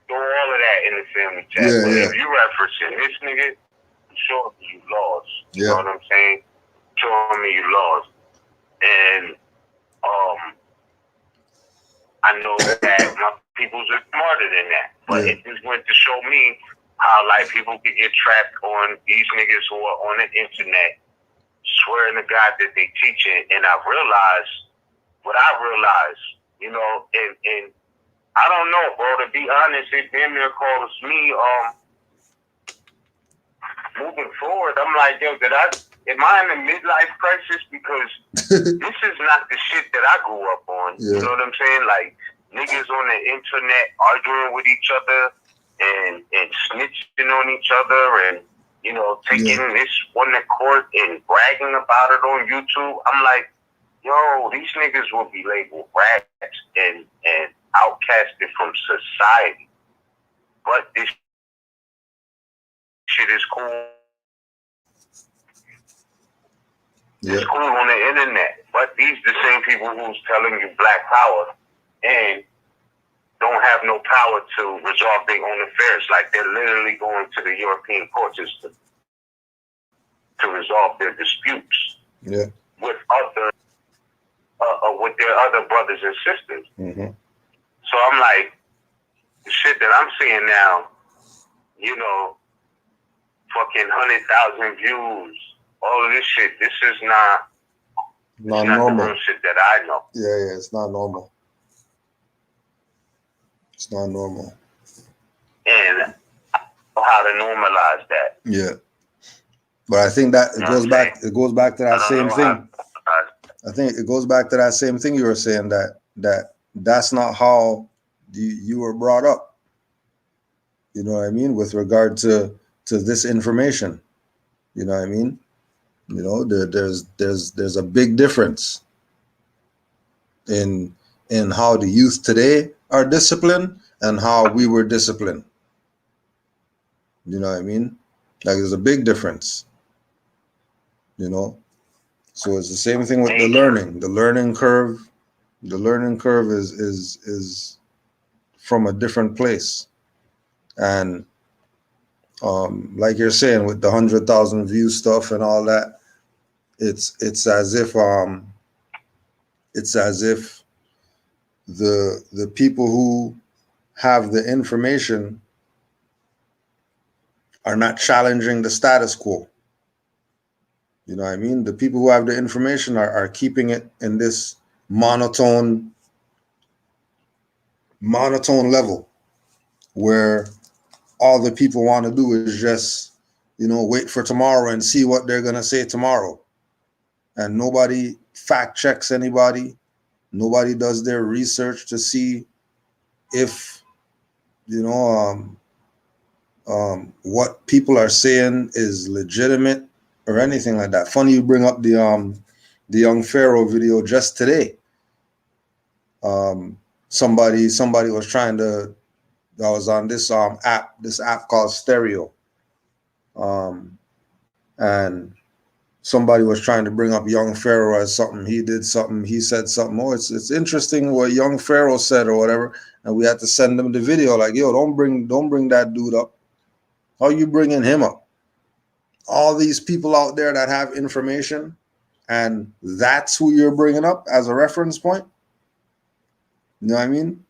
Speaker 3: throw all of that in the family chat.
Speaker 4: Yeah,
Speaker 3: but
Speaker 4: yeah.
Speaker 3: if you referencing this nigga, I'm sure you lost. You know what I'm saying? Showing me you lost. And I know that my peoples are smarter than that. But it just went to show me how, like, people could get trapped on these niggas who are on the internet swearing to God that they teaching. And I realized what I realized, you know, and I don't know, bro, to be honest, it damn near calls me moving forward. I'm like, yo, am I in a midlife crisis? Because this is not the shit that I grew up on. You know what I'm saying? Like, niggas on the internet arguing with each other and snitching on each other and, you know, taking this one to court and bragging about it on YouTube. I'm like, yo, these niggas will be labeled rats and outcasted from society. But this shit is cool. It's cool on the internet. But these the same people who's telling you black power and don't have no power to resolve their own affairs. Like, they're literally going to the European courts to resolve their disputes.
Speaker 4: Yeah.
Speaker 3: with other with their other brothers and sisters.
Speaker 4: Mm-hmm.
Speaker 3: So I'm like, the shit that I'm seeing now, you know, fucking 100,000 views, all of this shit. This is not
Speaker 4: Normal.
Speaker 3: the real shit that I know.
Speaker 4: Yeah, it's not normal. It's not normal.
Speaker 3: And how to normalize that.
Speaker 4: Yeah. But I think that it goes back. It goes back to that same thing. I think it goes back to that same thing you were saying, that's not how you were brought up. You know what I mean? With regard to this information. You know what I mean? You know, there's a big difference in how the youth today are disciplined and how we were disciplined. You know what I mean? Like there's a big difference. You know? So it's the same thing with the learning. The learning curve is from a different place. And like you're saying, with the 100,000 view stuff and all that, it's as if the people who have the information are not challenging the status quo. You know what I mean? The people who have the information are keeping it in this monotone level where all the people want to do is just, you know, wait for tomorrow and see what they're going to say tomorrow. And nobody fact checks anybody. Nobody does their research to see if, you know, what people are saying is legitimate or anything like that. Funny you bring up the young Pharaoh video just today. Somebody was trying to. I was on this app called Stereo, and somebody was trying to bring up young Pharaoh as something. He did something. He said something. Oh, it's interesting what young Pharaoh said or whatever. And we had to send them the video. Like, yo, don't bring that dude up. How are you bringing him up? All these people out there that have information, and that's who you're bringing up as a reference point. You know what I mean?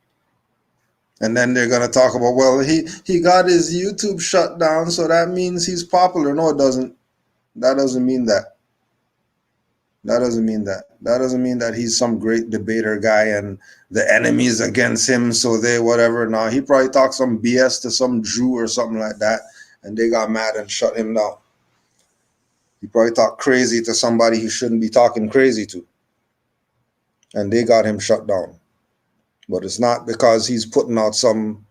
Speaker 4: And then they're gonna talk about, well, he got his YouTube shut down, so that means he's popular. No, it doesn't. That doesn't mean that. That doesn't mean that. That doesn't mean that he's some great debater guy and the enemy's against him, so they whatever. No, he probably talked some BS to some Jew or something like that, and they got mad and shut him down. He probably talked crazy to somebody he shouldn't be talking crazy to, and they got him shut down. But it's not because he's putting out some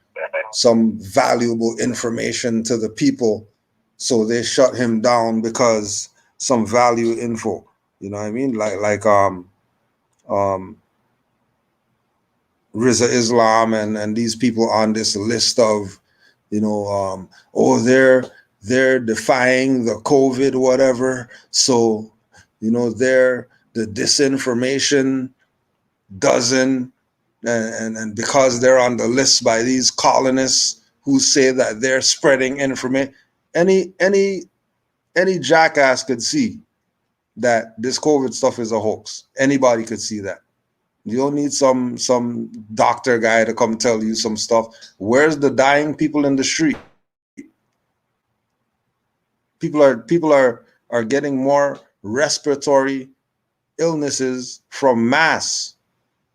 Speaker 4: valuable information to the people, so they shut him down because some value info. You know what I mean? Like Riza Islam and these people on this list of, you know, they're defying the COVID whatever. So, you know, the disinformation doesn't. And because they're on the list by these colonists who say that they're spreading information, any jackass could see that this COVID stuff is a hoax. Anybody could see that. You don't need some doctor guy to come tell you some stuff. Where's the dying people in the street? People are getting more respiratory illnesses from masks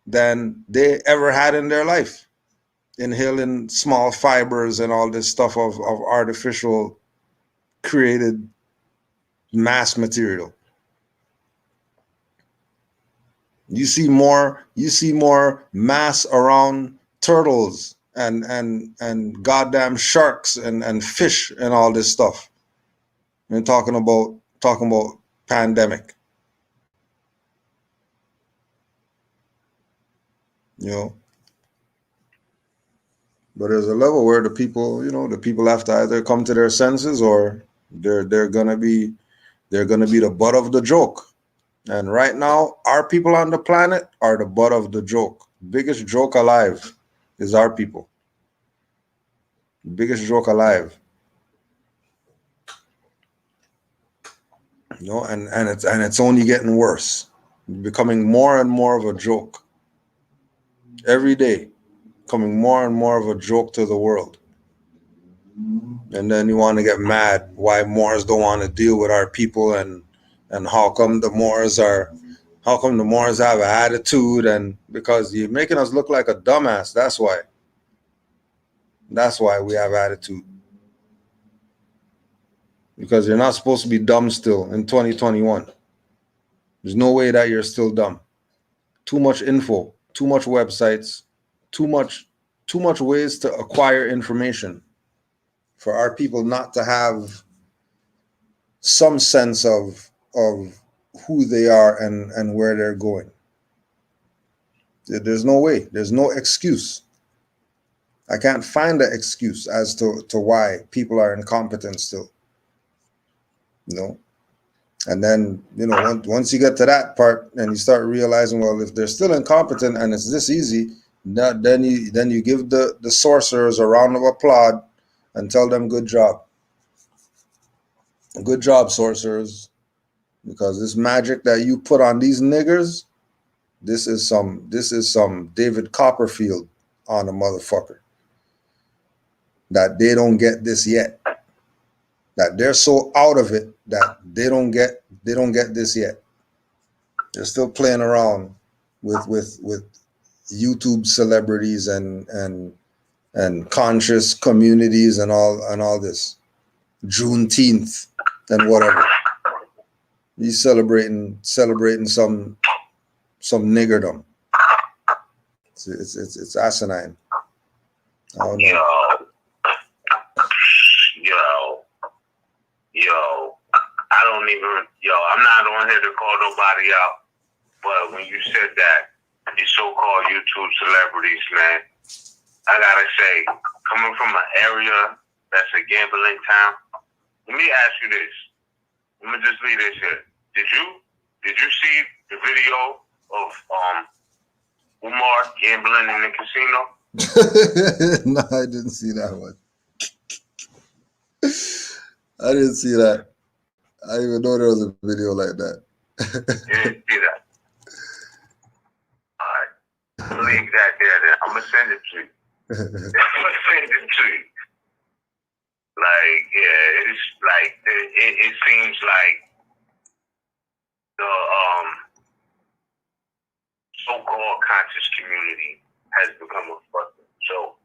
Speaker 4: than they ever had in their life, inhaling small fibers and all this stuff of artificial created mass material. You see more mass around turtles and goddamn sharks and fish and all this stuff. And talking about pandemic. You know, but there's a level where the people have to either come to their senses or they're gonna be the butt of the joke. And right now, our people on the planet are the butt of the joke. Biggest joke alive is our people. Biggest joke alive. You know, and it's only getting worse, becoming more and more of a joke every day, becoming more and more of a joke to the world. And then you want to get mad why Moors don't want to deal with our people, and how come the Moors have an attitude, and because you're making us look like a dumbass. That's why we have attitude, because you're not supposed to be dumb still in 2021. There's no way that you're still dumb. Too much info, too much websites, too much ways to acquire information for our people not to have some sense of who they are and where they're going. There's no way. There's no excuse. I can't find an excuse as to why people are incompetent still. You know? And then, you know, once you get to that part and you start realizing, well, if they're still incompetent and it's this easy, then you give the sorcerers a round of applause and tell them good job. Good job, sorcerers. Because this magic that you put on these niggers, this is some David Copperfield on a motherfucker. That they don't get this yet. That they're so out of it that they don't get this yet. They're still playing around with YouTube celebrities and conscious communities and all this. Juneteenth and whatever. He's celebrating some niggerdom. It's asinine. I don't know.
Speaker 3: I'm not on here to call nobody out, but when you said that, these so-called YouTube celebrities, man, I gotta say, coming from an area that's a gambling town, let me ask you this. Let me just leave this here. Did you see the video of Moor gambling in the casino?
Speaker 4: No, I didn't see that one. I didn't see that. I didn't even know there was a video like that.
Speaker 3: You didn't see that? All right. Leave that there then. I'm going to send it to you. Like, yeah, it's like, it seems like the so-called conscious community has become a fucking joke.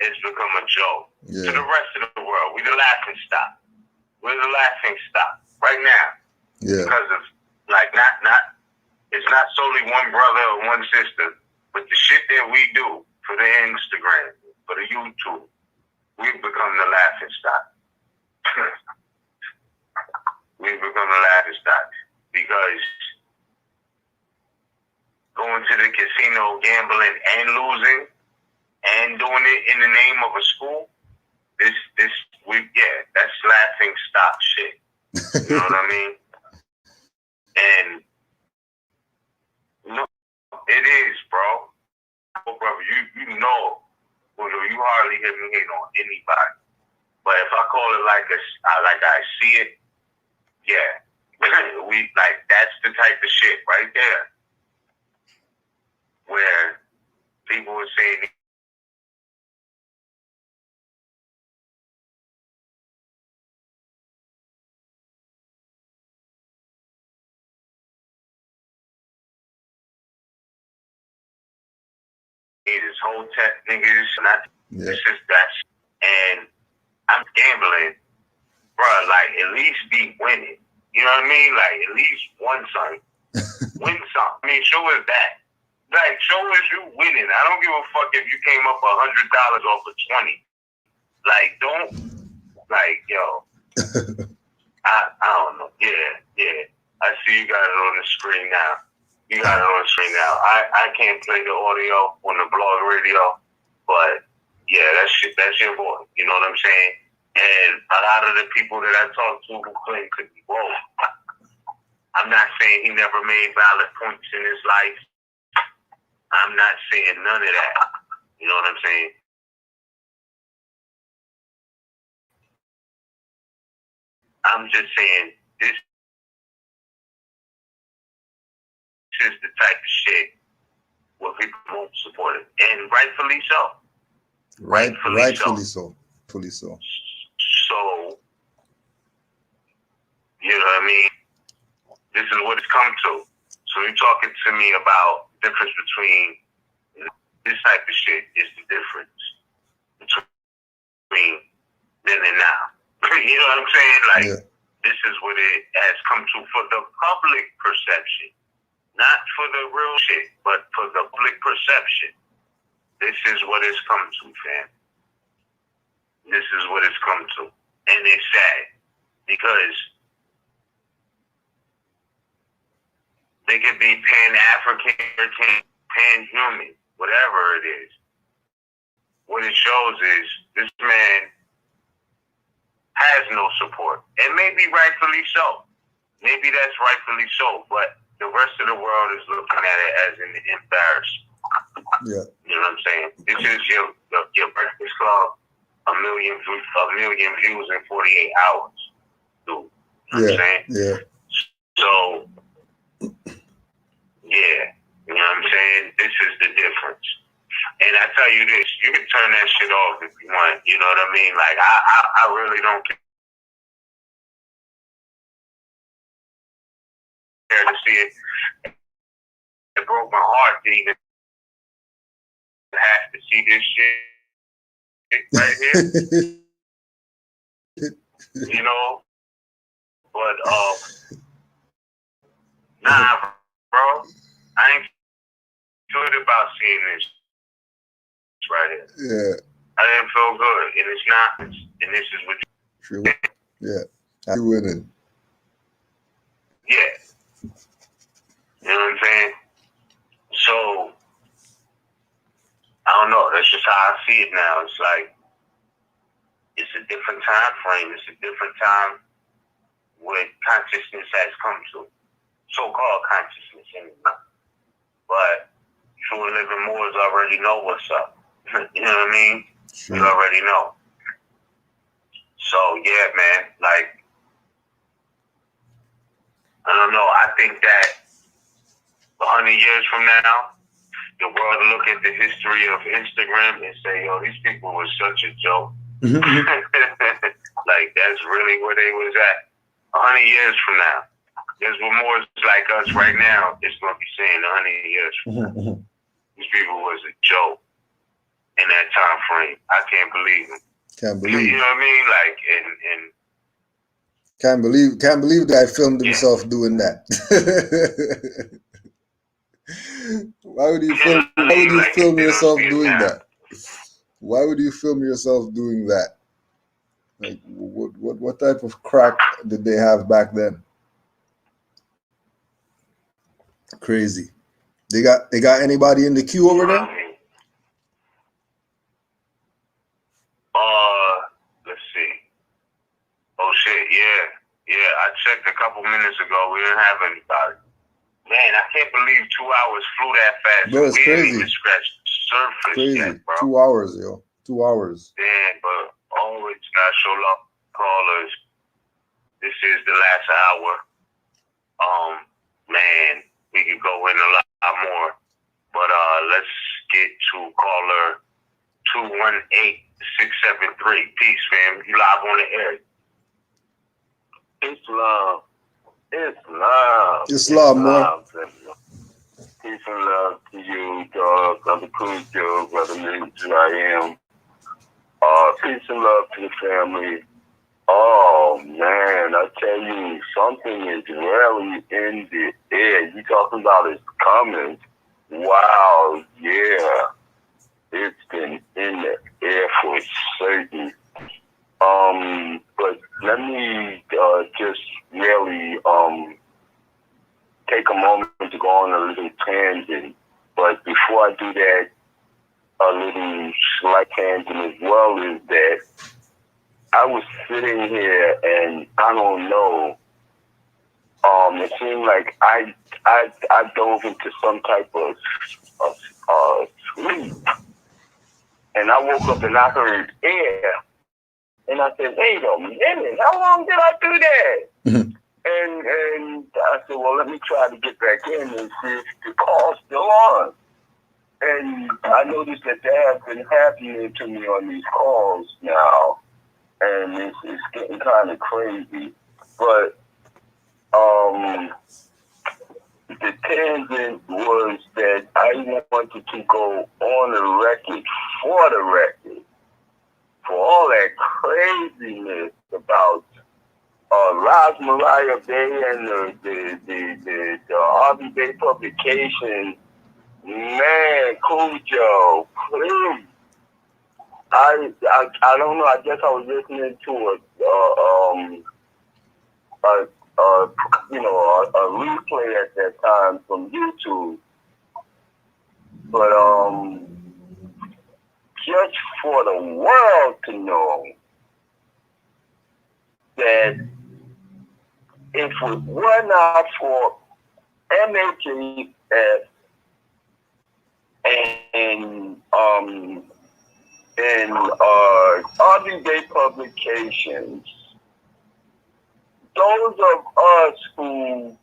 Speaker 3: It's become a joke.
Speaker 4: Yeah.
Speaker 3: To the rest of the world. We're the laughing stock. We're the laughing stock right now.
Speaker 4: Yeah.
Speaker 3: Because of, like, it's not solely one brother or one sister, but the shit that we do for the Instagram, for the YouTube, we've become the laughing stock. We've become the laughing stock because going to the casino, gambling and losing, and doing it in the name of a school, that's laughing stock shit. You know what I mean? And no, it is, bro. Oh, brother, you know, you hardly hear me hate on anybody. But if I call it like I see it, yeah, we like that's the type of shit right there where people were saying. This whole tech niggas, this is that, and I'm gambling, bro. Like at least be winning. You know what I mean? Like at least win something. Win something. I mean, show us that. Like show us you winning. I don't give a fuck if you came up $100 off of 20. Like don't, like yo. I don't know. Yeah. I see you got it on the screen now. You got it on the screen now. I can't play the audio on the blog radio, but yeah, that's your boy. You know what I'm saying? And a lot of the people that I talk to who claim could be woke, I'm not saying he never made valid points in his life. I'm not saying none of that. You know what I'm saying? I'm just saying this is the type of shit where people won't support it, and rightfully so.
Speaker 4: Rightfully so.
Speaker 3: So, you know what I mean? This is what it's come to. So you're talking to me about the difference between this type of shit is the difference between then and now. You know what I'm saying? Like, This is what it has come to for the public perception. Not for the real shit, but for the public perception. This is what it's come to, fam. This is what it's come to. And it's sad because they could be Pan-African, Pan-Human, whatever it is. What it shows is this man has no support. And maybe rightfully so. Maybe that's rightfully so. But the rest of the world is looking at it as an embarrassment.
Speaker 4: Yeah.
Speaker 3: You know what I'm saying? This is your Breakfast Club, a million views in 48 hours. Dude. You know what I'm saying?
Speaker 4: Yeah.
Speaker 3: So, yeah. You know what I'm saying? This is the difference. And I tell you this, you can turn that shit off if you want. You know what I mean? Like, I really don't care to see it. It broke my heart to even have to see this shit right here. You know? But, nah, bro. I ain't good about seeing this right here.
Speaker 4: Yeah.
Speaker 3: I didn't feel good. And it's not. And this is what
Speaker 4: True. Yeah. You winning.
Speaker 3: Yeah. You know what I'm saying? So, I don't know. That's just how I see it now. It's like, it's a different time frame. It's a different time what consciousness has come to. So-called consciousness. Anyway. But true and living Moors already know what's up. You know what I mean?
Speaker 4: Sure.
Speaker 3: You already know. So, yeah, man. Like, I don't know. I think that 100 years from now, the world will look at the history of Instagram and say, yo, these people were such a joke. Like, that's really where they was at 100 years from now. There's more like us right now, it's going to be saying 100 years from now. These people was a joke in that time frame. I can't believe it.
Speaker 4: Can't believe.
Speaker 3: You know what I mean? Like, and
Speaker 4: Can't believe the guy filmed himself doing that. Why would you film yourself doing that? Why would you film yourself doing that? Like, what type of crack did they have back then? Crazy. They got anybody in the queue over there?
Speaker 3: Let's see. Oh shit, yeah. I checked a couple minutes ago. We didn't have anybody. Man, I can't believe 2 hours flew that fast.
Speaker 4: Bro, it's
Speaker 3: we
Speaker 4: crazy.
Speaker 3: Didn't even scratch the surface
Speaker 4: Crazy.
Speaker 3: yet, bro.
Speaker 4: 2 hours, yo. 2 hours.
Speaker 3: Yeah, but always gotta show love callers. This is the last hour. Man, we could go in a lot more. But let's get to caller 218-673. Peace, fam. You live on the air.
Speaker 6: Islam,
Speaker 3: Islam.
Speaker 6: Peace and love to you, dog, Brother Kudjo, Brother Mizraim. Peace and love to the family. Oh, man, I tell you, something is really in the air. You talking about it's coming. Wow, yeah. It's been in the air for certain. But let me just really take a moment to go on a little tangent. But before I do that, a little slight tangent as well is that I was sitting here and I don't know. It seemed like I dove into some type of sleep, and I woke up and I heard air. And I said, wait a minute, how long did I do that? And I said, well, let me try to get back in and see if the call's still on. And I noticed that has been happening to me on these calls now. And it's getting kind of crazy. But the tangent was that I wanted to go on the record for the record for all that craziness about Ras Mariah Bay and the Harvey Bay publication. Man, Kudjo, please. I don't know. I guess I was listening to a replay at that time from YouTube. But just for the world to know that if it were not for MHAF and everyday publications, those of us who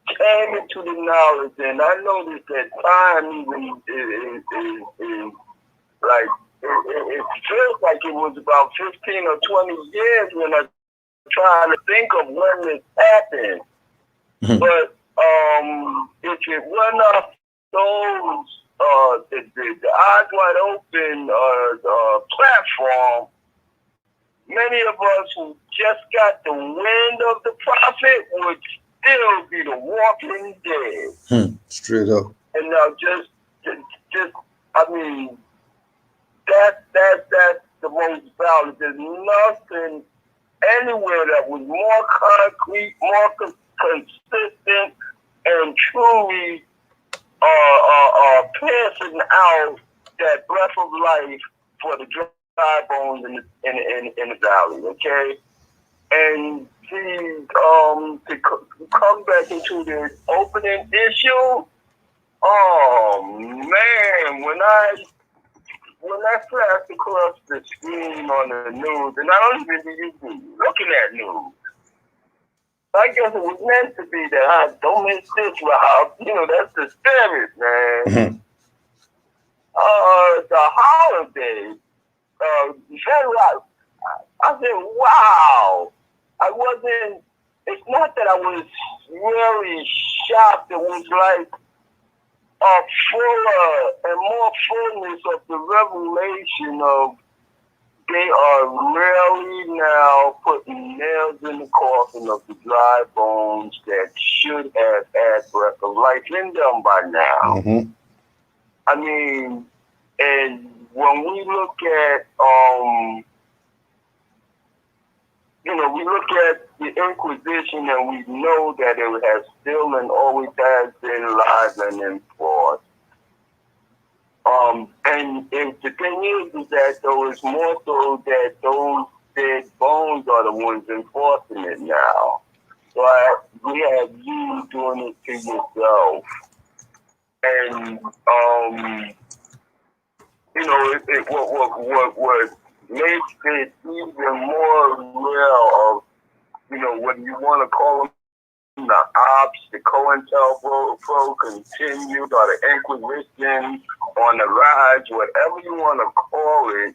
Speaker 6: came into the knowledge, and I noticed that time even is like, it feels like it was about 15 or 20 years when I try to think of when this happened. But if it were not those, the Eyes Wide Open platform, many of us who just got the wind of the prophet would still be the walking dead.
Speaker 4: Straight up.
Speaker 6: And now just I mean, that's the most valid. There's nothing anywhere that was more concrete, more consistent, and truly piercing out that breath of life for the dry bones in the valley. Okay, and to come back into the opening issue. Oh man, when I flashed across the screen on the news, and I don't even be looking at news. I guess it was meant to be that I don't miss this, Rob. You know, that's the spirit, man. The holiday, I said, wow. It's not that I was really shocked. It was like a fuller and more fullness of the revelation of they are really now putting nails in the coffin of the dry bones that should have had breath of life in them by now. I mean, and when we look at, we look at the Inquisition and we know that it has still and always has been alive and enforced. And the thing is that though it's more so that those dead bones are the ones enforcing it now. But we have you doing it to yourself. And what makes it even more real of, what you want to call them, the ops, the COINTELPRO continued, or the Inquisition on the rise, whatever you want to call it,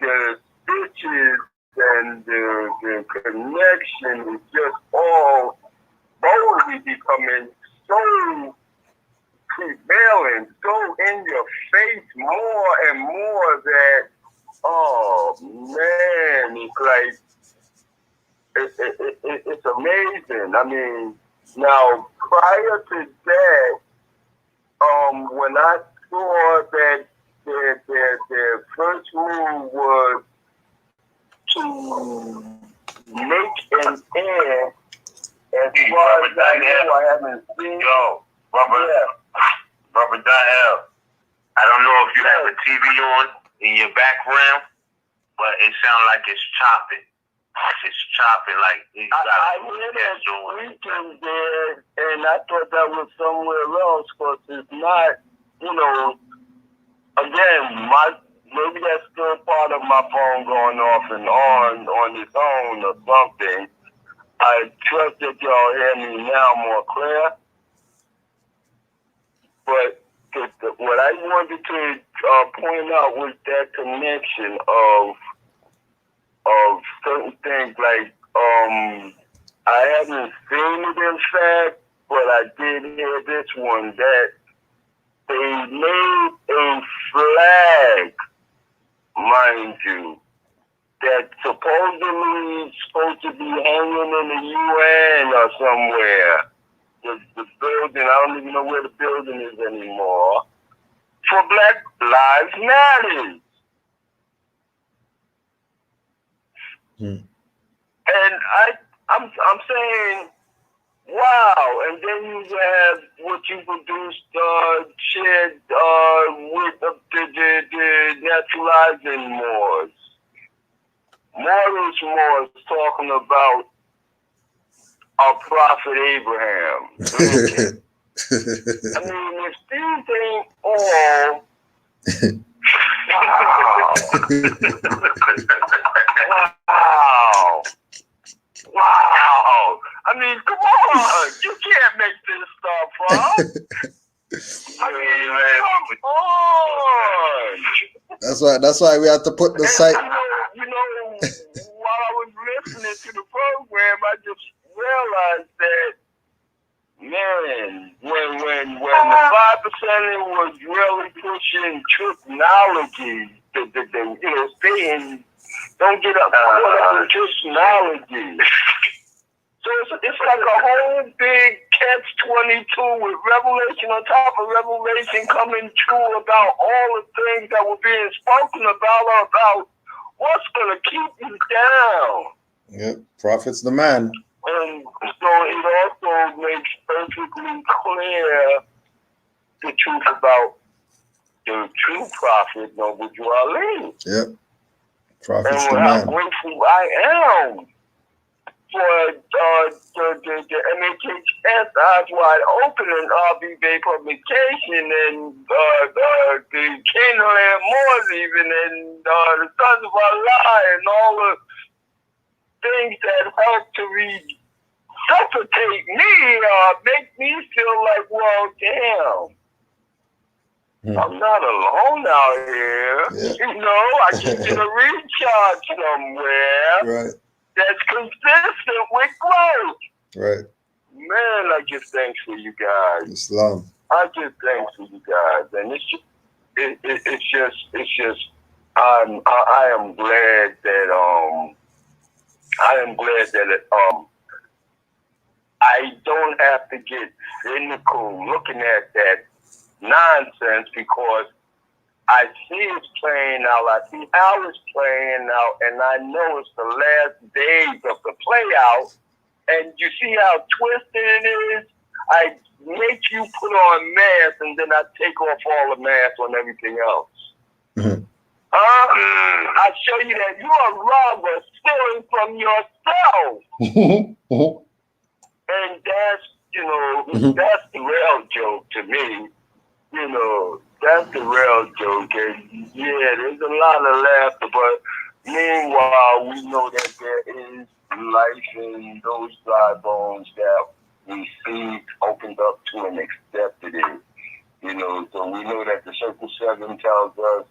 Speaker 6: the stitches and the connection is just all boldly becoming so prevalent, so in your face more and more that, oh man, it's like, it's amazing. I mean, now prior to that, when I saw that their first move was to make an end, as far as I know, I haven't seen.
Speaker 3: Yo, Robert Daniel, I don't know if you have a TV on in your background, but it sounds like it's chopping. It's chopping like
Speaker 6: I hear that squeaking there, and I thought that was somewhere else, but it's not. Again, maybe that's still part of my phone going off and on its own or something. I trust that y'all hear me now more clear. But what I wanted to point out was that connection of certain things. Like I haven't seen it in fact, but I did hear this one that they made a flag, mind you, that's supposedly supposed to be hanging in the UN or somewhere. The building, I don't even know where the building is anymore, for Black Lives Matter. And I'm saying, wow. And then you have what you produced, shared with the naturalizing Moors. Moors talking about our prophet Abraham. I mean, if these ain't all, wow. I mean, come on. You can't make this stuff up. I mean, come on.
Speaker 4: That's why we have to put the site.
Speaker 6: You know, while I was listening to the program, I just realized that, man, when the 5% was really pushing technology, staying, don't get up caught up in technology. So it's like a whole big catch-22 with revelation on top of revelation coming true about all the things that were being spoken about what's going to keep you down.
Speaker 4: Yep, prophet's the man.
Speaker 6: And so it also makes perfectly clear the truth about the true prophet, Noble Dwelling.
Speaker 4: Yep, prophet's
Speaker 6: and
Speaker 4: the
Speaker 6: how
Speaker 4: man.
Speaker 6: grateful I am for the MHHS Eyes Wide Open and RB Bay Publication and the Canaanland Moors even and the Sons of Allah and all the things that help to resuscitate me, make me feel like, well, damn, I'm not alone out here.
Speaker 4: Yeah.
Speaker 6: You know, I can get a recharge somewhere.
Speaker 4: Right.
Speaker 6: That's consistent with growth.
Speaker 4: Right.
Speaker 6: Man, I give thanks for you guys.
Speaker 4: Islam.
Speaker 6: I give thanks for you guys, and it's just I am glad that I don't have to get cynical looking at that nonsense because I see it's playing out. I see how it's playing out, and I know it's the last days of the play out. And you see how twisted it is? I make you put on masks, and then I take off all the masks on everything else.
Speaker 4: Mm-hmm.
Speaker 6: I show you that you're a robber stealing from yourself. And that's, that's the real joke to me. That's the real joke. And yeah, there's a lot of laughter, but meanwhile, we know that there is life in those dry bones that we see opened up to and accepted it. So we know that the Circle 7 tells us,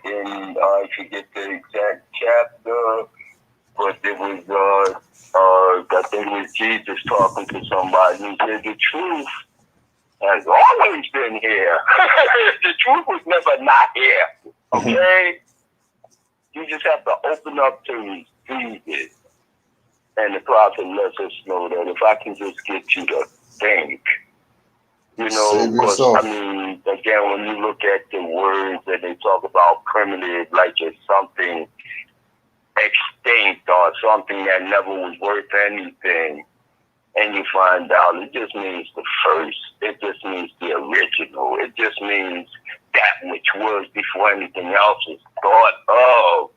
Speaker 6: in I forget the exact chapter, but it was I think it was Jesus talking to somebody who said the truth has always been here. The truth was never not here. Okay? You just have to open up to receive it. And the prophet lets us know that if I can just get you to think, because again, when you look at the words that they talk about primitive, like it's something extinct or something that never was worth anything, and you find out it just means the first, it just means the original, it just means that which was before anything else was thought of.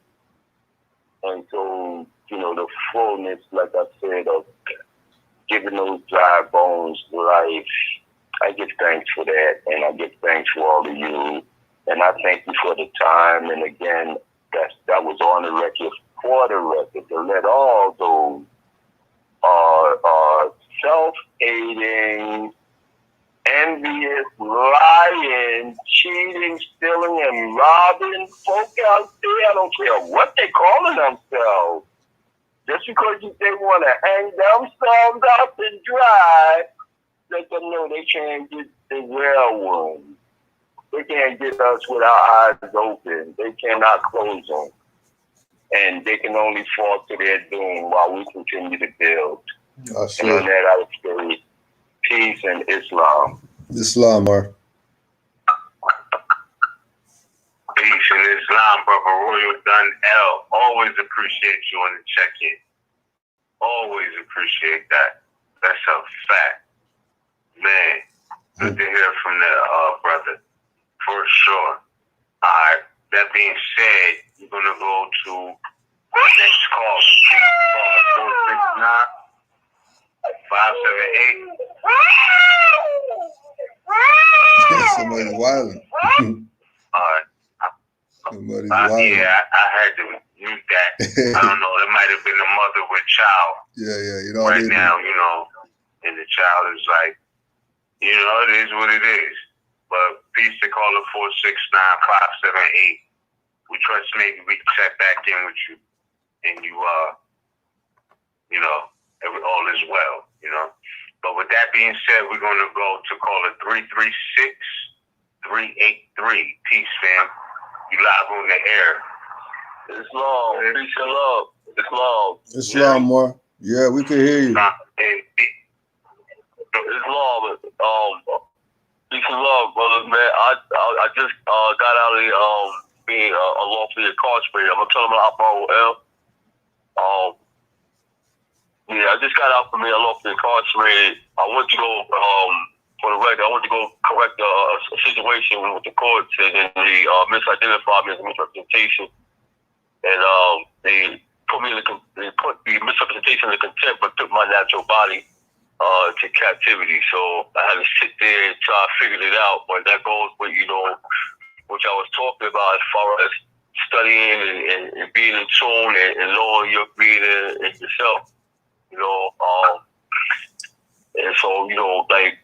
Speaker 6: And so, the fullness, like I said, of giving those dry bones life, I give thanks for that, and I give thanks for all of you And I thank you for the time. And again, that was on the record, for the record, to let all those self-hating, envious, lying, cheating, stealing, and robbing folk out there, I don't care what they calling themselves. Just because they want to hang themselves up and dry, let them know they can't get the real one. They can't get us with our eyes open. They cannot close them. And they can only fall to their doom while we continue to build. And on that, I would say peace and Islam.
Speaker 4: Islam, or
Speaker 3: Peace and Islam, brother Royal Dunn L. Always appreciate you on the check-in. Always appreciate that. That's a fact. Man, good to hear from the brother. For sure. Alright. That being said, we're gonna go to the next call. Call 469-578.
Speaker 4: Somebody's wilding.
Speaker 3: Alright.
Speaker 4: Somebody's wilding.
Speaker 3: Yeah, I had to mute that. I don't know. It might have been a mother with child.
Speaker 4: Yeah. You know,
Speaker 3: right now, you know, and the child is like, you know, it is what it is. But peace to caller 469-578. We trust maybe we can check back in with you, and you know, all is well, you know. But with that being said, we're going to go to caller 336-383. Peace, fam. You live on the air.
Speaker 6: Islam, peace and love. Islam.
Speaker 4: Islam, more. Yeah, we can hear you.
Speaker 6: Islam, peace and love, brothers, man. I just got out of being a lawfully incarcerated. I'm gonna tell them about L. Yeah, I just got out from being lawfully incarcerated. I went to go for the record. I went to go correct a situation with the courts, and then they misidentified me as a misrepresentation, and they put the misrepresentation in contempt, but took my natural body to captivity. So I had to sit there and try to figure it out. But that goes with, you know, which I was talking about as far as studying and being in tune and knowing your breathing and yourself, you know. And so, you know, like,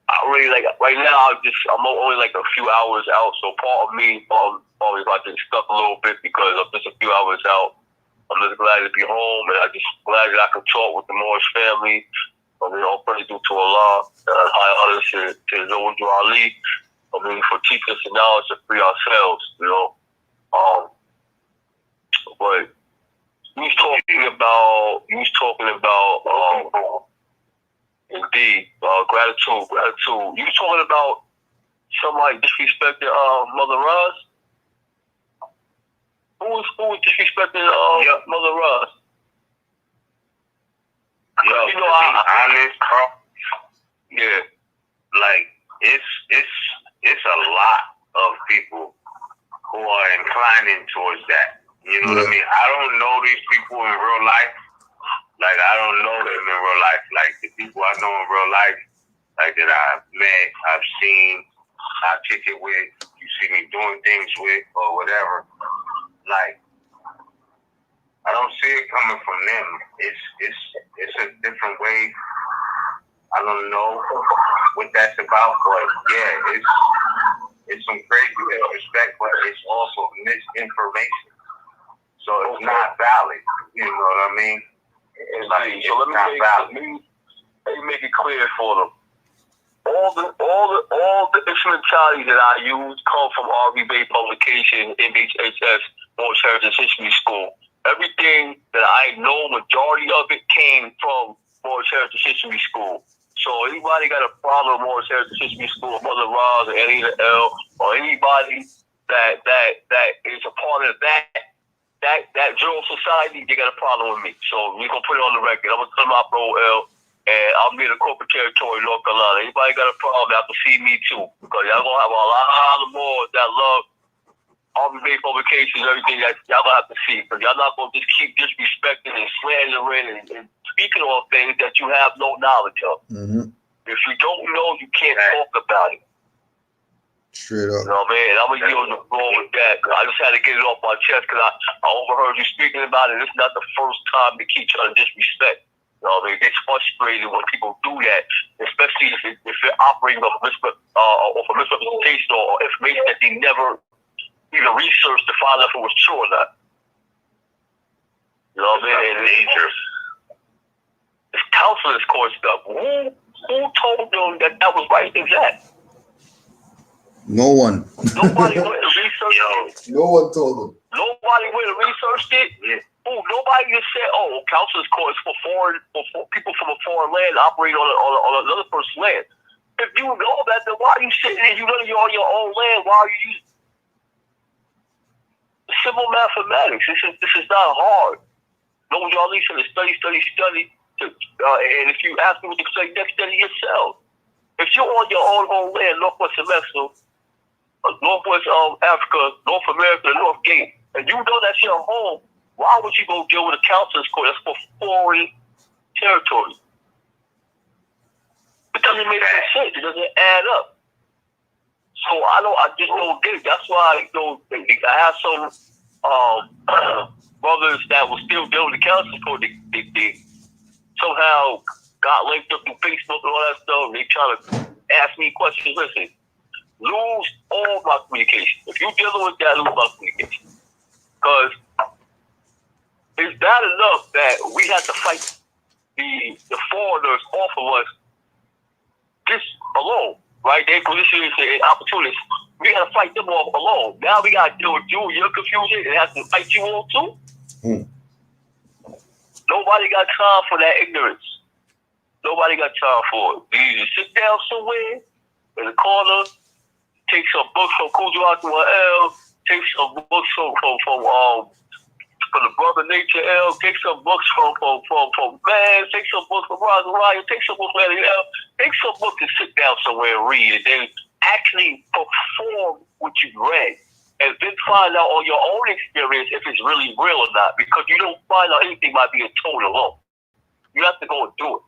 Speaker 6: I really, like, right now, I'm only like a few hours out. So part of me probably about to get stuck a little bit because I'm just a few hours out. I'm just glad to be home, and I'm just glad that I can talk with the Moor's family. You know, praise due to Allah, high honors to Zawad Ali. I mean, for teaching us the knowledge to free ourselves, you know. But you was talking about indeed, gratitude. You was talking about somebody disrespecting Mother Roz. Who was disrespecting Mother Roz?
Speaker 3: Yo,
Speaker 6: you know,
Speaker 3: to be honest, bro,
Speaker 6: yeah,
Speaker 3: like it's a lot of people who are inclining towards that. You know what I mean? I don't know these people in real life. Like, I don't know them in real life. Like, the people I know in real life, like, that I've met, I've seen, I kick it with, you see me doing things with, or whatever. Like, I don't see it coming from them. It's a different way. I don't know what that's about, but yeah, it's some crazy disrespect, but it's also misinformation. So it's not valid. You know what I mean? It's like,
Speaker 6: so let me make it clear for them. All the instrumentalities that I use come from RV Bay Publication, MHHS, Moorish Heritage History School. Everything that I know, majority of it came from Moorish Heritage History School. So anybody got a problem with Moorish Heritage History School, Mother Roz, or any of the L, or anybody that is a part of that general society, they got a problem with me. So we're gonna put it on the record. I'm gonna come out pro L, and I'll be in the corporate territory, North Carolina. Anybody got a problem, they have to see me too, because y'all gonna have a lot of more that love RV publications, everything that y'all gonna have to see, because y'all not gonna just keep disrespecting and slandering and speaking on things that you have no knowledge of.
Speaker 4: Mm-hmm.
Speaker 6: If you don't know, you can't talk about it.
Speaker 4: Straight up.
Speaker 3: You know what I mean? I'm going to yield the floor with that. I just had to get it off my chest because I overheard you speaking about it. It's not the first time they keep trying to disrespect. You know what I mean? It's frustrating when people do that, especially if they're operating off of misrepresentation or information that they never even researched to find out if it was true or not. You know what I mean? And dangerous. It's counselors court stuff. Who told them that was right? Exactly.
Speaker 4: No one.
Speaker 3: Nobody went and researched it.
Speaker 4: No one told them.
Speaker 3: Nobody went and researched it. Yeah. Nobody just said, "Oh, counselors court is for people from a foreign land operating on another person's land." If you know that, then why are you sitting there? You know you're on your own land. Why are you using simple mathematics? This is not hard. No, y'all need to study. And if you ask me what to study next, study yourself. If you're on your own home land, Northwest Semester, Northwest Africa, North America, North Gate, and you know that's your home, why would you go deal with a counselor's court that's for foreign territory? It doesn't make any sense. It doesn't add up. So I just don't get it. That's why I have some brothers that were still dealing with the counselor's court. They somehow got linked up through Facebook and all that stuff. They try to ask me questions. Listen, lose all my communication. If you're dealing with that, lose my communication. Because it's bad enough that we have to fight the foreigners off of us just alone, right? Their position is an opportunist. We got to fight them off alone. Now we got to deal with you and your confusion and have to fight you on too. Nobody got time for that ignorance. Nobody got time for it. You just sit down somewhere in the corner, take some books from Kudjo, take some books from the Brother Nature L, take some books from Man, take some books from Ryan, take some books from L, take some books and sit down somewhere and read, and then actually perform what you read, and then find out on your own experience if it's really real or not, because you don't find out anything by being told alone. You have to go and do it.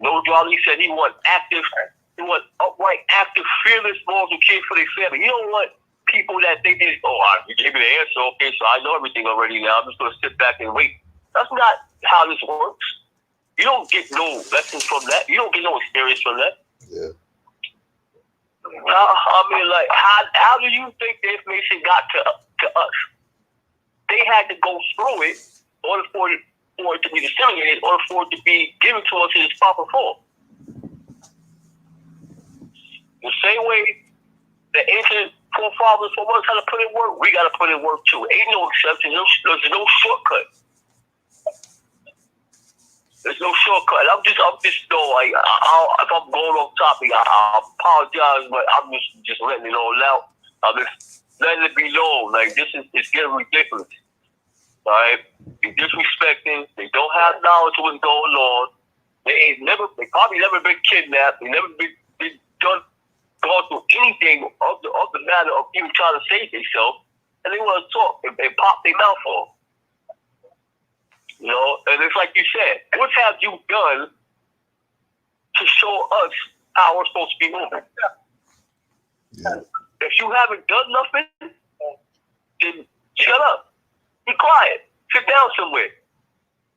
Speaker 3: No, Jolly said he want upright, active, fearless, moral kids for their family. You don't want people that think you gave me the answer, okay, so I know everything already now. I'm just going to sit back and wait. That's not how this works. You don't get no lessons from that. You don't get no experience from that.
Speaker 4: Yeah.
Speaker 3: I mean, like, how do you think the information got to us? They had to go through it in order for it to be disseminated, in order for it to be given to us in its proper form. The same way the ancient forefathers for us how to put in work, we got to put in work too. Ain't no exception. There's no shortcut. There's no shortcut. I'm just like, if I'm going off topic, I apologize, but I'm just letting it all out. I'm just letting it be known. Like, it's getting ridiculous. All right? They're disrespecting. They don't have knowledge of what's going on. They probably never been kidnapped. They never been gone through anything of the matter of even trying to save themselves, and they want to talk and pop their mouth off. You know, and it's like you said, what have you done to show us how we're supposed to be moving?
Speaker 4: Yeah.
Speaker 3: If you haven't done nothing, then shut up, be quiet, sit down somewhere.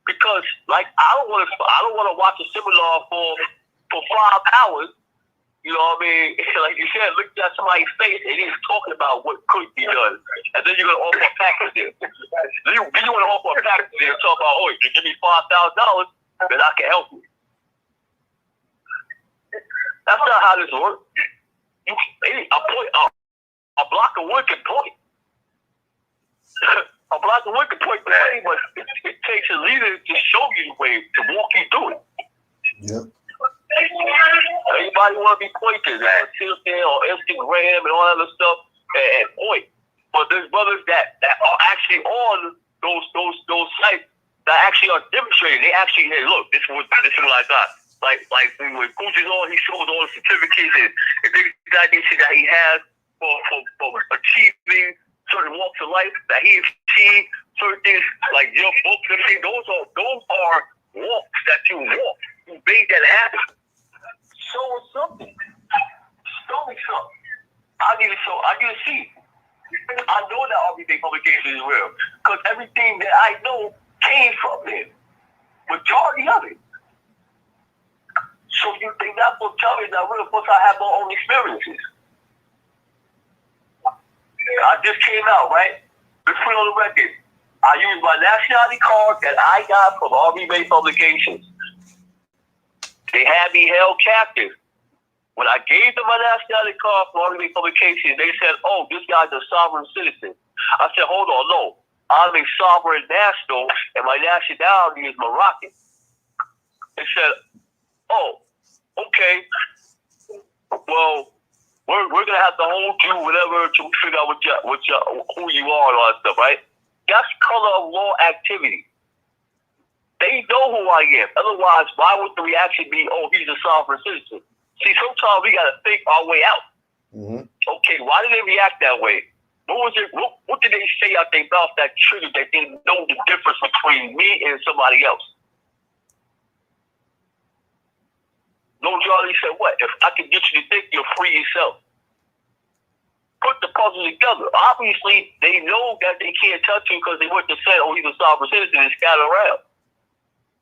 Speaker 3: Because, like, I don't want to watch a seminar for 5 hours. You know what I mean? Like you said, look at somebody's face and he's talking about what could be done. And then you're going to offer a package there. Then you want to offer a package there and talk about, oh, if you give me $5,000, then I can help you. That's not how this works. A block of wood can point. A block of wood can point the way, but it takes a leader to show you the way, to walk you through it.
Speaker 4: Yep.
Speaker 3: Everybody want to be pointers and sit there on Instagram and all that other stuff and point. But there's brothers that are actually on those sites that actually are demonstrating. They actually, hey, look, this is what I got. Like when Kudjo's on, he shows all the certificates and things that he has for achieving certain walks of life that he achieved, certain things like your books and everything. Those are walks that you walk. You made that happen. Show us something. Show me something. need to see. I know that everyday publication is real because everything that I know came from it. Majority of it. So you think that's what tell me that real? Plus, I have my own experiences. I just came out, right? Let's put it on the record. I used my nationality card that I got from RB-based publications. They had me held captive. When I gave them my nationality card from RB-based publications, they said, "Oh, this guy's a sovereign citizen." I said, "Hold on, no. I'm a sovereign national, and my nationality is Moroccan." They said, "Oh, okay. Well, we're gonna have to hold you, whatever, to figure out who you are and all that stuff, right?" That's color of law activity. They know who I am. Otherwise, why would the reaction be, "Oh, he's a sovereign citizen"? See, sometimes we gotta think our way out. Mm-hmm. Okay, why did they react that way? What was it? What did they say out their mouth that triggered that they know the difference between me and somebody else? No, Charlie said, "What? If I can get you to think, you'll free yourself." Put the puzzle together. Obviously, they know that they can't touch you because they went to say, "Oh, he's a sovereign citizen," and scatter around.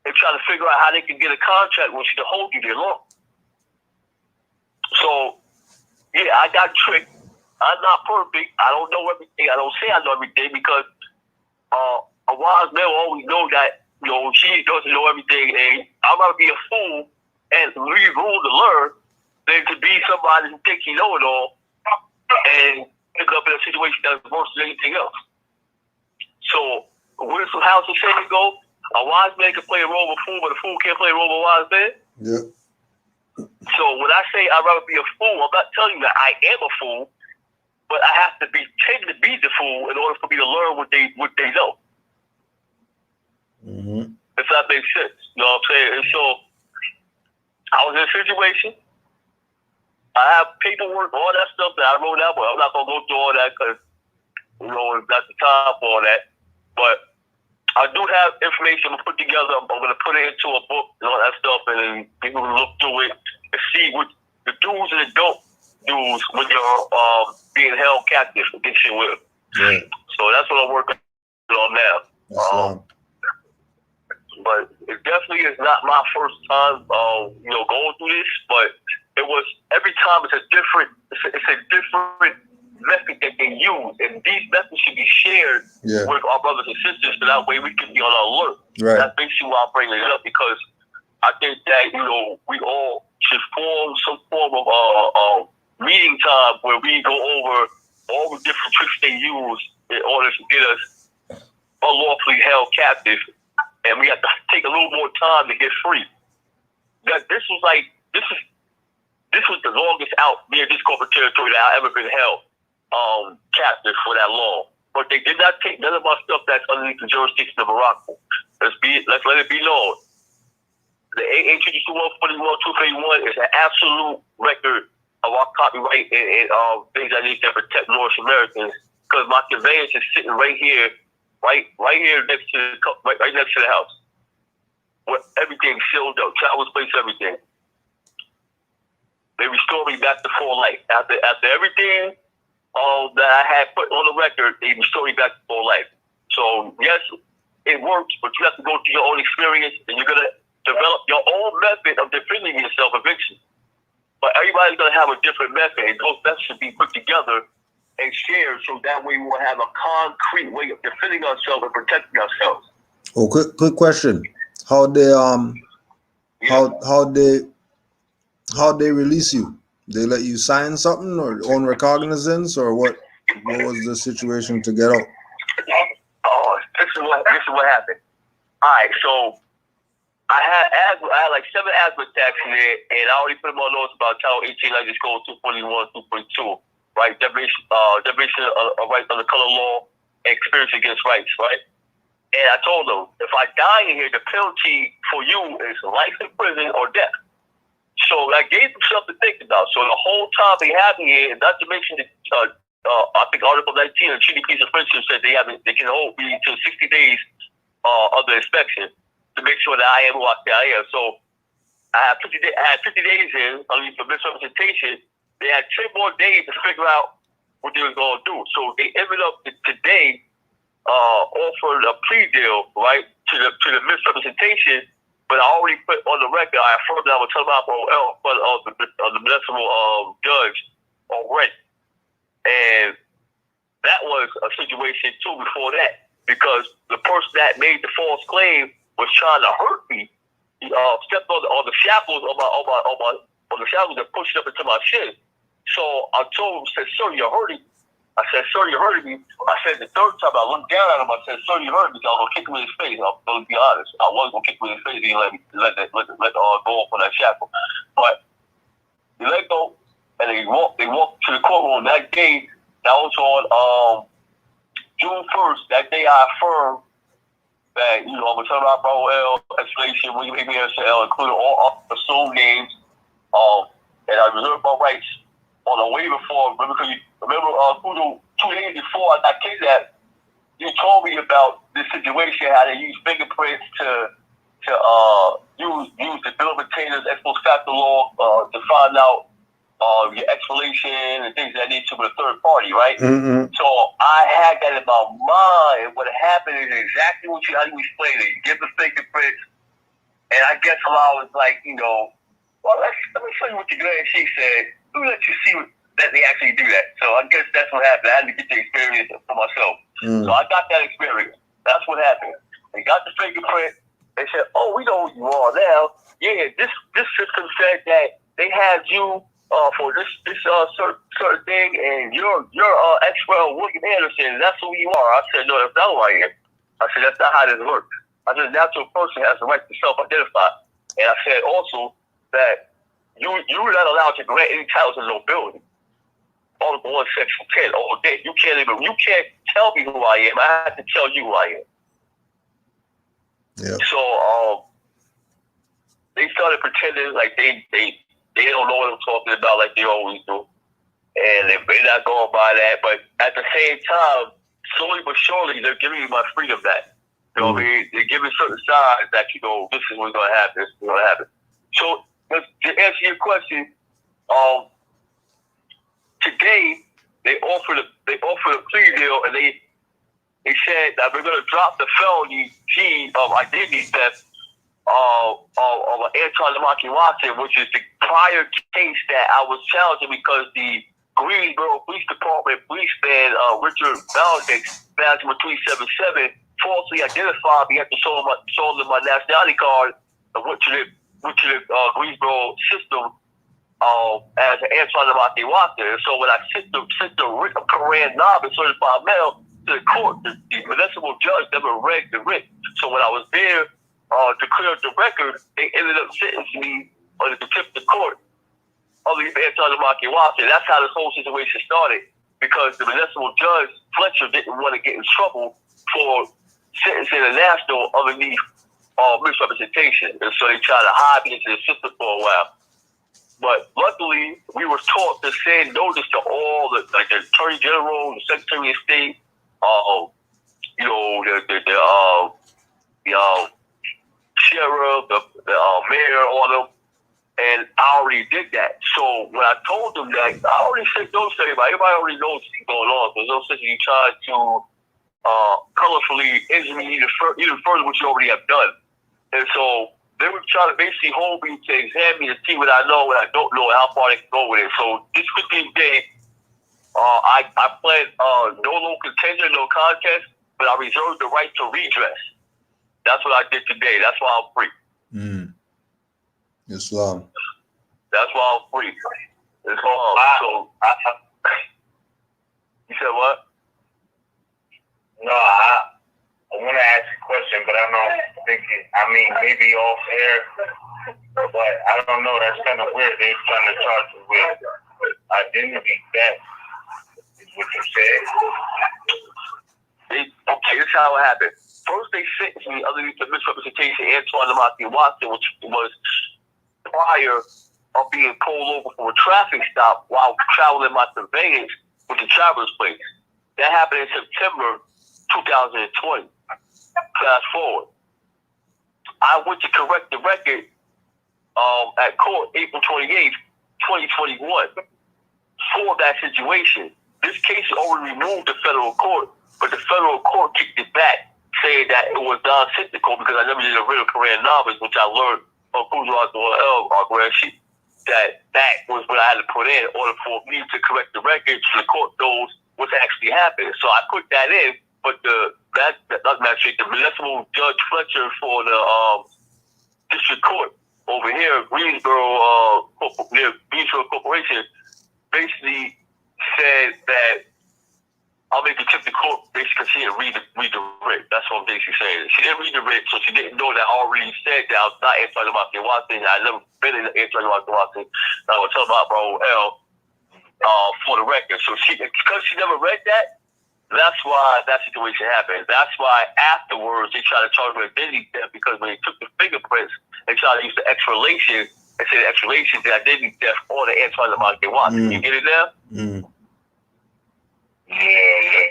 Speaker 3: They're trying to figure out how they can get a contract with you to hold you there long. So, yeah, I got tricked. I'm not perfect. I don't know everything. I don't say I know everything because a wise man will always know that, he doesn't know everything. And I'd rather be a fool and leave room to learn than to be somebody who thinks you know it all and end up in a situation that's worse than anything else. So, how's the saying go? A wise man can play a role of a fool, but a fool can't play a role of a wise man?
Speaker 4: Yeah.
Speaker 3: So when I say I'd rather be a fool, I'm not telling you that I am a fool, but I have to be taken to be the fool in order for me to learn what they know. Mm-hmm. If that makes sense. You know what I'm saying? And so I was in a situation. I have paperwork, all that stuff that I wrote out, but I'm not going to go through all that because, that's the time for all that. But I do have information to put together. I'm going to put it into a book and all that stuff, and then people can look through it and see what the do's and the don't do's when you're being held captive against your will. Right. So that's what I'm working on now. But it definitely is not my first time, going through this. But it was every time it's a different method that they use, and these methods should be shared with our brothers and sisters, so that way we can be on alert. Right. That's basically why I'm bringing it up, because I think that we all should form some form of meeting time where we go over all the different tricks they use in order to get us unlawfully held captive, and we have to take a little more time to get free. This was the longest out near this corporate territory that I've ever been held captive for that long. But they did not take none of our stuff that's underneath the jurisdiction of Morocco. Let's let it be known. The 822-141-231 is an absolute record of our copyright and things I need to protect North Americans, because my conveyance is sitting right here next to the house, where everything's sealed up, travelers place, everything. They restored me back to full life after everything that I had put on the record. They restored me back to full life. So yes, it works, but you have to go through your own experience, and you're gonna develop your own method of defending yourself eventually. But everybody's gonna have a different method, and those methods should be put together and shared, so that way we will have a concrete way of defending ourselves and protecting ourselves.
Speaker 4: Oh, quick question: how they release you? They let you sign something or own recognizance, or what? What was the situation to get out?
Speaker 3: Oh, this is what happened. All right, so I had like 7 asthma attacks in there, and I already put them on notes about Title 18 Legislation Code 241, 2.2, right? Deprivation of rights under color law and experience against rights, right? And I told them, if I die in here, the penalty for you is life in prison or death. So I gave them something to think about. So the whole time they had me here, and not to mention the, I think Article 19 of the Treaty Peace of Friendship said they can hold me to 60 days of the inspection to make sure that I am who I say I am. So I had 50 days in, only for misrepresentation. They had 10 more days to figure out what they was gonna do. So they ended up today offered a plea deal, right, to the misrepresentation. But I already put on the record, I affirmed that I would tell them the municipal judge already. And that was a situation too before that, because the person that made the false claim was trying to hurt me. He stepped on the shackles on the shackles that pushed up into my shin. So I told him, said, "Sir, you're hurting." I said, "Sir, you're hurting me." I said the third time I looked down at him, I said, "Sir, you hurt me." I was gonna kick him in his face. I'm gonna be honest. I was gonna kick him in his face. He let go off on that shackle. But they let go and they walked to the courtroom that day. That was on June 1st. That day I affirmed that, I'm gonna turn out L explanation, William ABSL, including all assumed names, and I reserved my rights on a waiver form. Remember, Kudjo, 2 days before I got kidnapped, you told me about this situation, how they use fingerprints to use the bill of attendance, ex post facto law, to find out your explanation and things that need to with a third party, right?
Speaker 4: Mm-hmm.
Speaker 3: So I had that in my mind. What happened is exactly how you explained it. You give the fingerprints, and I guess I was like, well, let me show you what the grand chief said. Let me let you see that they actually do that. So I guess that's what happened. I had to get the experience for myself. So I got that experience. That's what happened. They got the fingerprint. They said, "Oh, we know who you are now. Yeah, this system said that they had you for this certain thing, and you're ex-well William Anderson. That's who you are." I said, "No, that's not who I am." I said, "That's not how this works." I said, "A natural person has the right to self-identify." And I said also that you're not allowed to grant any titles of nobility. Article 1, Section 10. You can't tell me who I am. I have to tell you who I am.
Speaker 4: Yep.
Speaker 3: So they started pretending like they don't know what I'm talking about, like they always do, and they're not going by that. But at the same time, slowly but surely, they're giving me my freedom back. You know what I mean? They're giving certain signs that this is what's going to happen. This is going to happen. So to answer your question, today they offered a plea deal, and they said that we're going to drop the felony of identity theft of Anton Lamaki Watson, which is the prior case that I was challenging because the Greensboro Police Department policeman Richard Valdex, badge number 377, falsely identified me after showing them my nationality card, which is the Greensboro system as an Anton Lamaki Watson. So when I sent the Koran knob and certified mail to the court, the municipal judge never read the writ. So when I was there to clear up the record, they ended up sentencing me on the contempt of court of the Anton Lamaki Watson. That's how this whole situation started, because the municipal judge, Fletcher, didn't want to get in trouble for sentencing a national underneath misrepresentation. And so they tried to hide me into the system for a while. But luckily, we were taught to send notice to all the Attorney General, the Secretary of State, the sheriff, the mayor, all of them, and I already did that. So when I told them that, I already sent notice to everybody. Everybody already knows what's going on. There's no sense in you trying to colorfully injure me even further, which you already have done. And so they were trying to basically hold me to examine me to see what I know, what I don't know, and how far they can go with it. So this 15th day, I planned no local contender, no contest, but I reserved the right to redress. That's what I did today. That's why I'm free.
Speaker 4: Islam.
Speaker 3: That's why I'm free. Islam. You said what?
Speaker 6: No, I want to ask a question, but I'm not thinking, maybe off air, but I don't know. That's kind of weird. They're trying to charge you with identity theft, is what you said.
Speaker 3: Okay, this is how it happened. First, they sentenced me underneath the misrepresentation Antoine Lamaki Watson, which was prior of being pulled over for a traffic stop while traveling my conveyance with the traveler's plate. That happened in September 2020. Fast forward. I went to correct the record at court April 28th, 2021 for that situation. this case is already removed to federal court, but the federal court kicked it back, saying that it was nonsensical because I never did a real Korean novice, which I learned from Kudjo that was what I had to put in order for me to correct the record so the court knows what's actually happened. So I put that in, but the municipal Judge Fletcher for the district court over here, Greensboro Corporation, basically said that I'll make a trip to court basically because she didn't read the writ. That's what I'm basically saying. She didn't read the writ, so she didn't know that I already said that I was not answering about Washington. I never been in answering about Washington. I was talking about Bro L for the record. So because she never read that, that's why that situation happened. That's why afterwards they tried to charge me with identity theft because when they took the fingerprints, they tried to use the extradition and say the extradition did identity theft or the Antoine Lamont Washington. You get it now?
Speaker 4: Mm.
Speaker 3: Yeah,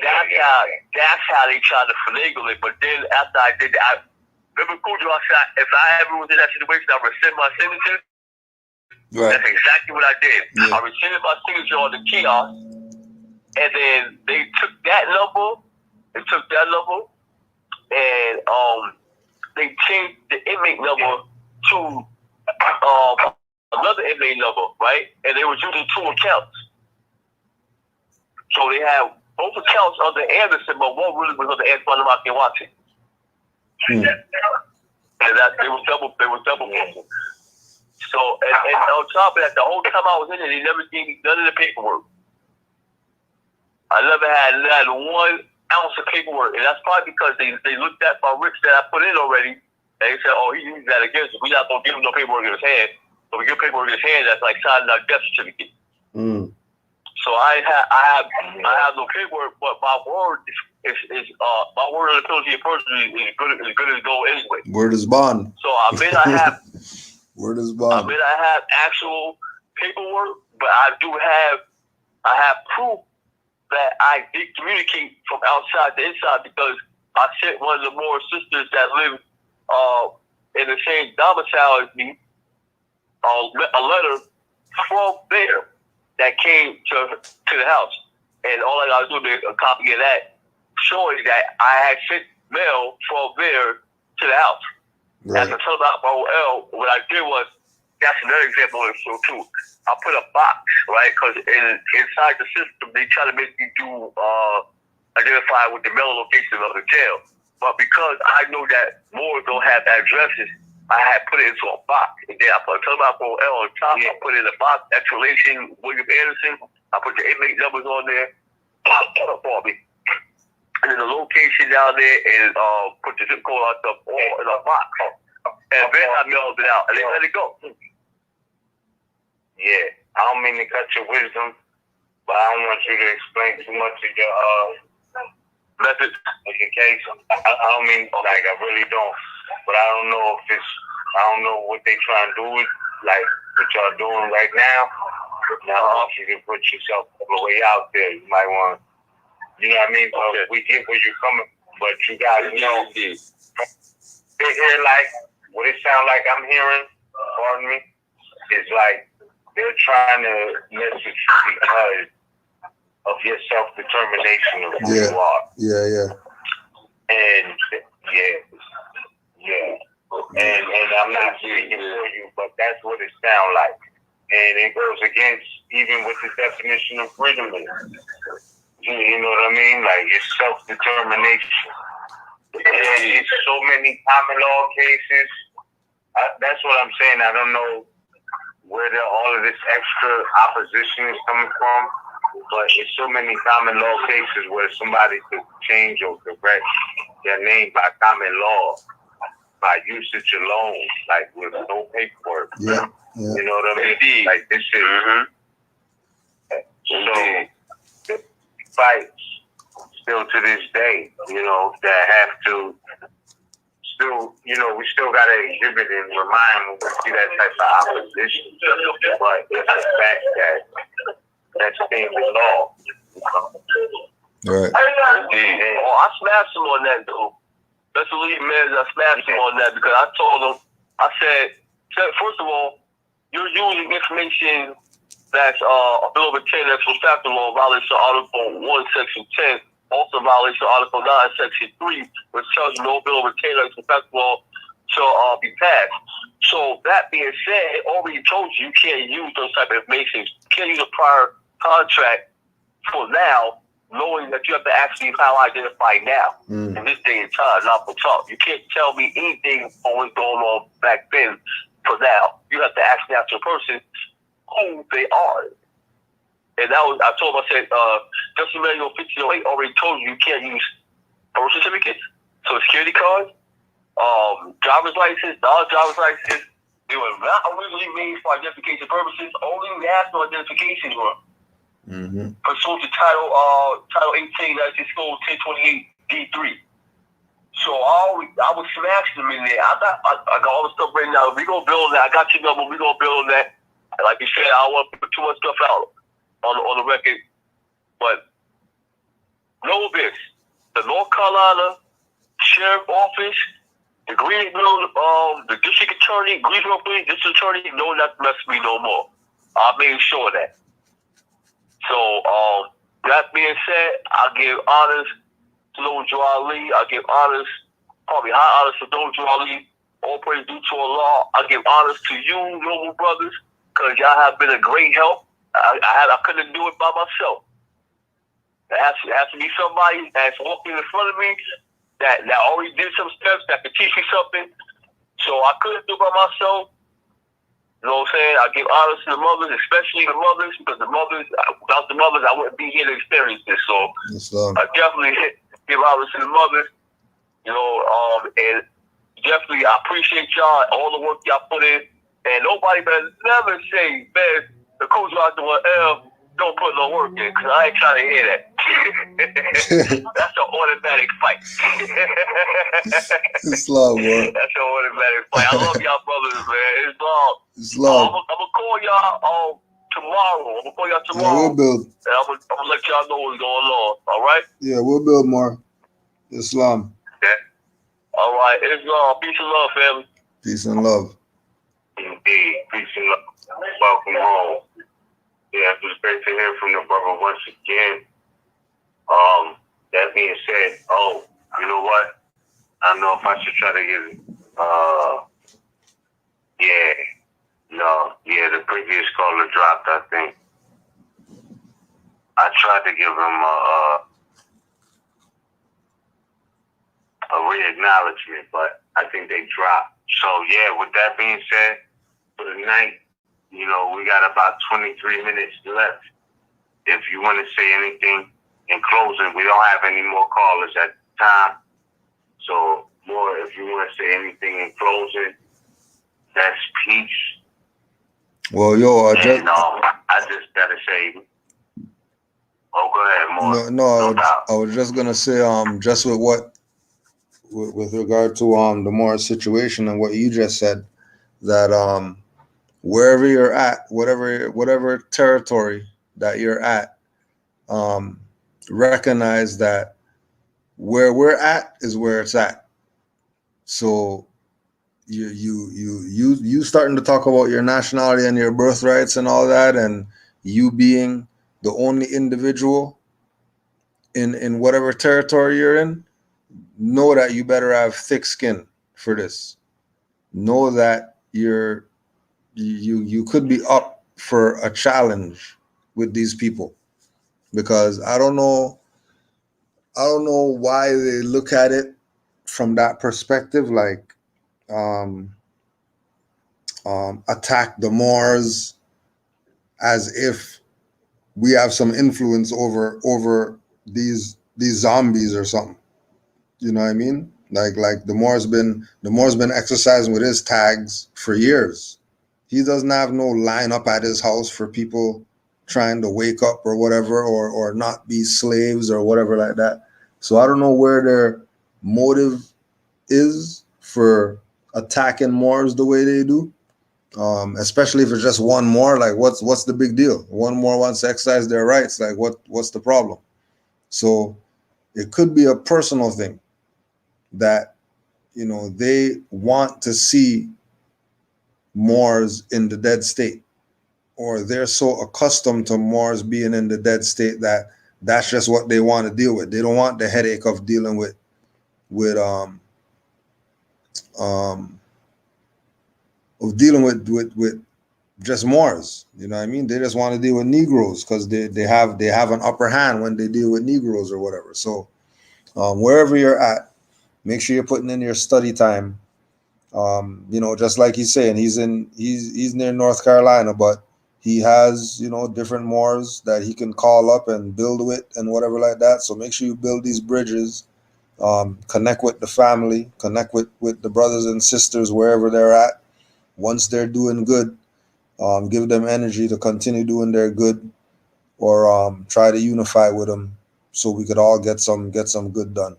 Speaker 3: that's how they tried to finagle it. But then after I did that, remember Kudjo, I said if I ever was in that situation, I would rescind my signature.
Speaker 4: Right.
Speaker 3: That's exactly what I did.
Speaker 4: Yeah.
Speaker 3: I rescinded my signature on the kiosk, and then they took that number, and they changed the inmate number to another inmate number, right? And they were using 2 accounts. So they have both accounts under Anderson, but one really was under Antoine Lamont Watson. And they was double booking. So and on top of that, the whole time I was in there, they never gave me none of the paperwork. I never had not 1 ounce of paperwork, and that's probably because they looked at my writs that I put in already, and they said, "Oh, he used that against us. We're not gonna give him no paperwork in his hand. So we give paperwork in his hand that's like signing our death certificate." So I have no paperwork, but my word is my word of the penalty of perjury is good as gold anyway.
Speaker 4: Word is bond.
Speaker 3: So I may not have
Speaker 4: Word is bond.
Speaker 3: I may not have actual paperwork, but I have proof that I did communicate from outside to inside because I sent one of the Moor sisters that live in the same domicile as me a letter from there that came to the house. And all I got to do is make a copy of that showing that I had sent mail from there to the house.
Speaker 4: Right.
Speaker 3: As I told about my L, what I did was, that's another example of it too. I put a box, right? Because inside the system, they try to make me do identify with the mail location of the jail. But because I know that Moor don't have addresses, I had put it into a box. And then I put about L on top. I put it in a box, explanation, William Anderson. I put the inmate numbers on there. For me. And then the location down there and put the zip code out all in a box. And then I mailed it out and they let it go.
Speaker 6: Yeah, I don't mean to cut your wisdom, but I don't want you to explain too much of your method of your case. I don't mean, like, I really don't. But I don't know I don't know what they trying to do with, like, what y'all doing right now. Now, if you can put yourself all the way out there, you might want, you know what I mean? So we get where you're coming, but you guys know, they hear, like, what it sound like I'm hearing, pardon me, is like, they're trying to message you because of your self-determination of who you are.
Speaker 4: Yeah.
Speaker 6: And and I'm not speaking for you, but that's what it sounds like. And it goes against even what the definition of freedom is. You know what I mean? Like, it's self-determination. And it's so many common law cases. That's what I'm saying. I don't know where all of this extra opposition is coming from, but it's so many common law cases where somebody could change or correct their name by common law, by usage alone, like with no paperwork.
Speaker 4: Yeah.
Speaker 6: You know what I mean? Like, this is so the fights still to this day, you know, that have to still, you know, we still got to exhibit and remind when we see that type of opposition. But it's a fact that that's being the law.
Speaker 4: Right.
Speaker 3: I smashed him on that, though. That's the lead man. I smashed him on that because I told him, I said, first of all, you're using information
Speaker 6: that's a bill of material factor law, violation of Article 1, Section 10, also violation of Article 9, Section 3, which tells you no bill of material factor law shall be passed. So that being said, already told you can't use those type of information. You can't use a prior contract for now, knowing that you have to actually how identify now in this day and time, not for talk. You can't tell me anything on what's going on back then for now. You have to actually ask the person who they are. And that was, I told him, I said, Justice Manual 1508 already told you can't use birth certificates, social security cards, driver's license, non-driver's license. They were not originally made for identification purposes, only national identifications were. Pursuant to Title 18, United States Code 1028 D3. So I was smashing them in there. I got all the stuff right now. We gonna build that. I got your number. We gonna build that. And like you said, I don't want to put too much stuff out on the record. But know this: the North Carolina Sheriff Office, the the District Attorney, Greensboro Police District Attorney, no, not to mess with me no more. I made sure of that. So that being said, I give honors to Lil Joe Ali. I give honors, probably high honors to Lil Joe Ali. All praise due to Allah. I give honors to you, noble brothers, because y'all have been a great help. I couldn't do it by myself. There has to be somebody that's walking in front of me that already did some steps that could teach me something. So I couldn't do it by myself. You know what I'm saying? I give honors to the mothers, especially the mothers, because without the mothers, I wouldn't be here to experience this. So I definitely give honors to the mothers. You know, and definitely I appreciate y'all, all the work y'all put in. And nobody better never say, man, the Kudjo out there, don't put no work in, because I ain't trying to hear that. That's an automatic fight.
Speaker 4: It's love, boy.
Speaker 6: That's an automatic fight. I love y'all brothers, man. It's love.
Speaker 4: It's love.
Speaker 6: I'm going to call y'all tomorrow.
Speaker 4: Yeah, we'll build.
Speaker 6: And I'm going to let y'all know what's going on. All right?
Speaker 4: Yeah, we'll build more. Islam.
Speaker 6: Yeah. All right. Islam. Peace and love, family.
Speaker 4: Peace and love.
Speaker 3: Indeed. Peace and love. Welcome home. Yeah, it was great to hear from the brother once again. That being said, you know what? I don't know if I should try to get the previous caller dropped, I think. I tried to give him a re-acknowledgement, but I think they dropped. So yeah, with that being said, for the night, you know, we got about 23 minutes left. If you want to say anything in closing, we don't have any more callers at the time. So, Moor, if you want to say anything in closing, that's peace.
Speaker 4: Well, yo,
Speaker 3: I just gotta say, go ahead, Moor.
Speaker 4: No, I was just gonna say, just with regard to the Moor situation and what you just said, that wherever you're at, whatever territory that you're at, recognize that where we're at is where it's at. So you starting to talk about your nationality and your birthrights and all that, and you being the only individual in whatever territory you're in, know that you better have thick skin for this. Know that you could be up for a challenge with these people, because I don't know why they look at it from that perspective, like attack the Moors as if we have some influence over these zombies or something. You know what I mean? Like the Moor's been exercising with his tags for years. He doesn't have no line up at his house for people trying to wake up or whatever, or not be slaves or whatever like that. So I don't know where their motive is for attacking Moors the way they do. Especially if it's just one Moor. Like what's the big deal? One Moor wants to exercise their rights. Like what's the problem? So it could be a personal thing that, you know, they want to see Moors in the dead state, or they're so accustomed to Moors being in the dead state that that's just what they want to deal with. They don't want the headache of dealing with just Moors. You know what I mean? They just want to deal with Negroes because they have an upper hand when they deal with Negroes or whatever. So wherever you're at, make sure you're putting in your study time. You know, just like he's saying, he's near North Carolina, but he has, you know, different Moors that he can call up and build with and whatever like that. So make sure you build these bridges, connect with the family, connect with the brothers and sisters wherever they're at. Once they're doing good, give them energy to continue doing their good, or try to unify with them so we could all get some good done.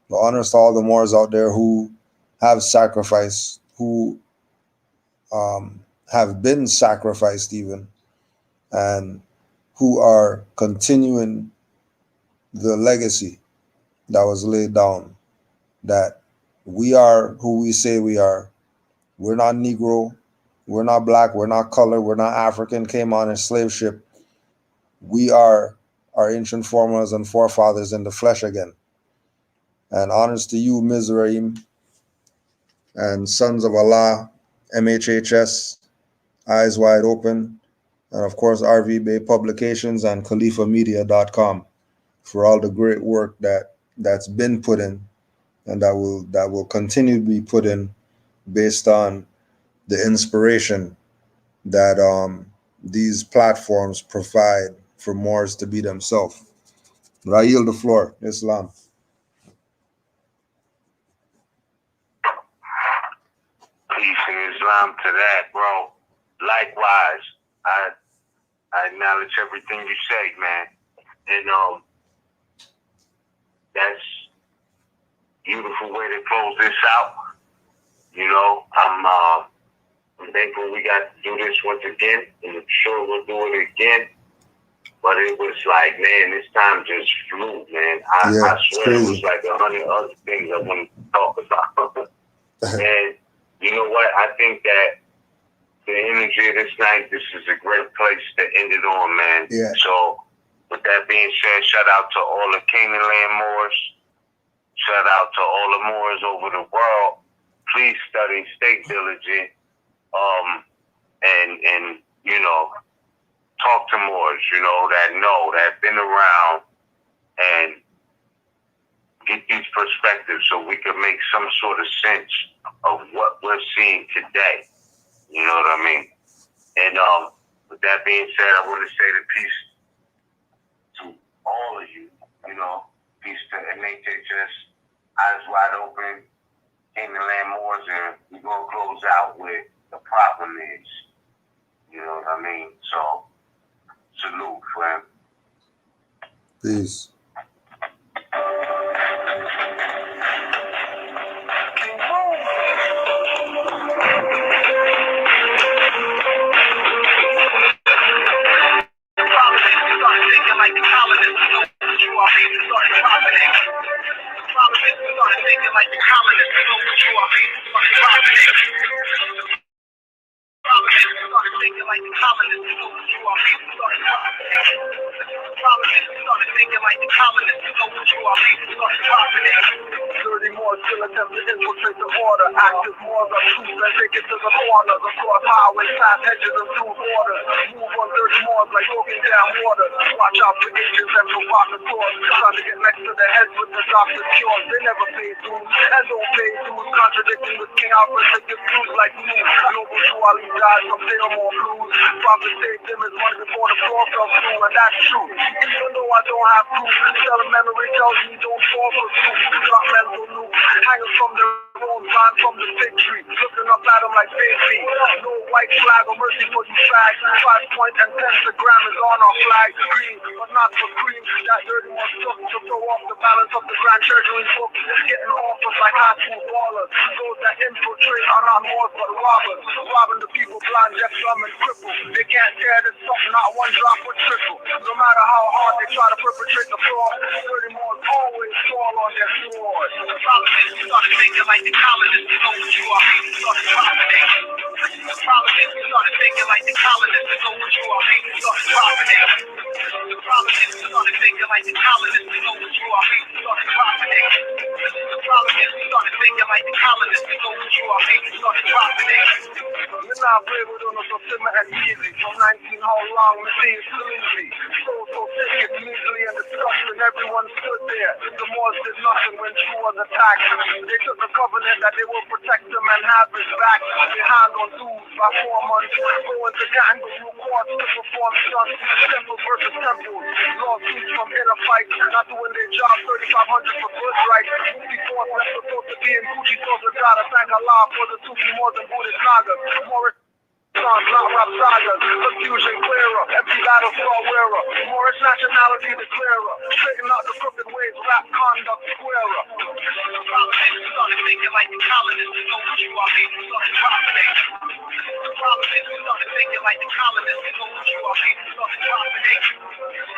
Speaker 4: The honors to all the Moors out there who have sacrificed, who have been sacrificed even, and who are continuing the legacy that was laid down, that we are who we say we are. We're not Negro, we're not black, we're not color, we're not African, came on a slave ship. We are our ancient foremothers and forefathers in the flesh again. And honors to you, Mizraim, and Sons of Allah, MHHS, Eyes Wide Open, and of course RV Bay Publications and KhalifaMedia.com for all the great work that's been put in and that will continue to be put in based on the inspiration that these platforms provide for Moors to be themselves. But I yield the floor. Islam.
Speaker 3: Peace and Islam to that, bro. Likewise, I acknowledge everything you say, man. And that's a beautiful way to close this out. You know, I'm thankful we got to do this once again, and I'm sure we'll do it again. But it was like, man, this time just flew, man. I swear it was like 100 other things I wanted to talk about. And you know what? I think that the energy of this night, this is a great place to end it on, man.
Speaker 4: Yeah.
Speaker 3: So with that being said, shout out to all the Canaanland Moors. Shout out to all the Moors over the world. Please study, stay diligent, and you know, talk to Moors, you know, that have been around, and get these perspectives so we can make some sort of sense of what we're seeing today. You know what I mean? And with that being said, I want to say the peace to all of you. You know, peace to MHHS, Eyes Wide Open, Canaanland Moors, and we're going to close out with the problem is. You know what I mean? So, salute, friend.
Speaker 4: Peace.
Speaker 1: Dirty Moors still attempt to infiltrate the order. Active Moors are troops that take it to the corners. Across highways, past hedges and through borders. Move on dirty Moors like walking down water. Watch out for agents and provocateurs trying to get next to the heads with the doctor's cures. They never pay dues and don't pay dues. Contradicting with King Alfred, they give clues like you. Noble Jew Ali died from Paramore blues. Prophet saved them as one before the floor fell through, and that's true. Even though I don't have proof, memory tells me don't fall for truth. Drop mental loop, hanging from the wrong vine from the fig tree, looking up at him like baby. No white flag or mercy for you fag. 5 point and pentagram is on our flag. Green, but not for cream. That dirty one took to throw off the balance of the grand treasury book. Getting offers like high school ballers. Those that infiltrate are not Moors but robbers. Robbing the people blind, deaf, dumb, and crippled. They can't tear this up, not one drop or trickle. No matter how hard they try to perpetrate the fraud, dirty Moors always fall on their sword. The problem is we started thinking like the colonists. Know what you are, we started profiting. The problem is we started thinking like the colonists. Know like the colonists, we know what you are, we started propagating. The problem is we started thinking like the colonists, we know what you are, we started propagating. You're not brave with us, so simmer and easy. From 19, how long, we see it's easy. So thick, it's easily and disgusting. Everyone stood there. The Moors did nothing when she was attacked. They took the covenant that they will protect him and have his back. They hand on dues by 4 months. Going to Kangaroo courts to perform stunts. Temple versus temple. Lawsuits from inner fights. Not doing their job. 3,500 for good rights. Movie force left supposed to be in Gucci. Supposed to gotta thank Allah for the Sufi more than Buddhist Nagas. Morris songs, not rap sagas. Confusion clearer. Empty battle star wearer. Moorish nationality declarer. Straighten out the crooked ways. Rap conduct squarer. The problem is we started thinking like the colonists. We know what you are, baby. We started propagating. The problem is we started thinking like the colonists. We know what you are, baby. We started propagating.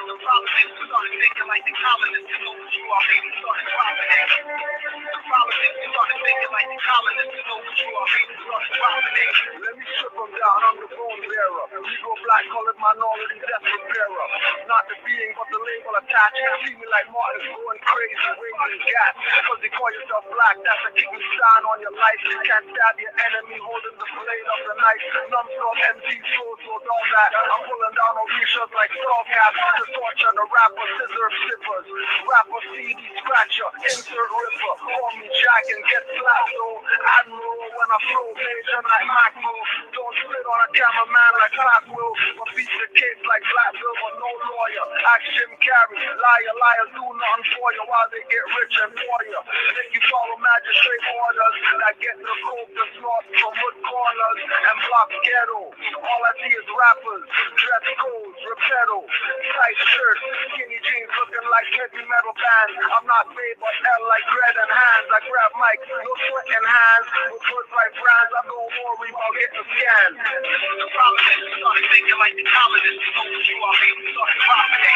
Speaker 1: The problem is we started thinking like the colonists. We know what you are, baby. We started propagating. The problem is we started thinking like the colonists. We know what you are, baby. We started propagating. Let me strip them down. I'm the bone bearer. Negro, black, colored, minority, death repairer. Not the being, but the label attached. See me like Martin's going crazy, waving gas. Because they call yourself black, that's a kicking sign on your life. You can't stab your enemy holding the blade of the knife. Numbskull, MG, soul, all that. I'm pulling down on t-shirts like skull caps. The torture, the rapper, scissor sippers. Rapper, CD scratcher, insert ripper. Call me Jack and get slapped, though. Admiral when I flow, major like macro. Don't spit on a cameraman like Black will. But beat the case like Black Bill, but no lawyer. Ask Jim Carrey, liar, do nothing for you while they get rich and for you. Make you follow magistrate orders that get the coke to snort from wood corners and block ghetto. All I see is rappers, dress codes, repetto, tight shirts, skinny jeans looking like heavy metal bands. I'm not made but L like bread and hands. I grab mics, no sweat in hands, with words like brands. I don't worry about getting scanned. The problem is we started thinking like the colonists. We know what you are, baby. We started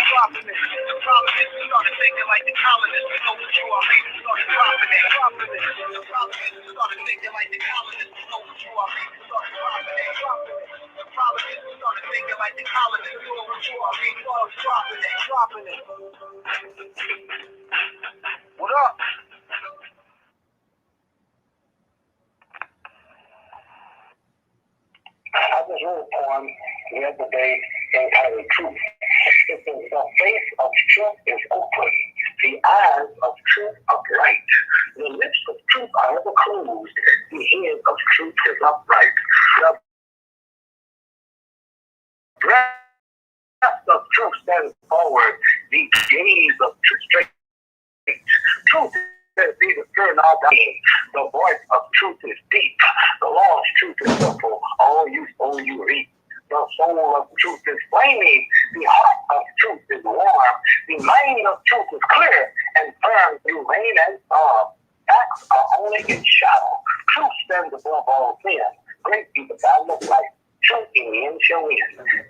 Speaker 1: dropping it. The problem is we started thinking like the colonists. We know what you are, baby. We started dropping it. The problem is we started thinking like the colonists. We know what you are, baby. We started dropping it. The problem is we started thinking like the colonists. We know what you are, baby. We started dropping it. What up?
Speaker 2: I just wrote a poem the other day entitled Truth. It says, the face of truth is open, the eyes of truth are bright, the lips of truth are ever closed, the head of truth is upright. The breath of truth stands forward, the gaze of truth straight. Truth is the turn all down. The voice of truth is deep. The law of truth is simple. All you reap. The soul of truth is flaming. The heart of truth is warm. The mind of truth is clear and firm through rain and storm. Facts are only in shadow. Truth stands above all sin. Great be the battle of life. Truth in the end shall win.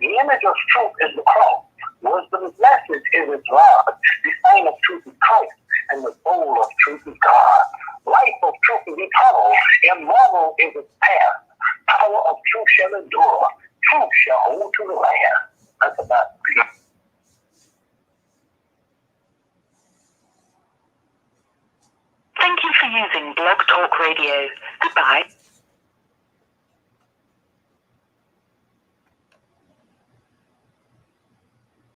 Speaker 2: The image of truth is the cross. Wisdom's message is its rod. The sign of truth is Christ, and the soul of truth is God. Life of truth is eternal. Immortal is its path. Power of truth shall endure. Truth shall hold to the land. That's about it.
Speaker 7: Thank you for using Blog Talk Radio. Goodbye.